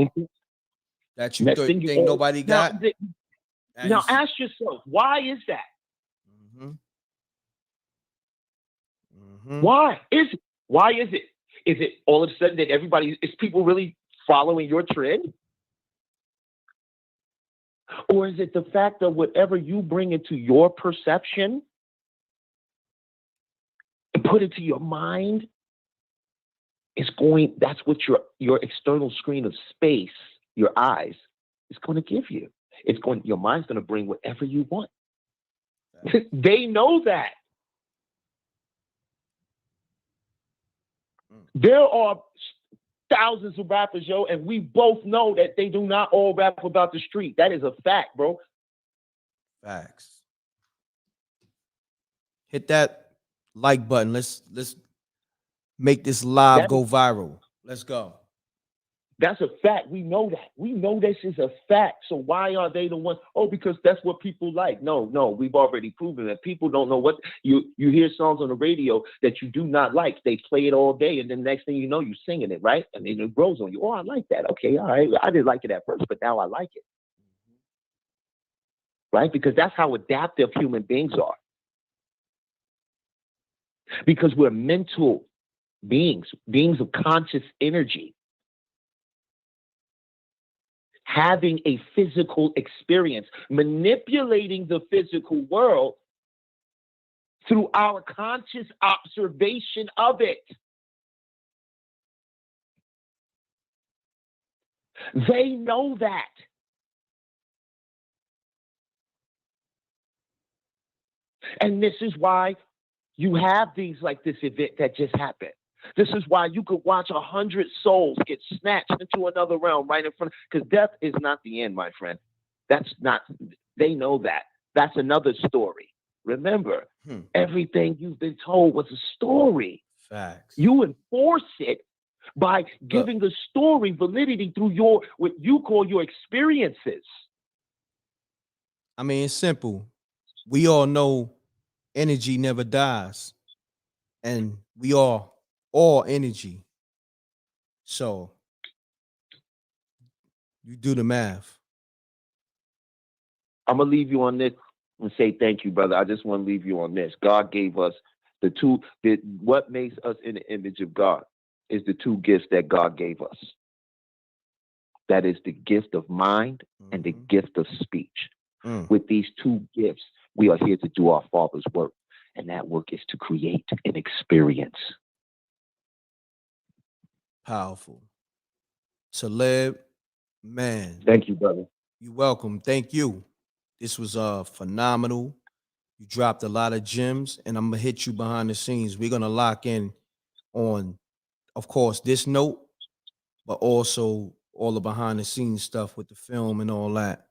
that you think nobody got. Now ask yourself, why is that? Why is it? Why is it? Is it all of a sudden that is people really following your trend? Or is it the fact that whatever you bring into your perception and put into your mind that's what your external screen of space, your eyes, is going to give you. Your mind's going to bring whatever you want. They know that. There are thousands of rappers, and we both know that they do not all rap about the street. That is a fact, bro. Facts. Hit that like button. Let's make this live go viral. Let's go. That's a fact. We know that. We know this is a fact. So why are they the ones? Oh, because that's what people like. No, we've already proven that people don't know what you hear songs on the radio that you do not like. They play it all day, and then next thing you know, you're singing it, right? And then it grows on you. Oh, I like that. Okay, all right. I didn't like it at first, but now I like it. Right? Because that's how adaptive human beings are. Because we're mental beings of conscious energy. Having a physical experience, manipulating the physical world through our conscious observation of it. They know that. And this is why you have things like this event that just happened. This is why you could watch 100 souls get snatched into another realm right in front, because death is not the end, my friend. That's not, they know that. That's another story. Remember, everything you've been told was a story. Facts. You enforce it by giving the story validity through what you call your experiences. I mean, it's simple. We all know energy never dies. And we are all energy. So you do the math. I'm going to leave you on this and say thank you, brother. I just want to leave you on this. God gave us what makes us in the image of God is the two gifts that God gave us. That is the gift of mind and the gift of speech. With these two gifts, we are here to do our Father's work. And that work is to create an experience. Powerful. Talib, man. Thank you, brother. You're welcome. Thank you. This was phenomenal. You dropped a lot of gems, and I'm gonna hit you behind the scenes. We're gonna lock in on, of course, this note, but also all the behind the scenes stuff with the film and all that.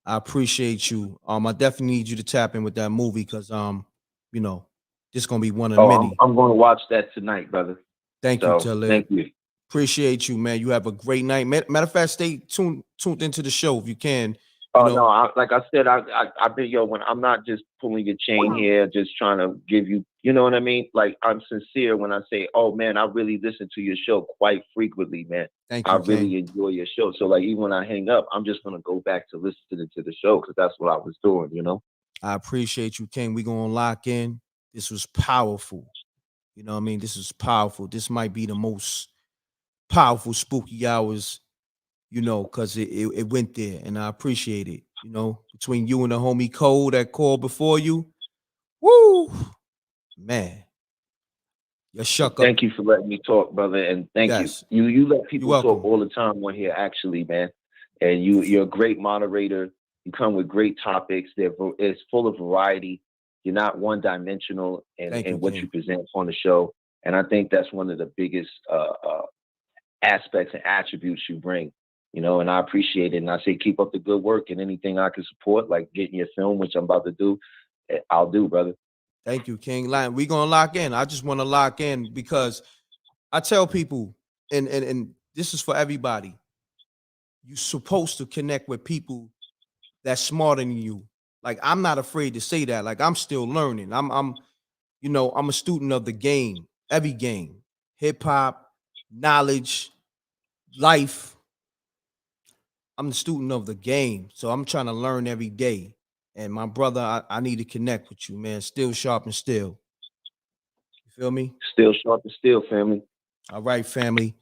I appreciate you. I definitely need you to tap in with that movie because you know, this is gonna be one of many. I'm going to watch that tonight, brother. Thank you, Talib. Thank you. Appreciate you, man. You have a great night. Matter of fact, stay tuned into the show if you can. No, like I said, I've been when I'm not just pulling your chain here, just trying to give you, you know what I mean? Like I'm sincere when I say, oh man, I really listen to your show quite frequently, man. Thank you. I really enjoy your show. So like even when I hang up, I'm just gonna go back to listening to the show because that's what I was doing, you know. I appreciate you, King. We're gonna lock in. This was powerful. You know what I mean? This is powerful. This might be the most powerful spooky hours, you know, because it went there, and I appreciate it. You know, between you and the homie Cole that called before you, woo, man. Thank you for letting me talk, brother, and thank you. You let people talk all the time on here, actually, man. And you're a great moderator. You come with great topics. It's full of variety. You're not one-dimensional in what you present on the show. And I think that's one of the biggest aspects and attributes you bring, you know, and I appreciate it. And I say keep up the good work, and anything I can support, like getting your film, which I'm about to do, I'll do, brother. Thank you, King. We're gonna lock in. I just want to lock in because I tell people, and this is for everybody, you're supposed to connect with people that's smarter than you. Like, I'm not afraid to say that. Like, I'm still learning. I'm a student of the game, every game, hip hop, knowledge, life. I'm the student of the game. So I'm trying to learn every day. And my brother, I need to connect with you, man. Still sharp and still. You feel me? Still sharp and still, family. All right, family.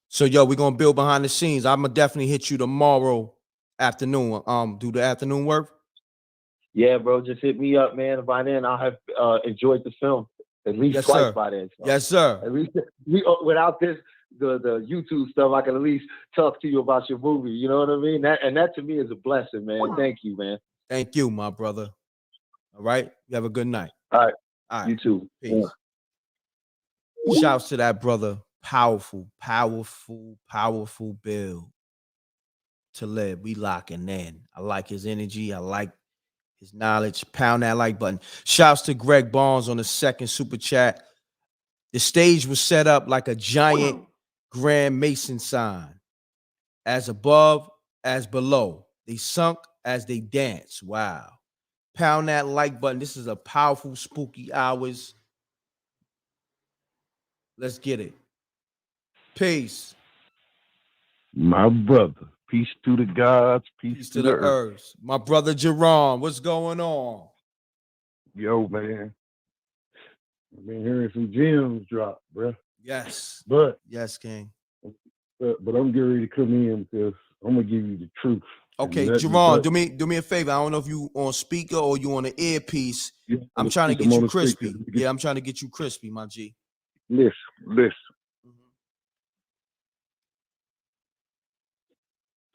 So, we're going to build behind the scenes. I'm going to definitely hit you tomorrow afternoon. Do the afternoon work? Yeah, bro. Just hit me up, man. By then, I'll have enjoyed the film at least twice by then. So yes, sir. At least without this, the YouTube stuff, I can at least talk to you about your movie. You know what I mean? That to me is a blessing, man. Thank you, man. Thank you, my brother. All right. You have a good night. All right. You too. Peace. Yeah. Shouts to that brother. Powerful, powerful, powerful build. Talib, we locking in. I like his energy. I like his knowledge. Pound that like button. Shouts to Greg Barnes on the second super chat. The stage was set up like a giant Grand Mason sign. as above, as below. They sunk as they dance. Wow. Pound that like button. This is a powerful, spooky hours. Let's get it. Peace. My brother. Peace to the gods. Peace to the earth. My brother Jerome, what's going on? Yo, man. I've been hearing some gems drop, bro. Yes. But yes, King. But I'm getting ready to come in because I'm gonna give you the truth. Okay, Jerome, do me a favor. I don't know if you on speaker or you on an earpiece. Yeah, I'm trying to get you crispy. Yeah, I'm trying to get you crispy, my G. Listen.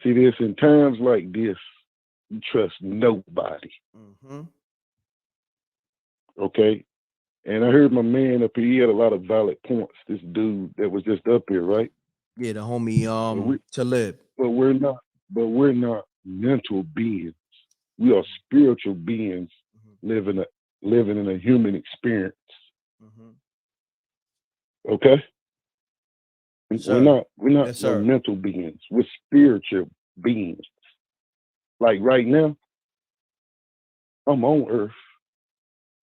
See this, in times like this, you trust nobody. Okay? And I heard my man up here, he had a lot of valid points. This dude that was just up here, right? Yeah, the homie to live. But we're not mental beings. We are spiritual beings living in a human experience. Okay? We're not yes, no mental beings. We're spiritual beings. Like right now, I'm on Earth,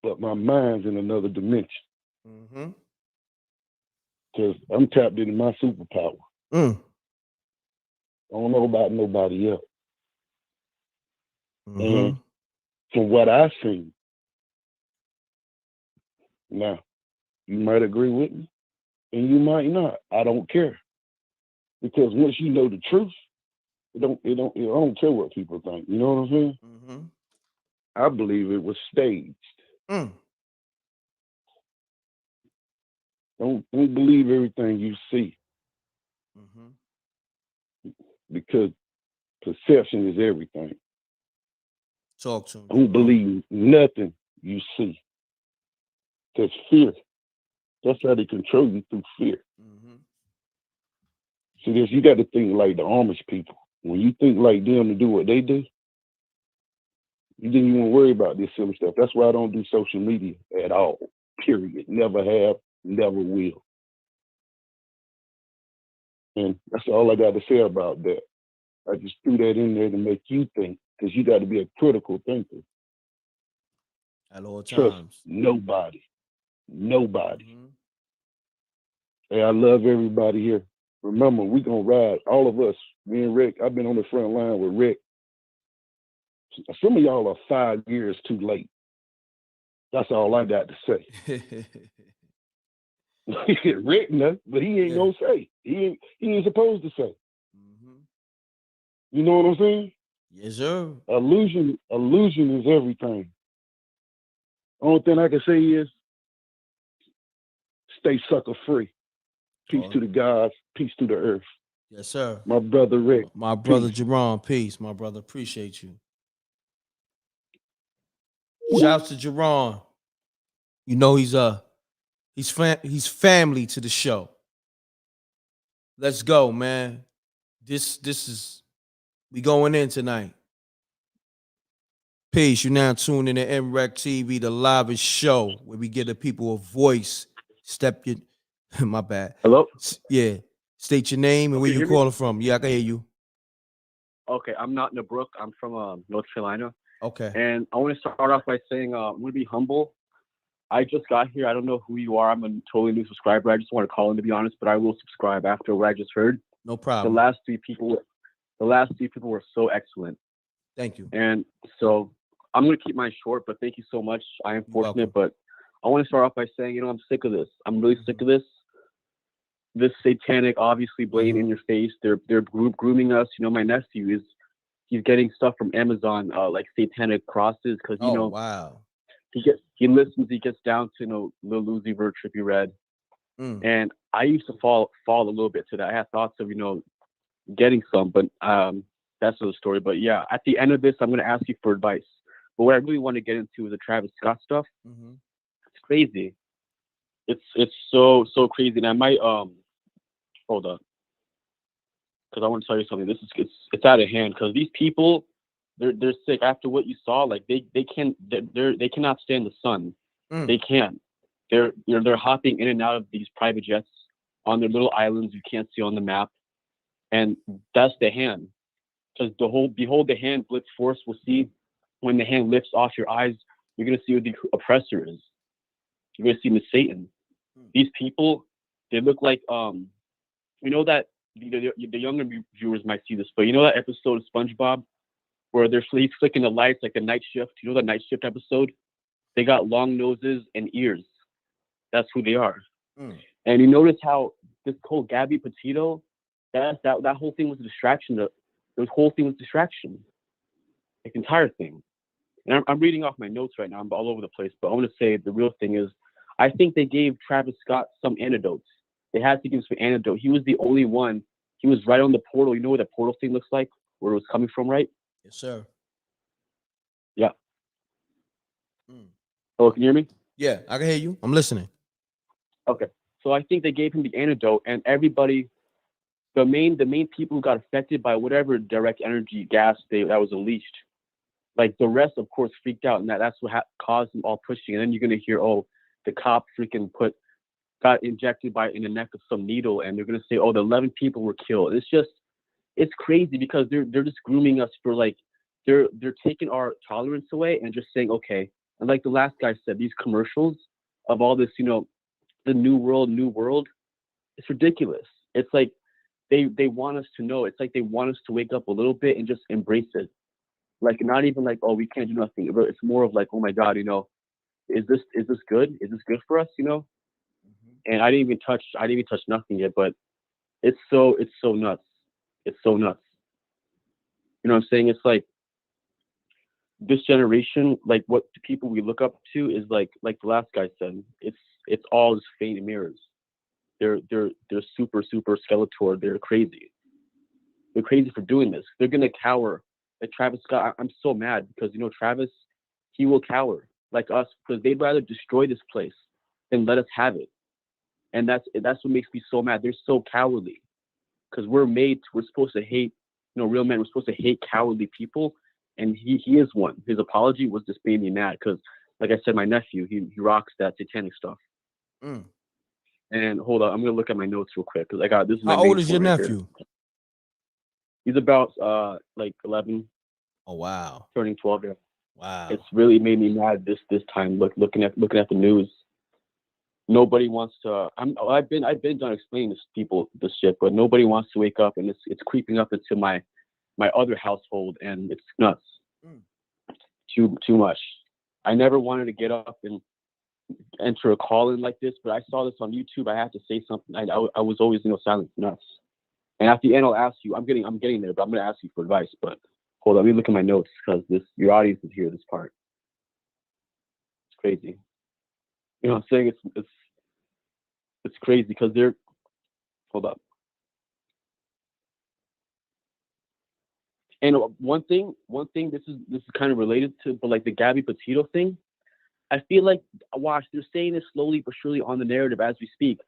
but my mind's in another dimension. Because I'm tapped into my superpower. I don't know about nobody else. And from what I've seen, now, you might agree with me, and you might not. I don't care. Because once you know the truth, I don't care what people think. You know what I'm saying? I believe it was staged. Don't believe everything you see. Because perception is everything. Talk to him. Don't believe nothing you see. Because fear, that's how they control you, through fear. See this, you got to think like the Amish people. When you think like them to do what they do, you didn't even worry about this silly stuff. That's why I don't do social media at all. Period. Never have, never will. And that's all I got to say about that. I just threw that in there to make you think, because you got to be a critical thinker. At all times. Trust nobody. Hey, I love everybody here. Remember, we gonna ride, all of us, me and Rick. I've been on the front line with Rick. Some of y'all are 5 years too late. That's all I got to say. Rick, but he ain't gonna say. He ain't supposed to say. You know what I'm saying? Yes, sir. Illusion is everything. Only thing I can say is stay sucker free. Peace to the gods, peace to the earth. Yes, sir. My brother Rick. My brother Jerome, peace. My brother, appreciate you. Shouts to Jerome. You know he's family to the show. Let's go, man. This is we going in tonight. Peace. You now tuned in to MRECKTV, the live show where we give the people a voice. Step your my bad. Hello? Yeah. State your name and where you calling from. Yeah, I can hear you. Okay, I'm not Nabrook. I'm from North Carolina. Okay. And I want to start off by saying I'm going to be humble. I just got here. I don't know who you are. I'm a totally new subscriber. I just want to call in, to be honest, but I will subscribe after what I just heard. No problem. The last three people were so excellent. Thank you. And so I'm going to keep mine short, but thank you so much. I am fortunate, but I want to start off by saying, I'm sick of this. I'm really sick of this. This satanic, obviously blatant in your face. They're grooming us. My nephew he's getting stuff from Amazon, like satanic crosses, because wow. He listens. He gets down to Lil Uzi Vert, Trippie Red, and I used to fall a little bit to that. I had thoughts of getting some, but that's another story. But yeah, at the end of this, I'm going to ask you for advice. But what I really want to get into is the Travis Scott stuff. It's crazy. It's so crazy, and I might hold up, because I want to tell you something. It's out of hand, because these people, they're sick. After what you saw, like they cannot stand the sun. They can't. They're hopping in and out of these private jets on their little islands you can't see on the map, And that's the hand. Because behold the hand, blitz force will see. When the hand lifts off your eyes, you're going to see what the oppressor is. You're going to see the Satan. These people, they look like, you know that, the younger viewers might see this, but you know that episode of SpongeBob where he's flicking the lights like the night shift? You know the night shift episode? They got long noses and ears. That's who they are. And you notice how this whole Gabby Petito, that whole thing was a distraction. The whole thing was distraction. Like, the entire thing. And I'm reading off my notes right now. I'm all over the place. But I want to say the real thing is, I think they gave Travis Scott some antidotes. They had to give him some antidote. He was the only one. He was right on the portal. You know what that portal thing looks like? Where it was coming from, right? Yes, sir. Yeah. Oh, can you hear me? Yeah, I can hear you. I'm listening. Okay. So I think they gave him the antidote, and everybody, the main people who got affected by whatever direct energy gas that was unleashed, like the rest, of course, freaked out, and that's what caused them all pushing. And then you're gonna hear, oh, the cop freaking got injected in the neck of some needle, and they're gonna say, oh, the 11 people were killed. It's crazy because they're just grooming us for, like, they're taking our tolerance away and just saying, okay. And like the last guy said, these commercials of all this, the new world, it's ridiculous. It's like they want us to know. It's like they want us to wake up a little bit and just embrace it. Like, not even like, oh, we can't do nothing. It's more of like, oh my God, is this good? Is this good for us? And I didn't even touch nothing yet, but it's so nuts. It's so nuts. You know what I'm saying? It's like this generation, like what the people we look up to is like the last guy said, it's all just faint mirrors. They're super Skeletor. They're crazy. They're crazy for doing this. They're gonna cower. Like Travis Scott, I'm so mad because Travis, he will cower like us because they'd rather destroy this place than let us have it. And that's what makes me so mad. They're so cowardly because we're supposed to hate, real men. We're supposed to hate cowardly people, and he is one. His apology was just made me mad because, like I said, my nephew, he rocks that satanic stuff. And hold on, I'm gonna look at my notes real quick because I got this. Is How old is your nephew? He's about like 11. Oh wow. Turning 12. Yeah. Wow. It's really made me mad this time. Looking at the news. Nobody wants to. I've been done explaining to people this shit, but nobody wants to wake up, and it's creeping up into my other household, and it's nuts. Too much. I never wanted to get up and enter a call in like this, but I saw this on YouTube. I have to say something. I was always silent nuts. And at the end, I'll ask you. I'm getting there, but I'm gonna ask you for advice. But hold on, let me look at my notes because your audience is here. This part. It's crazy. You know what I'm saying? It's crazy because they're. Hold up. And one thing. This is kind of related to, but like the Gabby Petito thing. I feel like, watch, they're saying this slowly but surely on the narrative as we speak.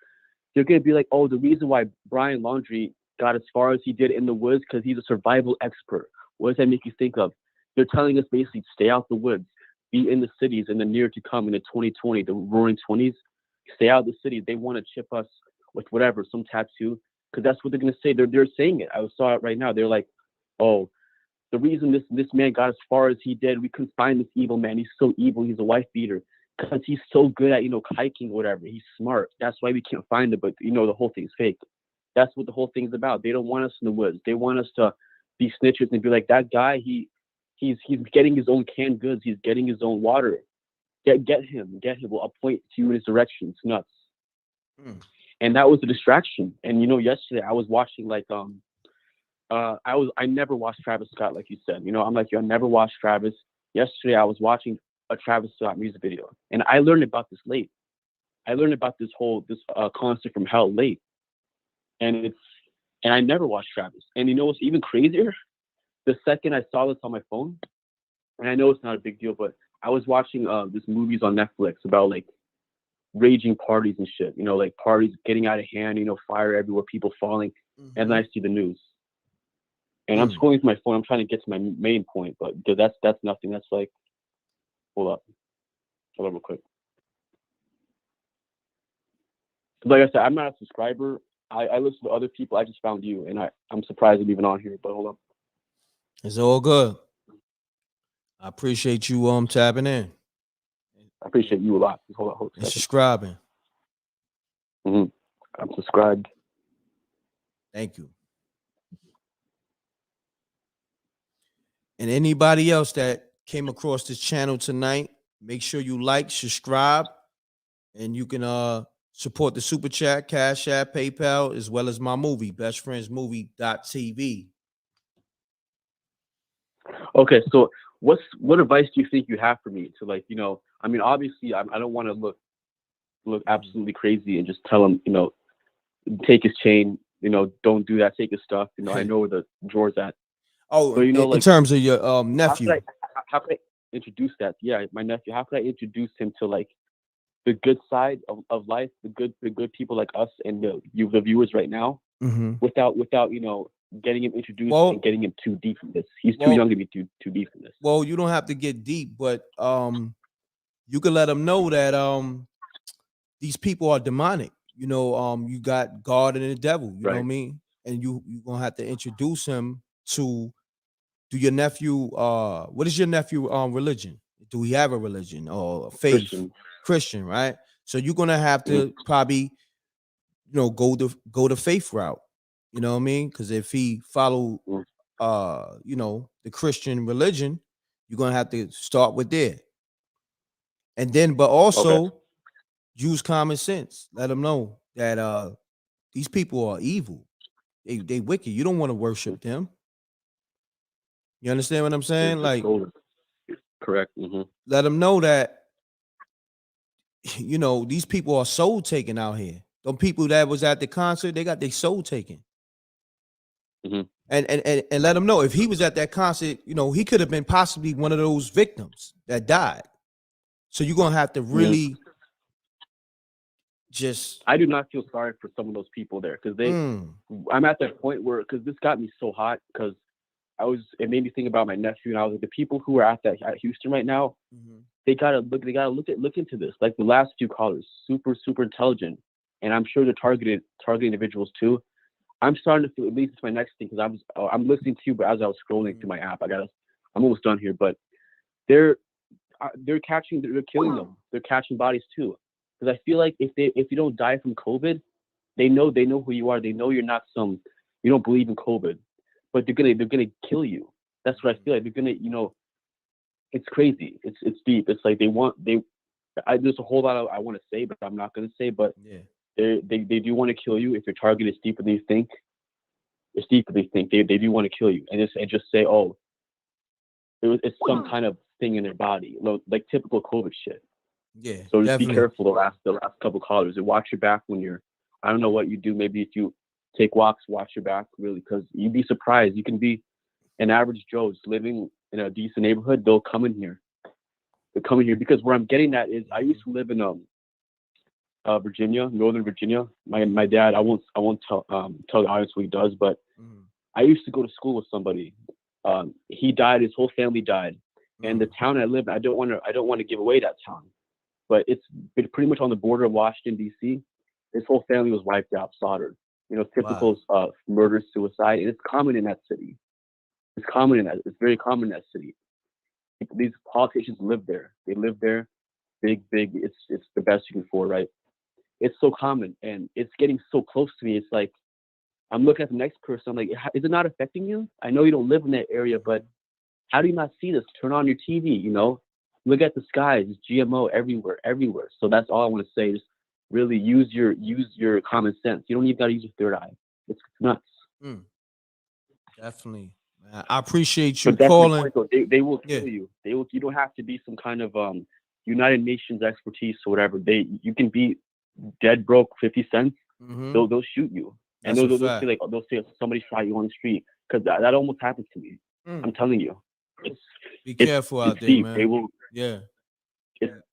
They're gonna be like, oh, the reason why Brian Laundrie got as far as he did in the woods because he's a survival expert. What does that make you think of? They're telling us basically stay out the woods, be in the cities in the near to come in the 2020, the roaring 20s. Stay out of the city. They want to chip us with whatever, some tattoo, because that's what they're gonna say. They're saying it. I saw it right now. They're like, oh, the reason this man got as far as he did, we couldn't find this evil man. He's so evil. He's a wife beater because he's so good at hiking or whatever. He's smart. That's why we can't find him. But the whole thing's fake. That's what the whole thing's about. They don't want us in the woods. They want us to be snitchers and be like, that guy. He's getting his own canned goods. He's getting his own water. Get him. We'll point to you in his direction. It's nuts. And that was a distraction. And yesterday I was watching I never watched Travis Scott like you said. I'm like you. I never watched Travis. Yesterday I was watching a Travis Scott music video, and I learned about this late. I learned about this concert from hell late, and I never watched Travis. And what's even crazier? The second I saw this on my phone, and I know it's not a big deal, but I was watching this movies on Netflix about like raging parties and shit. Like parties getting out of hand. Fire everywhere, people falling, and then I see the news. And I'm scrolling through my phone. I'm trying to get to my main point, but that's nothing. That's like, hold up real quick. Like I said, I'm not a subscriber I listen to other people. I just found you, and I'm surprised I'm even on here. But hold on. It's all good. I appreciate you tapping in. I appreciate you a lot. Hold on, hold on. And subscribing. I'm subscribed. Thank you. And anybody else that came across this channel tonight, make sure you like, subscribe, and you can support the Super Chat, Cash App, PayPal, as well as my movie, bestfriendsmovie.tv. Okay, so what advice do you think you have for me to, like, you know, I mean, obviously I don't want to look absolutely crazy and just tell him, you know, take his chain, you know, don't do that, take his stuff, you know, I know where the drawer's at. Oh, but, you know, in like, terms of your nephew. How could I introduce that? Yeah, my nephew. How could I introduce him to, like, the good side of life, the good people like us and the viewers right now, without you know, getting him introduced and getting him too deep in this. He's too young to be too deep in this. Well, you don't have to get deep, but you can let him know that these people are demonic. You know, you got God and the devil. You know what I mean? And you're gonna have to introduce him to. Do your nephew? What is your nephew religion? Do he have a religion or a faith? Christian, right? So you're gonna have to probably, you know, go the faith route. You know what I mean? Because if he follow, you know, the Christian religion, you're gonna have to start with there, and then, but also use common sense. Let them know that these people are evil. They wicked. You don't want to worship them. You understand what I'm saying? Like, correct. Let them know that, you know, these people are soul taken out here. Them people that was at the concert, they got their soul taken. And let them know if he was at that concert, you know, he could have been possibly one of those victims that died. So you're gonna have to really just. I do not feel sorry for some of those people there because I'm at that point where, because this got me so hot, because it made me think about my nephew, and I was like, the people who are at Houston right now, they gotta look into this. Like the last few callers, super intelligent, and I'm sure they're targeting individuals too. I'm starting to feel, at least it's my next thing, because I'm listening to you, but as I was scrolling through my app, I'm almost done here, but they're killing them. They're catching bodies too, because I feel like if you don't die from COVID, they know who you are. They know you're not you don't believe in COVID, but they're gonna kill you. That's what I feel like. They're gonna, you know, it's crazy. It's deep. It's like there's a whole lot I want to say, but I'm not gonna say. But they do want to kill you if your target is deeper than you think. It's deeper than you think. They do want to kill you, and just say, oh, it's some kind of thing in their body, like typical COVID shit. Yeah. So just be careful the last couple callers, and watch your back when you're. I don't know what you do. Maybe if you take walks, watch your back really, because you'd be surprised. You can be an average Joe just living in a decent neighborhood. They'll come in here. They're coming here because where I'm getting at is I used to live in Virginia, Northern Virginia. My dad, I won't tell the audience what he does, but I used to go to school with somebody. He died. His whole family died, and the town I live in, I don't want to give away that town, but it's pretty much on the border of Washington D.C. His whole family was wiped out, slaughtered. You know, typical murder, suicide, and it's common in that city. It's very common in that city. These politicians live there. They live there. Big. It's the best you can afford, right? It's so common, and it's getting so close to me. It's like I'm looking at the next person. I'm like, is it not affecting you? I know you don't live in that area, but how do you not see this? Turn on your TV. You know, look at the skies. It's GMO everywhere. So that's all I want to say. Just really use your common sense. You don't even got to use your third eye. It's nuts. Definitely. I appreciate you calling. They will kill you. You don't have to be some kind of United Nations expertise or whatever. You can be dead broke 50 cents. They'll shoot you. And they'll say somebody shot you on the street, because that almost happened to me. I'm telling you. Be careful out there, deep. man. They will. Yeah.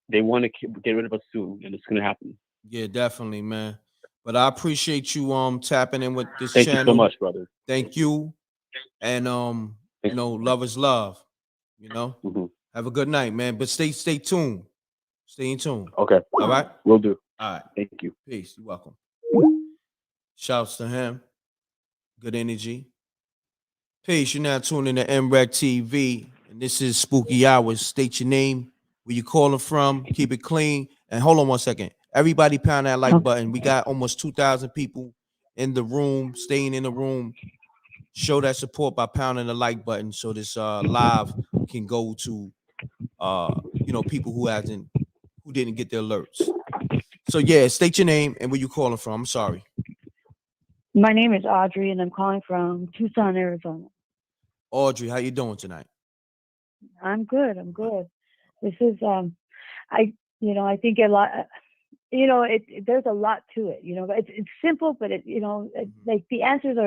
They want to get rid of us soon, and it's gonna happen. Yeah, definitely, man. But I appreciate you tapping in with this Thank channel. Thank you so much, brother. Thank you. And you know, love is love. You know, have a good night, man. But stay tuned. Stay in tune. Okay. All right. Will do. All right. Thank you. Peace. You're welcome. Shouts to him. Good energy. Peace. You're now tuning to MRECKTV, and this is Spooky Hours. State your name, where you calling from, keep it clean, and hold on one second. Everybody pound that like button. We got almost 2,000 people in the room, staying in the room. Show that support by pounding the like button so this live can go to people who didn't get their alerts. So yeah, state your name and where you calling from. I'm sorry. My name is Audrey, and I'm calling from Tucson, Arizona. Audrey, how you doing tonight? I'm good. I'm good. This is I think a lot. There's a lot to it. It's simple, but like the answers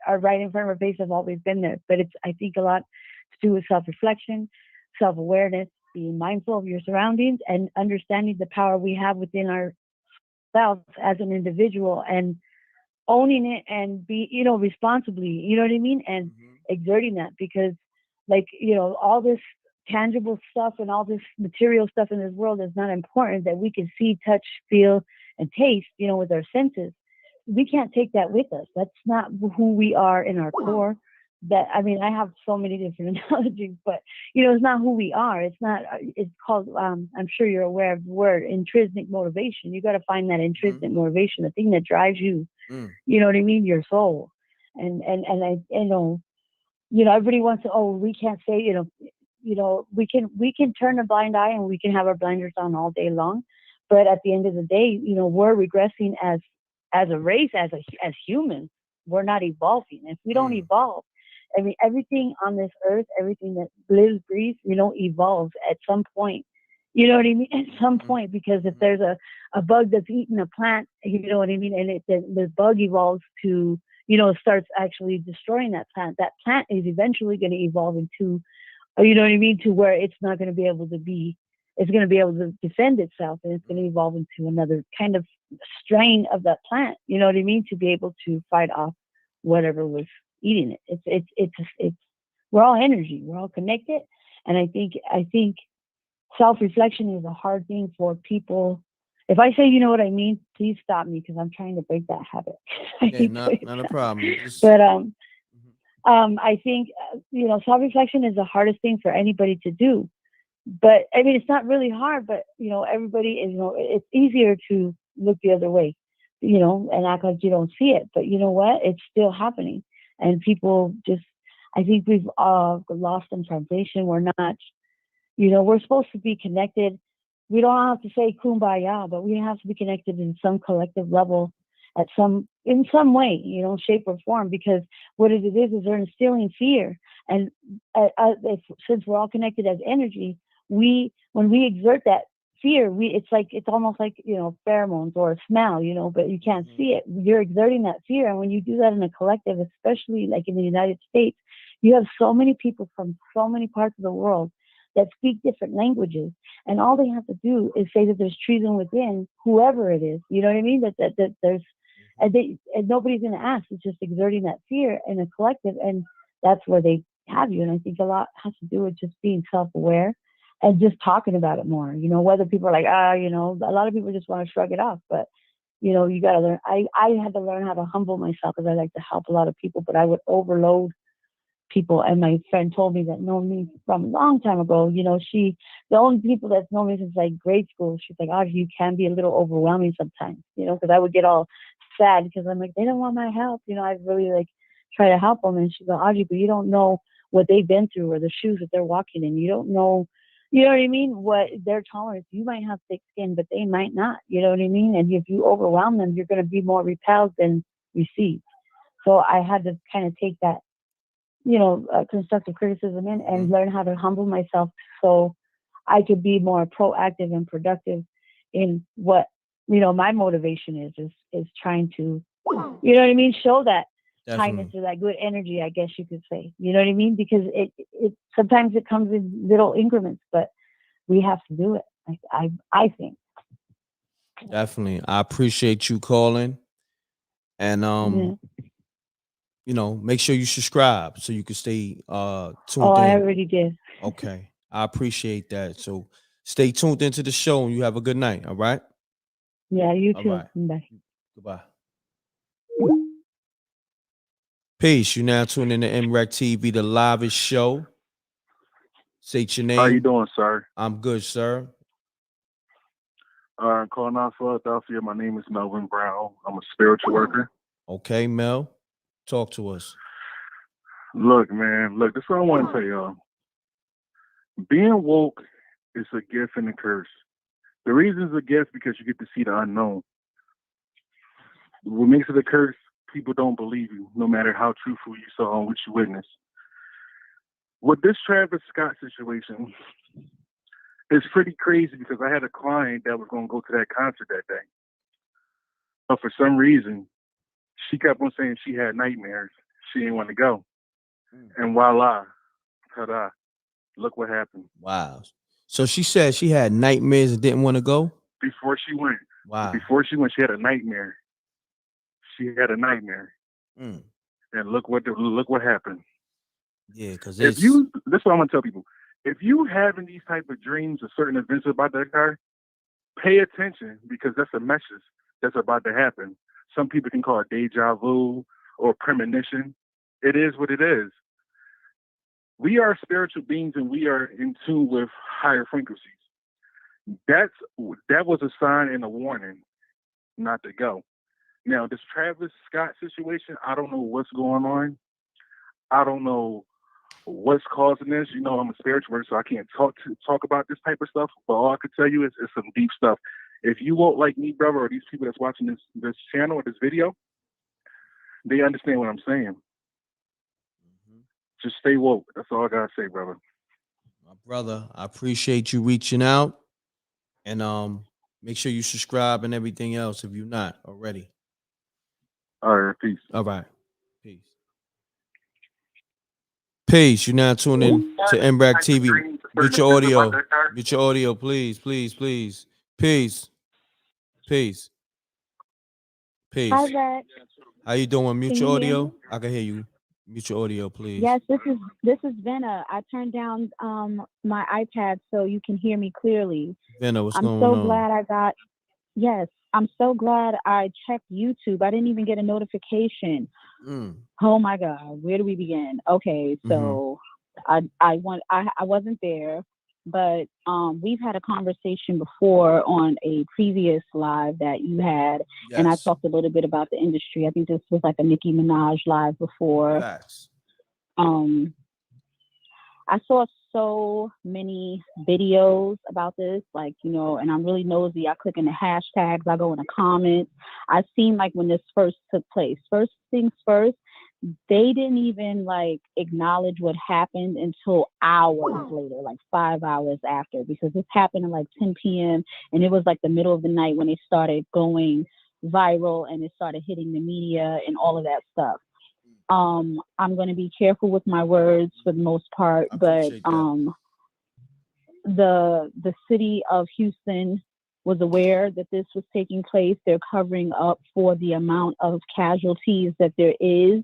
are right in front of our face. Have always been there, but I think a lot to do with self-reflection, self-awareness, being mindful of your surroundings, and understanding the power we have within ourselves as an individual, and owning it and be, responsibly, you know what I mean? And exerting that, because all this tangible stuff and all this material stuff in this world is not important, that we can see, touch, feel, and taste, with our senses. We can't take that with us. That's not who we are in our core. I have so many different analogies, but it's not who we are. It's called, I'm sure you're aware of the word, intrinsic motivation. You got to find that intrinsic motivation, the thing that drives you, you know what I mean? Your soul. And everybody wants to, we can't say, we can turn a blind eye and we can have our blinders on all day long. But at the end of the day, we're regressing as a race, as humans. We're not evolving. If we don't evolve, everything on this earth, everything that lives, breathes, evolves at some point. You know what I mean? At some point, because if there's a bug that's eating a plant, you know what I mean? And the bug evolves to, starts actually destroying that plant. That plant is eventually going to evolve into, you know what I mean? To where it's not going to be able to it's going to be able to defend itself, and it's going to evolve into another kind of strain of that plant. You know what I mean? To be able to fight off whatever was eating it. It's we're all energy. We're all connected. And I think self-reflection is a hard thing for people. If I say, you know what I mean, please stop me, because I'm trying to break that habit. Not a problem. But I think self-reflection is the hardest thing for anybody to do. But it's not really hard. But everybody is. It's easier to look the other way, and act like you don't see it. But you know what? It's still happening, and people just. I think we've lost in translation. We're not. We're supposed to be connected. We don't have to say kumbaya, but we have to be connected in some collective level, in some way, shape or form, because what it is they're instilling fear. And since we're all connected as energy, when we exert that fear, it's almost like, pheromones or a smell, but you can't see it. You're exerting that fear. And when you do that in a collective, especially like in the United States, you have so many people from so many parts of the world that speak different languages, and all they have to do is say that there's treason within whoever it is. You know what I mean? That there's, and nobody's going to ask. It's just exerting that fear in a collective, and that's where they have you. And I think a lot has to do with just being self-aware and just talking about it more. Whether people are like, a lot of people just want to shrug it off, but you got to learn. I had to learn how to humble myself, because I like to help a lot of people, but I would overload people. And my friend told me that known me from a long time ago, the only people that's known me since like grade school, she's like, Audrey, you can be a little overwhelming sometimes, because I would get all sad because I'm like, they don't want my help. I really try to help them. And she's like, Audrey, but you don't know what they've been through or the shoes that they're walking in. You don't know, you know what I mean? What their tolerance, you might have thick skin, but they might not, you know what I mean? And if you overwhelm them, you're going to be more repelled than received. So I had to kind of take that, constructive criticism in and learn how to humble myself so I could be more proactive and productive in what, my motivation is trying to, you know what I mean? Show that kindness or that good energy, I guess you could say, you know what I mean? Because it sometimes it comes in little increments, but we have to do it. I think. Definitely. I appreciate you calling, and make sure you subscribe so you can stay tuned in. I already did. Okay. I appreciate that. So stay tuned into the show, and you have a good night. All right. Yeah, you too. All right. Bye. Goodbye. Peace. You now tune in to MRECKTV, the livest show. State your name. How you doing, sir? I'm good, sir. Calling out Philadelphia. My name is Melvin Brown. I'm a spiritual worker. Okay, Mel. Talk to us. Look, man. Look, this is what I want to tell y'all. Being woke is a gift and a curse. The reason it's a gift because you get to see the unknown. What makes it a curse, people don't believe you, no matter how truthful you saw and what you witnessed. With this Travis Scott situation, it's pretty crazy because I had a client that was going to go to that concert that day. But for some reason, she kept on saying she had nightmares. She didn't want to go. And voila, ta-da, look what happened. Wow. So she said she had nightmares and didn't want to go? Before she went. Wow. Before she went, she had a nightmare. She had a nightmare. And look what happened. Yeah, because this is what I'm gonna tell people. If you having these type of dreams or certain events about that car, pay attention because that's a message that's about to happen. Some people can call it deja vu or premonition. It is what it is. We are spiritual beings and we are in tune with higher frequencies. That was a sign and a warning not to go. Now, this Travis Scott situation, I don't know what's going on. I don't know what's causing this. You know, I'm a spiritual person, so I can't talk about this type of stuff. But all I can tell you is it's some deep stuff. If you won't like me, brother, or these people that's watching this channel or this video, they understand what I'm saying. Just stay woke. That's all I gotta say, brother. My brother, I appreciate you reaching out. And make sure you subscribe and everything else if you're not already. All right, peace. All right. Peace. Peace. You're now tuning to MRECKTV. Mute your audio. Mute your audio, please, please, please. Peace. Peace. Peace. Hi, Zach. How you doing? Mute Can your you hear audio. me? I can hear you. Mute your audio, please. Yes, this is Venna. I turned down my iPad so you can hear me clearly. Venna, what's going I'm on? so glad I'm so glad I checked YouTube. I didn't even get a notification. Oh my God, where do we begin? Okay, so I wasn't there, but we've had a conversation before on a previous live that you had, and I talked a little bit about the industry. I think this was like a Nicki Minaj live before. Yes. I saw so many videos about this, like, you know, and I'm really nosy. I click in the hashtags, I go in the comments. I seen like when this first took place. First things first, they didn't even like acknowledge what happened until hours later, like 5 hours after, because this happened at like 10 p.m. and it was like the middle of the night when it started going viral and it started hitting the media and all of that stuff. I'm going to be careful with my words for the most part, but the city of Houston was aware that this was taking place. They're covering up for the amount of casualties that there is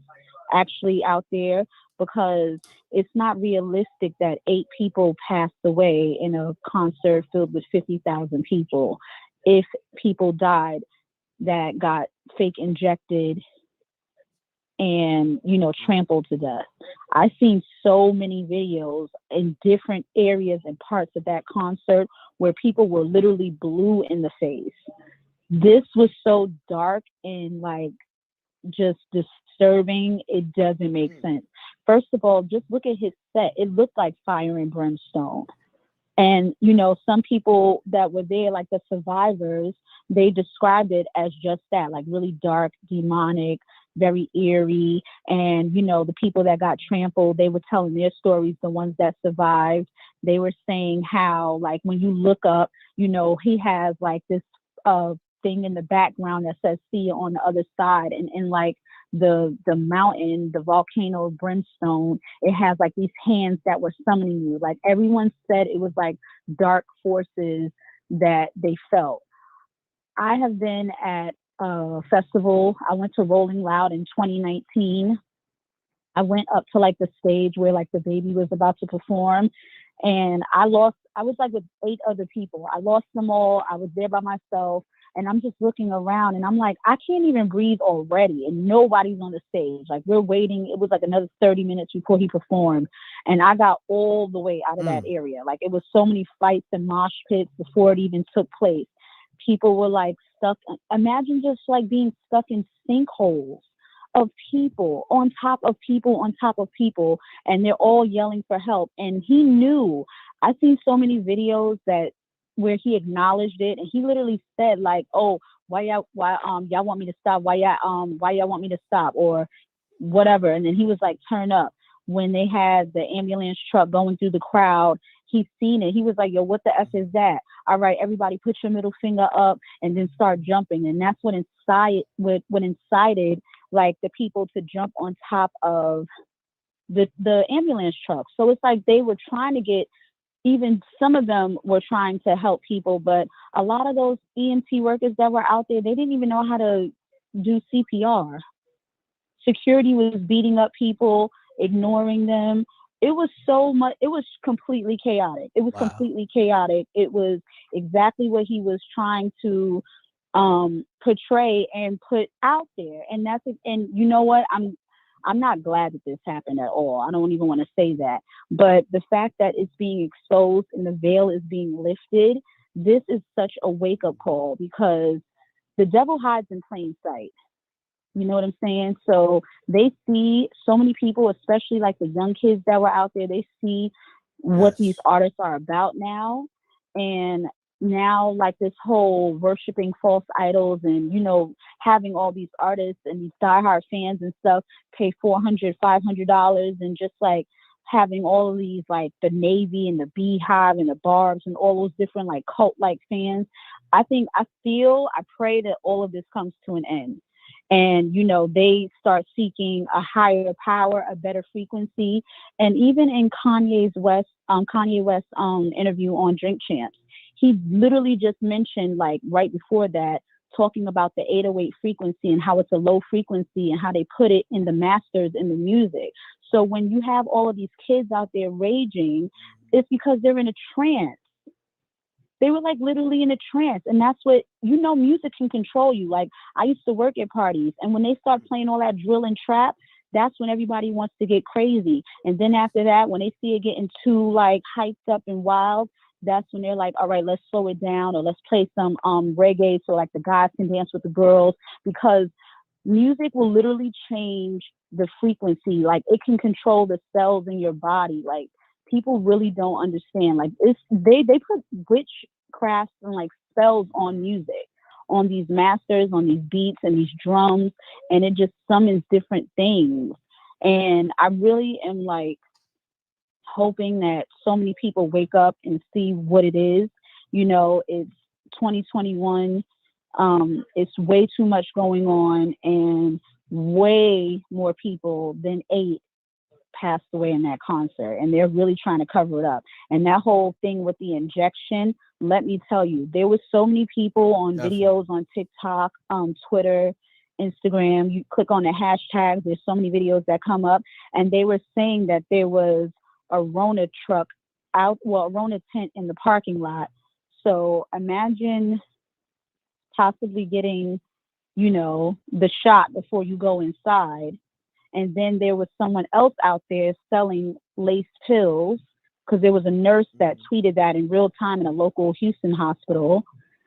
actually out there, because it's not realistic that 8 people passed away in a concert filled with 50,000 people if people died that got fake injected and, you know, trampled to death. I've seen so many videos in different areas and parts of that concert where people were literally blue in the face. This was so dark and like just disturbing. It doesn't make sense. First of all, just look at his set. It looked like fire and brimstone. And, you know, some people that were there, like the survivors, they described it as just that, like really dark, demonic, very eerie. And, you know, the people that got trampled, they were telling their stories, the ones that survived. They were saying how, like, when you look up, you know, he has like this thing in the background that says see you on the other side. And in like the mountain, the volcano brimstone, it has like these hands that were summoning you. Like everyone said it was like dark forces that they felt. I have been at a festival. I went to Rolling Loud in 2019. I went up to like the stage where like the baby was about to perform, and I was like with 8 other people. I lost them all. I was there by myself. And I'm just looking around and I'm like, I can't even breathe already. And nobody's on the stage. Like, we're waiting. It was like another 30 minutes before he performed. And I got all the way out of that area. Like, it was so many fights and mosh pits before it even took place. People were like stuck. Imagine just like being stuck in sinkholes of people on top of people on top of people, and they're all yelling for help. And he knew. I've seen so many videos where he acknowledged it, and he literally said like, "Oh, why y'all want me to stop? Why y'all want me to stop?" or whatever. And then he was like, "Turn up." When they had the ambulance truck going through the crowd, he seen it. He was like, "Yo, what the F is that? All right, everybody put your middle finger up and then start jumping." And that's what incited like the people to jump on top of the ambulance truck. So it's like they were trying to get, even some of them were trying to help people, but a lot of those EMT workers that were out there, they didn't even know how to do CPR. Security was beating up people, ignoring them. It was so much, it was completely chaotic. It was completely chaotic. It was exactly what he was trying to portray and put out there. And and you know what? I'm not glad that this happened at all. I don't even want to say that. But the fact that it's being exposed and the veil is being lifted, this is such a wake-up call, because the devil hides in plain sight. You know what I'm saying? So they see so many people, especially like the young kids that were out there, they see what these artists are about now. And now, like, this whole worshiping false idols and, you know, having all these artists and these diehard fans and stuff pay $400, $500, and just like having all of these, like the Navy and the Beehive and the Barbs and all those different like cult like fans. I pray that all of this comes to an end. And, you know, they start seeking a higher power, a better frequency. And even in Kanye West's interview on Drink Champs, he literally just mentioned, like right before that, talking about the 808 frequency and how it's a low frequency and how they put it in the masters in the music. So when you have all of these kids out there raging, it's because they're in a trance. They were like literally in a trance. And that's what, you know, music can control you. Like, I used to work at parties, and when they start playing all that drill and trap, that's when everybody wants to get crazy. And then after that, when they see it getting too like hyped up and wild, that's when they're like, all right, let's slow it down, or let's play some reggae so like the guys can dance with the girls, because music will literally change the frequency. Like, it can control the cells in your body. Like, people really don't understand. Like, they put witchcraft and like spells on music, on these masters, on these beats and these drums, and it just summons different things. And I really am like hoping that so many people wake up and see what it is. You know, it's 2021. It's way too much going on, and way more people than 8 passed away in that concert, and they're really trying to cover it up. And that whole thing with the injection, let me tell you, there was so many people on videos on TikTok, Twitter, Instagram. You click on the hashtags, there's so many videos that come up, and they were saying that there was a Rona truck a Rona tent in the parking lot. So imagine possibly getting, you know, the shot before you go inside. And then there was someone else out there selling lace pills, because there was a nurse that tweeted that in real time in a local Houston hospital.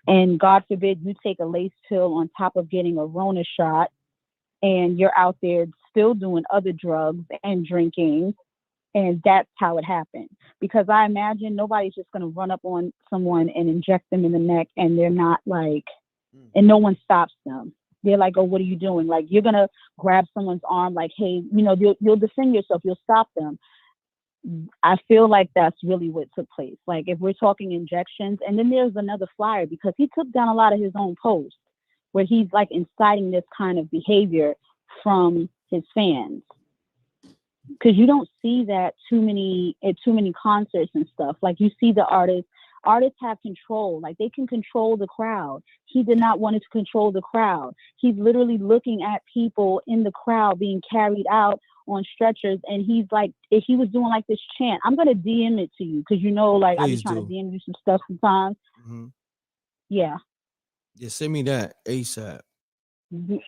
And God forbid you take a lace pill on top of getting a Rona shot, and you're out there still doing other drugs and drinking. And that's how it happened. Because I imagine nobody's just going to run up on someone and inject them in the neck, and they're not like, and no one stops them. They're like, oh, what are you doing? Like, you're going to grab someone's arm, like, hey, you know, you'll defend yourself. You'll stop them. I feel like that's really what took place. Like, if we're talking injections, and then there's another flyer, because he took down a lot of his own posts where he's like inciting this kind of behavior from his fans. Because you don't see that too many concerts and stuff. Like, you see the artists have control. Like, they can control the crowd. He did not want to control the crowd. He's literally looking at people in the crowd being carried out on stretchers, and he's like, if he was doing like this chant, I'm gonna DM it to you, because you know, like, I be trying to DM you some stuff sometimes. Yeah. Yeah, send me that ASAP.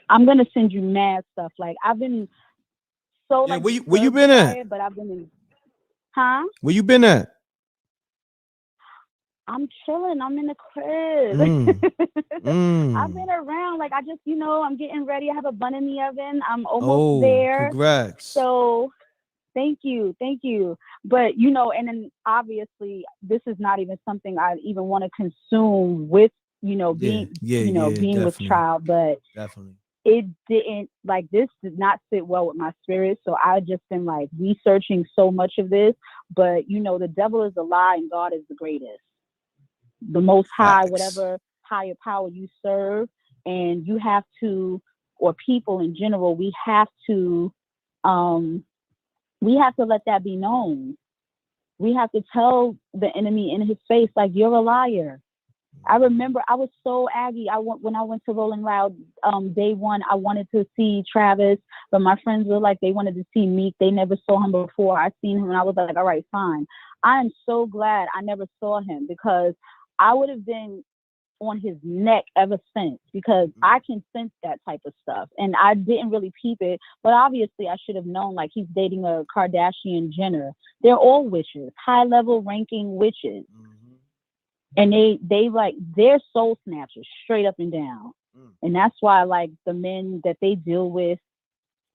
I'm gonna send you mad stuff. Like I've been so Yeah, like where you been at? but I've been Where you been at? I'm chilling. I'm in the crib. I've been around. Like I just, I'm getting ready. I have a bun in the oven. I'm almost there. Congrats. So thank you. But and then obviously this is not even something I even want to consume with, being with child, but definitely. It didn't this did not sit well with my spirit. So I just been like researching so much of this, but the devil is a lie and God is the greatest. The most high, whatever higher power you serve, and you have to, or people in general, we have to let that be known. We have to tell the enemy in his face, like, you're a liar. I remember I was so aggy. When I went to Rolling Loud day one, I wanted to see Travis, but my friends were like, they wanted to see Meek. They never saw him before. I seen him and I was like, all right, fine. I am so glad I never saw him, because I would have been on his neck ever since, because I can sense that type of stuff. And I didn't really peep it, but obviously I should have known, like, he's dating a Kardashian Jenner. They're all witches, high level ranking witches. And they're soul snatchers straight up and down. And that's why, like, the men that they deal with,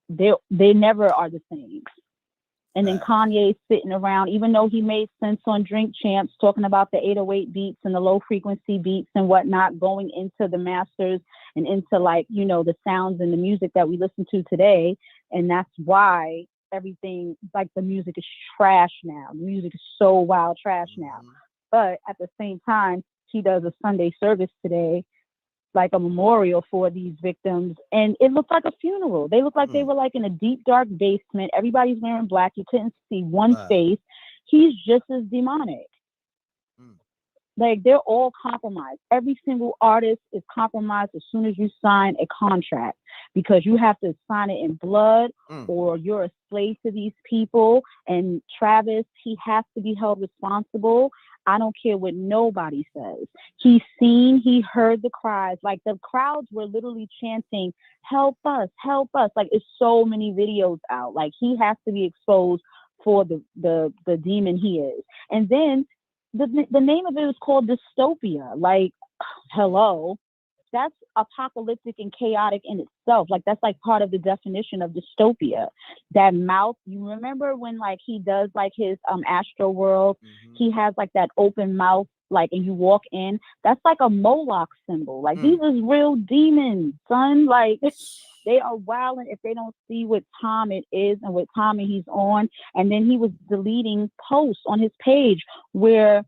they never are the same. And then Kanye's sitting around, even though he made sense on Drink Champs, talking about the 808 beats and the low frequency beats and whatnot, going into the masters and into, like, the sounds and the music that we listen to today. And that's why everything, like, the music is trash now. The music is so wild trash now. But at the same time, he does a Sunday service today, like a memorial for these victims. And it looked like a funeral. They looked like they were, like, in a deep, dark basement. Everybody's wearing black. You couldn't see one face. He's just as demonic. Like, they're all compromised. Every single artist is compromised as soon as you sign a contract, because you have to sign it in blood or you're a slave to these people. And Travis, he has to be held responsible. I don't care what nobody says. He heard the cries. Like, the crowds were literally chanting, help us, help us. Like, it's so many videos out. Like, he has to be exposed for the demon he is. And then the name of it is called dystopia. Like, hello, that's apocalyptic and chaotic in itself. Like, that's like part of the definition of dystopia. That mouth, you remember when, like, he does, like, his Astro World, he has, like, that open mouth, like, and you walk in, that's like a Moloch symbol. Like, these is real demons, son. Like, they are wilding if they don't see what time it is and what time he's on. And then he was deleting posts on his page where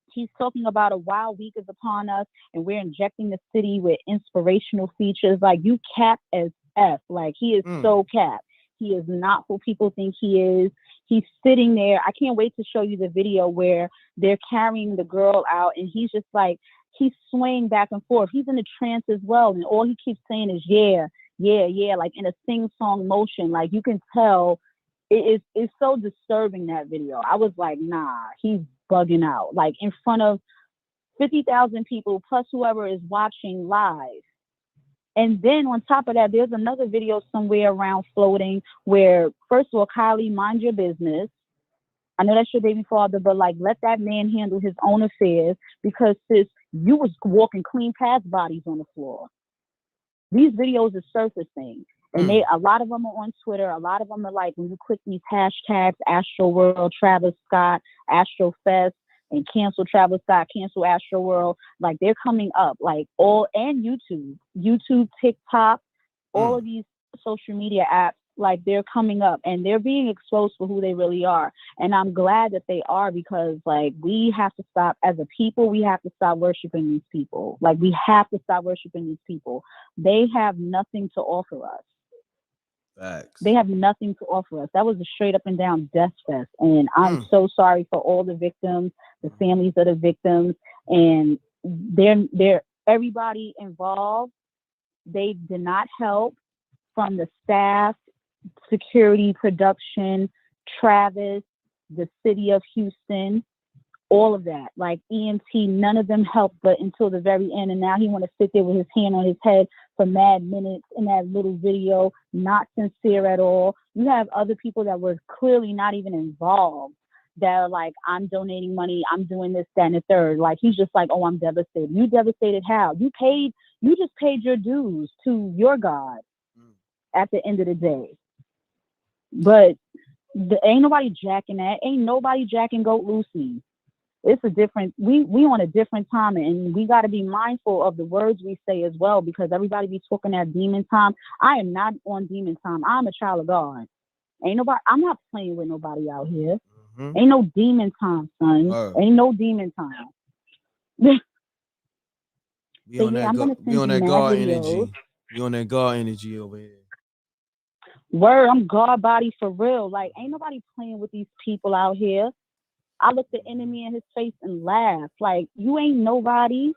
he's talking about a wild week is upon us and we're injecting the city with inspirational features. Like, you cap as F. Like, he is so cap. He is not who people think he is. He's sitting there. I can't wait to show you the video where they're carrying the girl out and he's just like, he's swaying back and forth. He's in a trance as well. And all he keeps saying is, yeah, yeah, yeah, like in a sing-song motion. Like, you can tell it's so disturbing, that video. I was like, nah, he's bugging out. Like, in front of 50,000 people plus whoever is watching live. And then on top of that, there's another video somewhere around floating where, first of all, Kylie, mind your business. I know that's your baby father, but, like, let that man handle his own affairs, because, sis, you was walking clean past bodies on the floor. These videos are surfacing, and a lot of them are on Twitter. A lot of them are, like, when you click these hashtags, Astro World, Travis Scott, Astro Fest, and cancel Travis Scott, cancel Astro World, like, they're coming up, like, all, and YouTube, TikTok, all of these social media apps, like, they're coming up and they're being exposed for who they really are. And I'm glad that they are, because, like, we have to stop, as a people, we have to stop worshiping these people. Like, we have to stop worshiping these people. They have nothing to offer us. Facts. They have nothing to offer us. That was a straight up and down death fest. And I'm so sorry for all the victims, the families of the victims, and they're everybody involved. They did not help, from the staff, security, production, Travis, the city of Houston, all of that, like EMT, none of them helped, but until the very end. And now he want to sit there with his hand on his head for mad minutes in that little video, not sincere at all. You have other people that were clearly not even involved that are like, I'm donating money, I'm doing this, that, and the third. Like, he's just like, oh, I'm devastated. You devastated how? You just paid your dues to your God at the end of the day. But ain't nobody jacking that. Ain't nobody jacking Goat Lucy. It's a different, we on a different time, and we got to be mindful of the words we say as well, because everybody be talking that demon time. I am not on demon time. I'm a child of God. Ain't nobody, I'm not playing with nobody out here. Ain't no demon time, son. Ain't no demon time. We on that God energy. We on that God energy over here. Word, I'm God body for real. Like, ain't nobody playing with these people out here. I look the enemy in his face and laugh. Like, you ain't nobody.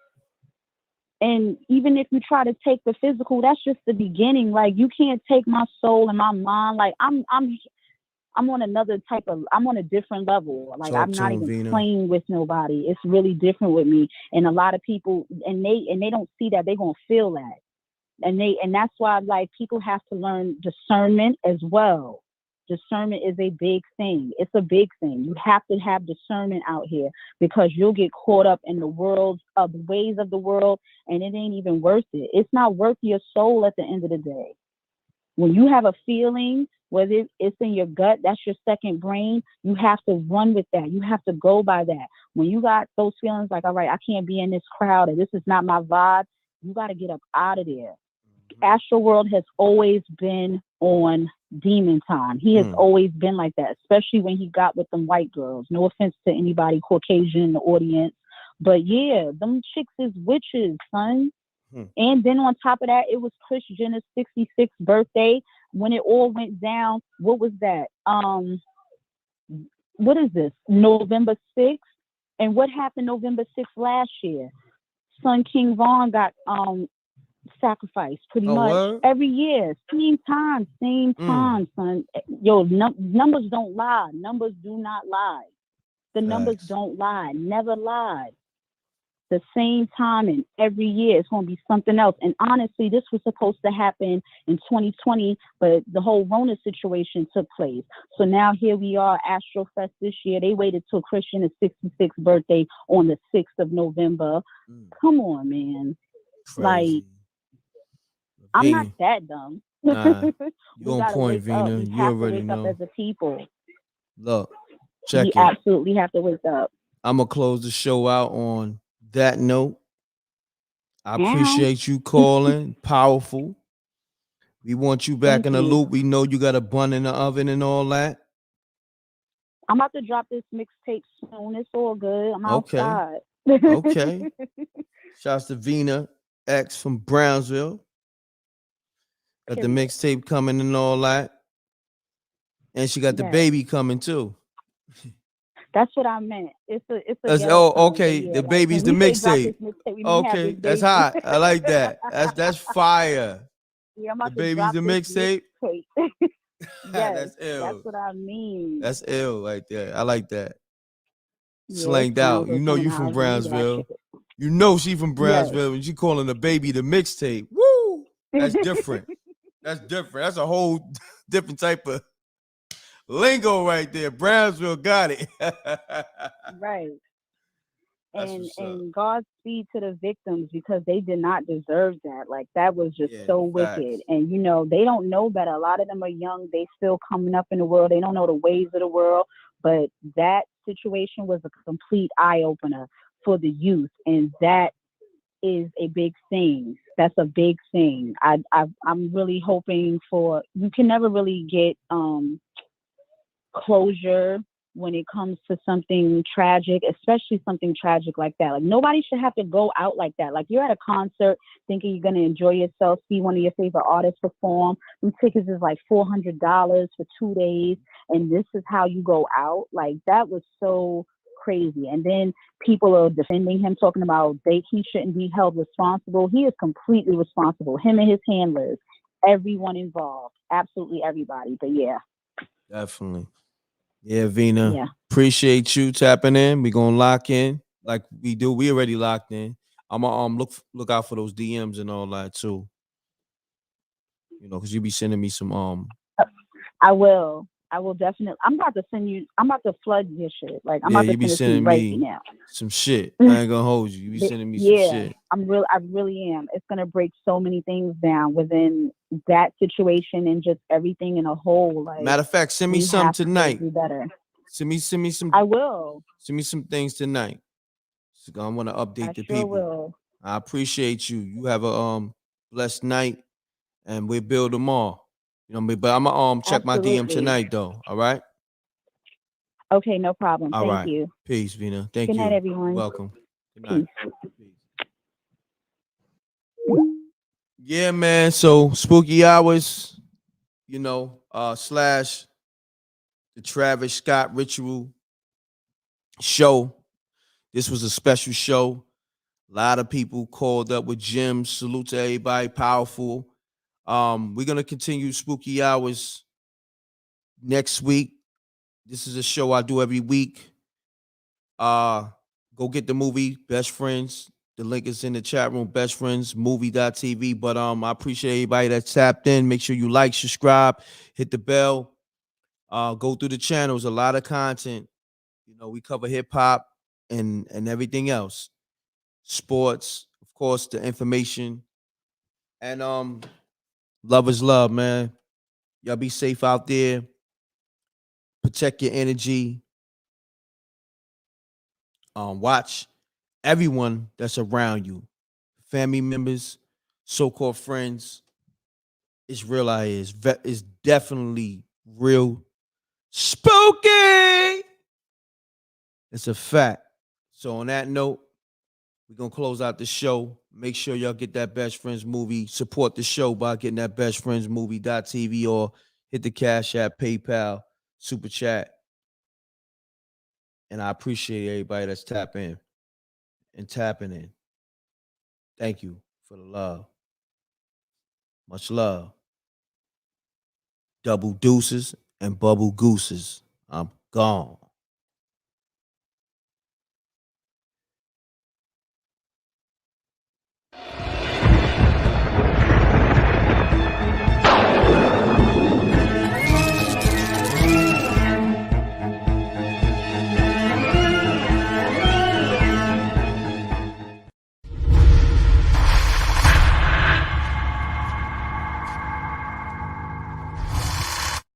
And even if you try to take the physical, that's just the beginning. Like, you can't take my soul and my mind. Like, I'm on another type of, I'm on a different level. Like, I'm not even playing with nobody. It's really different with me. And a lot of people, and they don't see that. They gonna feel that. And that's why, like, people have to learn discernment as well. Discernment is a big thing. It's a big thing. You have to have discernment out here, because you'll get caught up in the world of the ways of the world, and it ain't even worth it. It's not worth your soul at the end of the day. When you have a feeling, whether it's in your gut, that's your second brain, you have to run with that. You have to go by that. When you got those feelings like, all right, I can't be in this crowd, or this is not my vibe, you got to get up out of there. Astro World has always been on demon time. He has always been like that, especially when he got with them white girls. No offense to anybody Caucasian in the audience, but yeah, them chicks is witches, son. And then on top of that, it was Kris Jenner's 66th birthday when it all went down. What was that? What is this? November 6th? And what happened November 6th last year? Son King Von got sacrificed pretty much word? Every year. Same time, son. Yo, numbers don't lie. Numbers do not lie. The numbers don't lie. Never lie. The same time, and every year it's going to be something else. And honestly, this was supposed to happen in 2020, but the whole Rona situation took place. So now here we are, Astrofest this year. They waited till Kris Jenner's 66th birthday on the 6th of November. Come on, man. Crazy. Like, I'm not that dumb. Nah, you on gotta point, wake up. Vina. We You have to already wake know. up as a people. Look, check We it. absolutely have to wake up. I'm going to close the show out on that note. I Now. appreciate you calling. Powerful. We want you back Thank in the you. loop. We know you got a bun in the oven and all that. I'm about to drop this mixtape soon. It's all good. I'm Okay. outside. Okay. Shouts to Vina X from Brownsville. Got the mixtape coming and all that. And she got the baby coming too. That's what I meant. It's a okay. yeah, The like, baby's the mixtape. Okay, that's hot. I like that. That's fire. Yeah, I'm the about to baby's drop the this mixtape. Yes, That's ill. that's what I mean. That's ill right there. I like that. Yeah, Slanged out. You know you from Brownsville. You know she from Brownsville, and she calling the baby the mixtape. Woo! That's different. That's different. That's a whole different type of lingo right there. Brownsville got it. Right. And Godspeed to the victims, because they did not deserve that. Like, that was just so wicked. And you know, they don't know better. A lot of them are young. They still coming up in the world. They don't know the ways of the world. But that situation was a complete eye opener for the youth, and that is a big thing. That's a big thing. I'm really hoping for. You can never really get closure when it comes to something tragic, especially something tragic like that. Like, nobody should have to go out like that. Like, you're at a concert thinking you're going to enjoy yourself, see one of your favorite artists perform. Them tickets is like $400 for 2 days, and this is how you go out. Like, that was so crazy. And then people are defending him, talking about he shouldn't be held responsible. He is completely responsible. Him and his handlers, everyone involved, absolutely everybody. But yeah. Definitely. Yeah, Vina. Yeah. Appreciate you tapping in. We gonna lock in like we do. We already locked in. I'm gonna look out for those DMs and all that too. You know, because you be sending me some I will. I will definitely. I'm about to send you. I'm about to flood your shit. Like I'm yeah, about to you be send it to you sending right me now. some shit. I ain't gonna hold you. You be sending me some Yeah, shit. I really am. It's gonna break so many things down within that situation and just everything in a whole. Like, Matter of fact, send me we some have to tonight. do better. Send me some. I will. Send me some things tonight. So I want to update I the sure people. will. I appreciate you. You have a blessed night, and we build them all. You know what I mean? But I'm gonna check my DM Absolutely. tonight though. All right. Okay, no problem. All Thank right. you. Peace, Vina. Thank Good night, you. everyone. You're welcome. Good night. Peace. Yeah, man. So spooky hours, you know, slash the Travis Scott ritual show. This was a special show. A lot of people called up with gems. Salute to everybody. Powerful. We're gonna continue spooky hours next week. This is a show I do every week. Go get the movie Best Friends. The link is in the chat room, Best Friends movie.tv. But I appreciate everybody that's tapped in. Make sure you like, subscribe, hit the bell. Go through the channels, a lot of content. You know, we cover hip hop and everything else. Sports, of course, the information. And love is love, man. Y'all be safe out there. Protect your energy. Watch everyone that's around you. Family members, so-called friends. It's real out here. It's definitely real spooky. It's a fact. So on that note, we're gonna close out the show. Make sure y'all get that Best Friends movie. Support the show by getting that Best Friends movie.tv or hit the Cash App, PayPal, Super Chat. And I appreciate everybody that's tapping in. Thank you for the love. Much love. Double deuces and bubble gooses. I'm gone.